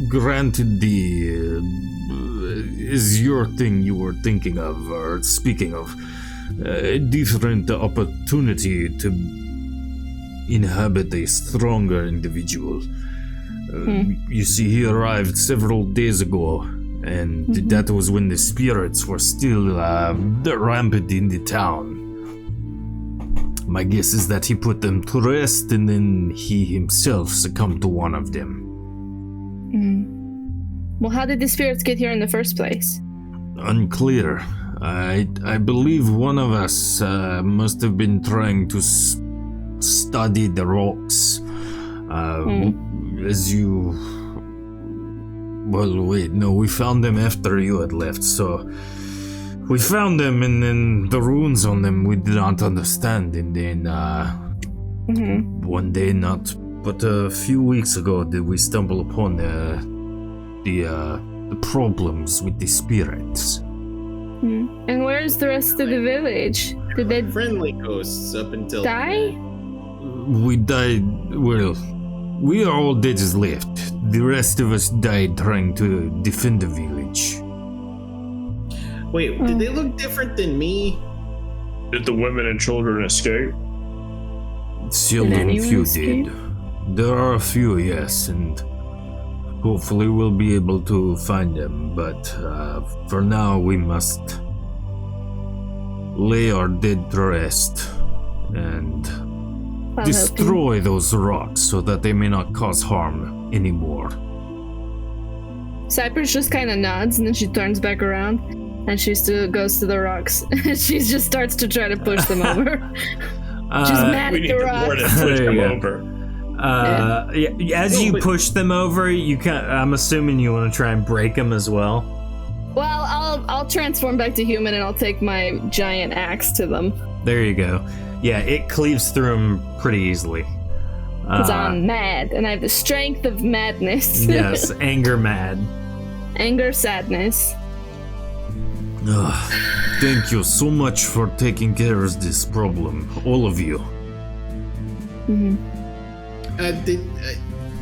Speaker 2: granted the is your thing you were thinking of or speaking of a different opportunity to inhabit a stronger individual. You see, he arrived several days ago, and that was when the spirits were still rampant in the town. My guess is that he put them to rest, and then he himself succumbed to one of them.
Speaker 4: Well, how did the spirits get here in the first place?
Speaker 2: Unclear. I believe one of us must have been trying to study the rocks. As you... Well, wait, no, we found them after you had left, so... We found them, and then the runes on them we did not understand, and then, one day, not but a few weeks ago, did we stumble upon the problems with the spirits.
Speaker 4: And where's the rest of the village? Did they
Speaker 3: Friendly ghosts up until
Speaker 4: die?
Speaker 2: We died, well, we are all dead as left. The rest of us died trying to defend the village.
Speaker 3: Wait, did they look different than me?
Speaker 5: Did the women and children escape?
Speaker 2: Seldom
Speaker 4: anyone
Speaker 2: few
Speaker 4: escape?
Speaker 2: did. There are a few, yes, and hopefully we'll be able to find them, but for now we must lay our dead to rest and destroy those rocks so that they may not cause harm anymore.
Speaker 4: Cypress just kind of nods, and then she turns back around, and she still goes to the rocks. She just starts to try to push them over. Just mad
Speaker 5: We
Speaker 4: at
Speaker 5: need
Speaker 4: the
Speaker 5: to
Speaker 4: rocks.
Speaker 5: more than push
Speaker 2: There
Speaker 5: them
Speaker 2: you go.
Speaker 5: over.
Speaker 2: As
Speaker 3: No,
Speaker 2: you
Speaker 3: but-
Speaker 2: push them over, I'm assuming you want to try and break them as well.
Speaker 4: Well, I'll transform back to human, and I'll take my giant axe to them.
Speaker 2: There you go. Yeah, it cleaves through them pretty easily.
Speaker 4: Because I'm mad, and I have the strength of madness.
Speaker 2: Yes, anger mad.
Speaker 4: Anger, sadness.
Speaker 2: Thank you so much for taking care of this problem, all of you.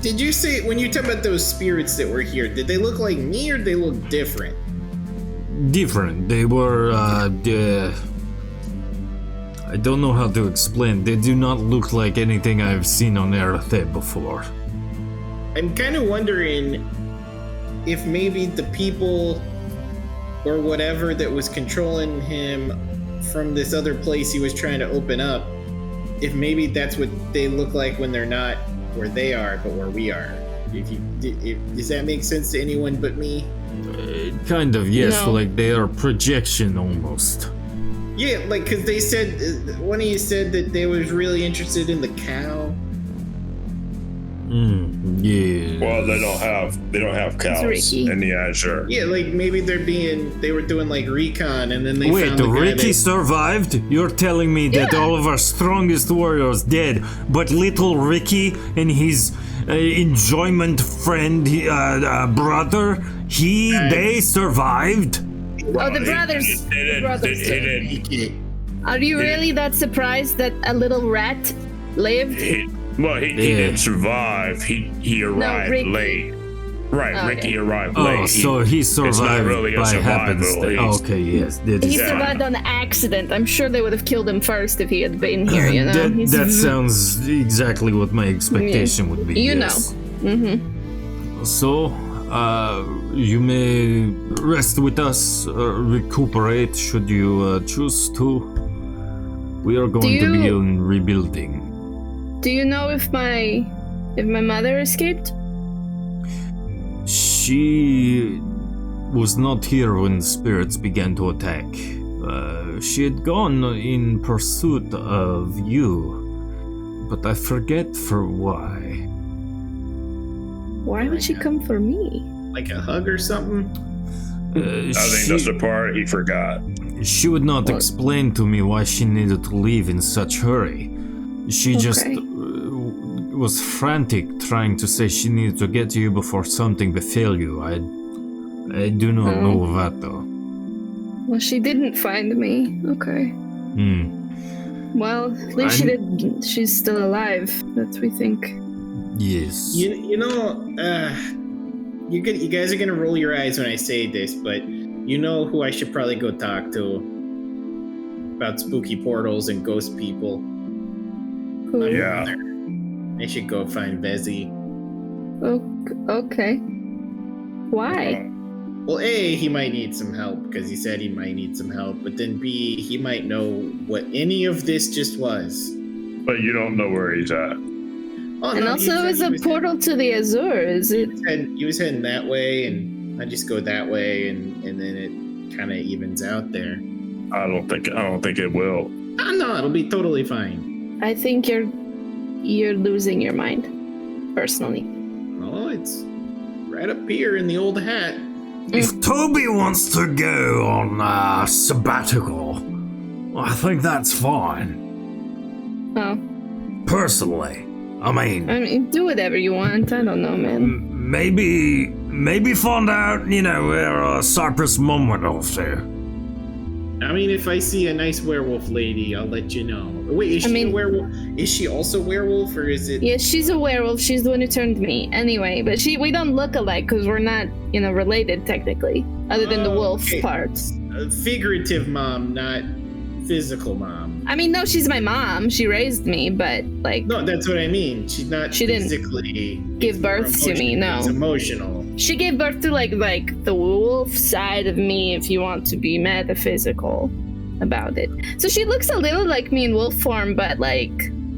Speaker 3: Did you say, when you talk about those spirits that were here, did they look like me or did they look different?
Speaker 2: Different. They were, I don't know how to explain. They do not look like anything I've seen on Earth before.
Speaker 3: I'm kind of wondering if maybe the people or whatever that was controlling him from this other place he was trying to open up, if maybe that's what they look like when they're not where they are, but where we are. Does that make sense to anyone but me?
Speaker 2: Kind of, yes,
Speaker 4: No.
Speaker 2: like they are projection almost.
Speaker 3: Yeah, like, because they said, one of you said that they was really interested in the cow.
Speaker 1: Yeah.
Speaker 5: Well, they don't have cows
Speaker 4: Ricky.
Speaker 5: in the Azure.
Speaker 3: Yeah, like, maybe they were doing, like, recon, and then they
Speaker 1: Wait,
Speaker 3: found the guy
Speaker 1: Ricky
Speaker 3: that-
Speaker 1: survived? You're telling me that all of our strongest warriors dead, but little Ricky and his enjoyment friend, brother, they survived?
Speaker 4: Oh, the brothers.
Speaker 5: They didn't.
Speaker 4: Are you really that surprised that a little rat lived?
Speaker 5: He didn't survive. He arrived
Speaker 4: Ricky.
Speaker 5: late. Right,
Speaker 4: Oh,
Speaker 5: Ricky
Speaker 4: okay.
Speaker 5: arrived
Speaker 1: Oh,
Speaker 5: late.
Speaker 1: so he
Speaker 5: it's not
Speaker 1: survived
Speaker 5: really a
Speaker 1: by
Speaker 5: survival.
Speaker 1: happenstance. Okay, yes. That
Speaker 4: He
Speaker 1: is
Speaker 5: Yeah.
Speaker 4: survived on accident. I'm sure they would have killed him first if he had been here, you know?
Speaker 1: that sounds exactly what my expectation would be.
Speaker 4: You
Speaker 1: yes.
Speaker 4: know. Mm-hmm.
Speaker 1: So, you may rest with us, recuperate should you choose to. We are going to be on rebuilding.
Speaker 4: Do you know if my mother escaped?
Speaker 1: She was not here when spirits began to attack. She had gone in pursuit of you, but I forget for why.
Speaker 4: Why would she come for me?
Speaker 3: like a hug or something?
Speaker 5: I think that's the part he forgot.
Speaker 1: She would not explain to me why she needed to leave in such hurry. She just was frantic, trying to say she needed to get to you before something befell you. I do not know that though.
Speaker 4: Well, she didn't find me. Okay. Well, at least she's still alive. That's we think.
Speaker 1: Yes.
Speaker 3: You guys are gonna roll your eyes when I say this, but you know who I should probably go talk to about spooky portals and ghost people.
Speaker 4: Who?
Speaker 5: Yeah.
Speaker 3: I should go find Vezi.
Speaker 4: Okay. Why?
Speaker 3: Well, A, he might need some help because he said he might need some help, but then B, he might know what any of this just was.
Speaker 5: But you don't know where he's at.
Speaker 3: Oh,
Speaker 4: And
Speaker 3: no,
Speaker 4: also, it was a portal to the Azure. Is it?
Speaker 3: He was heading that way, and I just go that way, and then it kind of evens out there.
Speaker 5: I don't think it will.
Speaker 3: Oh, no, it'll be totally fine.
Speaker 4: I think you're losing your mind, personally.
Speaker 3: Oh, it's right up here in the old hat.
Speaker 1: If Toby wants to go on a sabbatical, I think that's fine.
Speaker 4: Oh.
Speaker 1: Personally. I mean,
Speaker 4: do whatever you want. I don't know, man.
Speaker 1: Maybe find out, where Cypress mom went off to.
Speaker 3: I mean, if I see a nice werewolf lady, I'll let you know. Wait, is she a werewolf? Is she also a werewolf, or is it?
Speaker 4: Yeah, she's a werewolf. She's the one who turned me. Anyway, but we don't look alike because we're not, related technically, other than the wolf parts.
Speaker 3: Figurative mom, not physical mom.
Speaker 4: I mean, no, she's my mom. She raised me, but
Speaker 3: No, that's what I mean. She's not physically
Speaker 4: give birth to me. No,
Speaker 3: it's emotional.
Speaker 4: She gave birth to like the wolf side of me, if you want to be metaphysical about it. So she looks a little like me in wolf form, but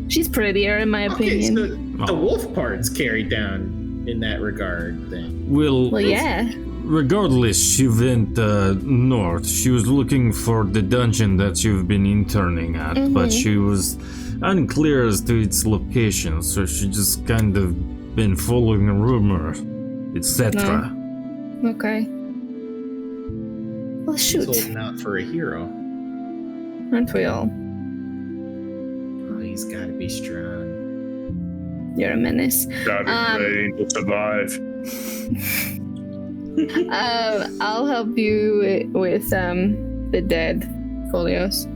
Speaker 4: she's prettier in my opinion.
Speaker 3: So the wolf part's carried down in that regard, then.
Speaker 4: Well, yeah.
Speaker 1: Regardless, she went north. She was looking for the dungeon that you've been interning at, but she was unclear as to its location, so she just kind of been following a rumor, etc.
Speaker 4: Okay. Well, shoot.
Speaker 3: Holding out for a hero.
Speaker 4: Aren't we all?
Speaker 3: Oh, he's gotta be strong.
Speaker 4: You're a menace.
Speaker 5: Gotta be ready to survive.
Speaker 4: I'll help you with the dead folios.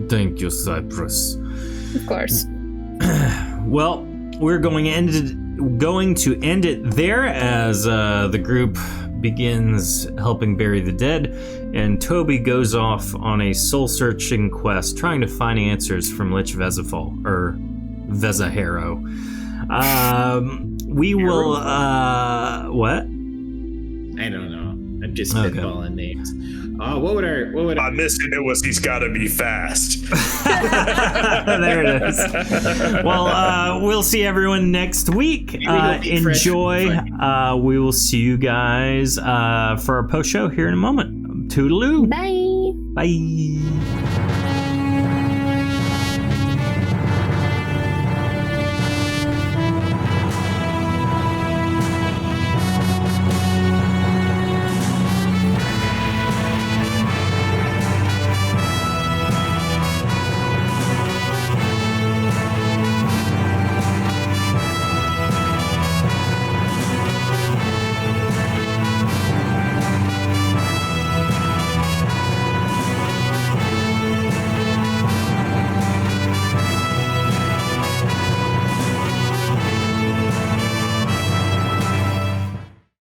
Speaker 1: Thank you, Cypress.
Speaker 4: Of course.
Speaker 2: Well, we're going to end it there as the group begins helping bury the dead, and Toby goes off on a soul-searching quest, trying to find answers from Lich Vezafol, or Vezahero. We will, what?
Speaker 3: I don't know. I'm just spitballing names. What would
Speaker 5: I'm missing it was he's gotta be fast.
Speaker 2: There it is. Well, we'll see everyone next week. Enjoy. We will see you guys for our post show here in a moment. Toodaloo.
Speaker 4: Bye.
Speaker 2: Bye.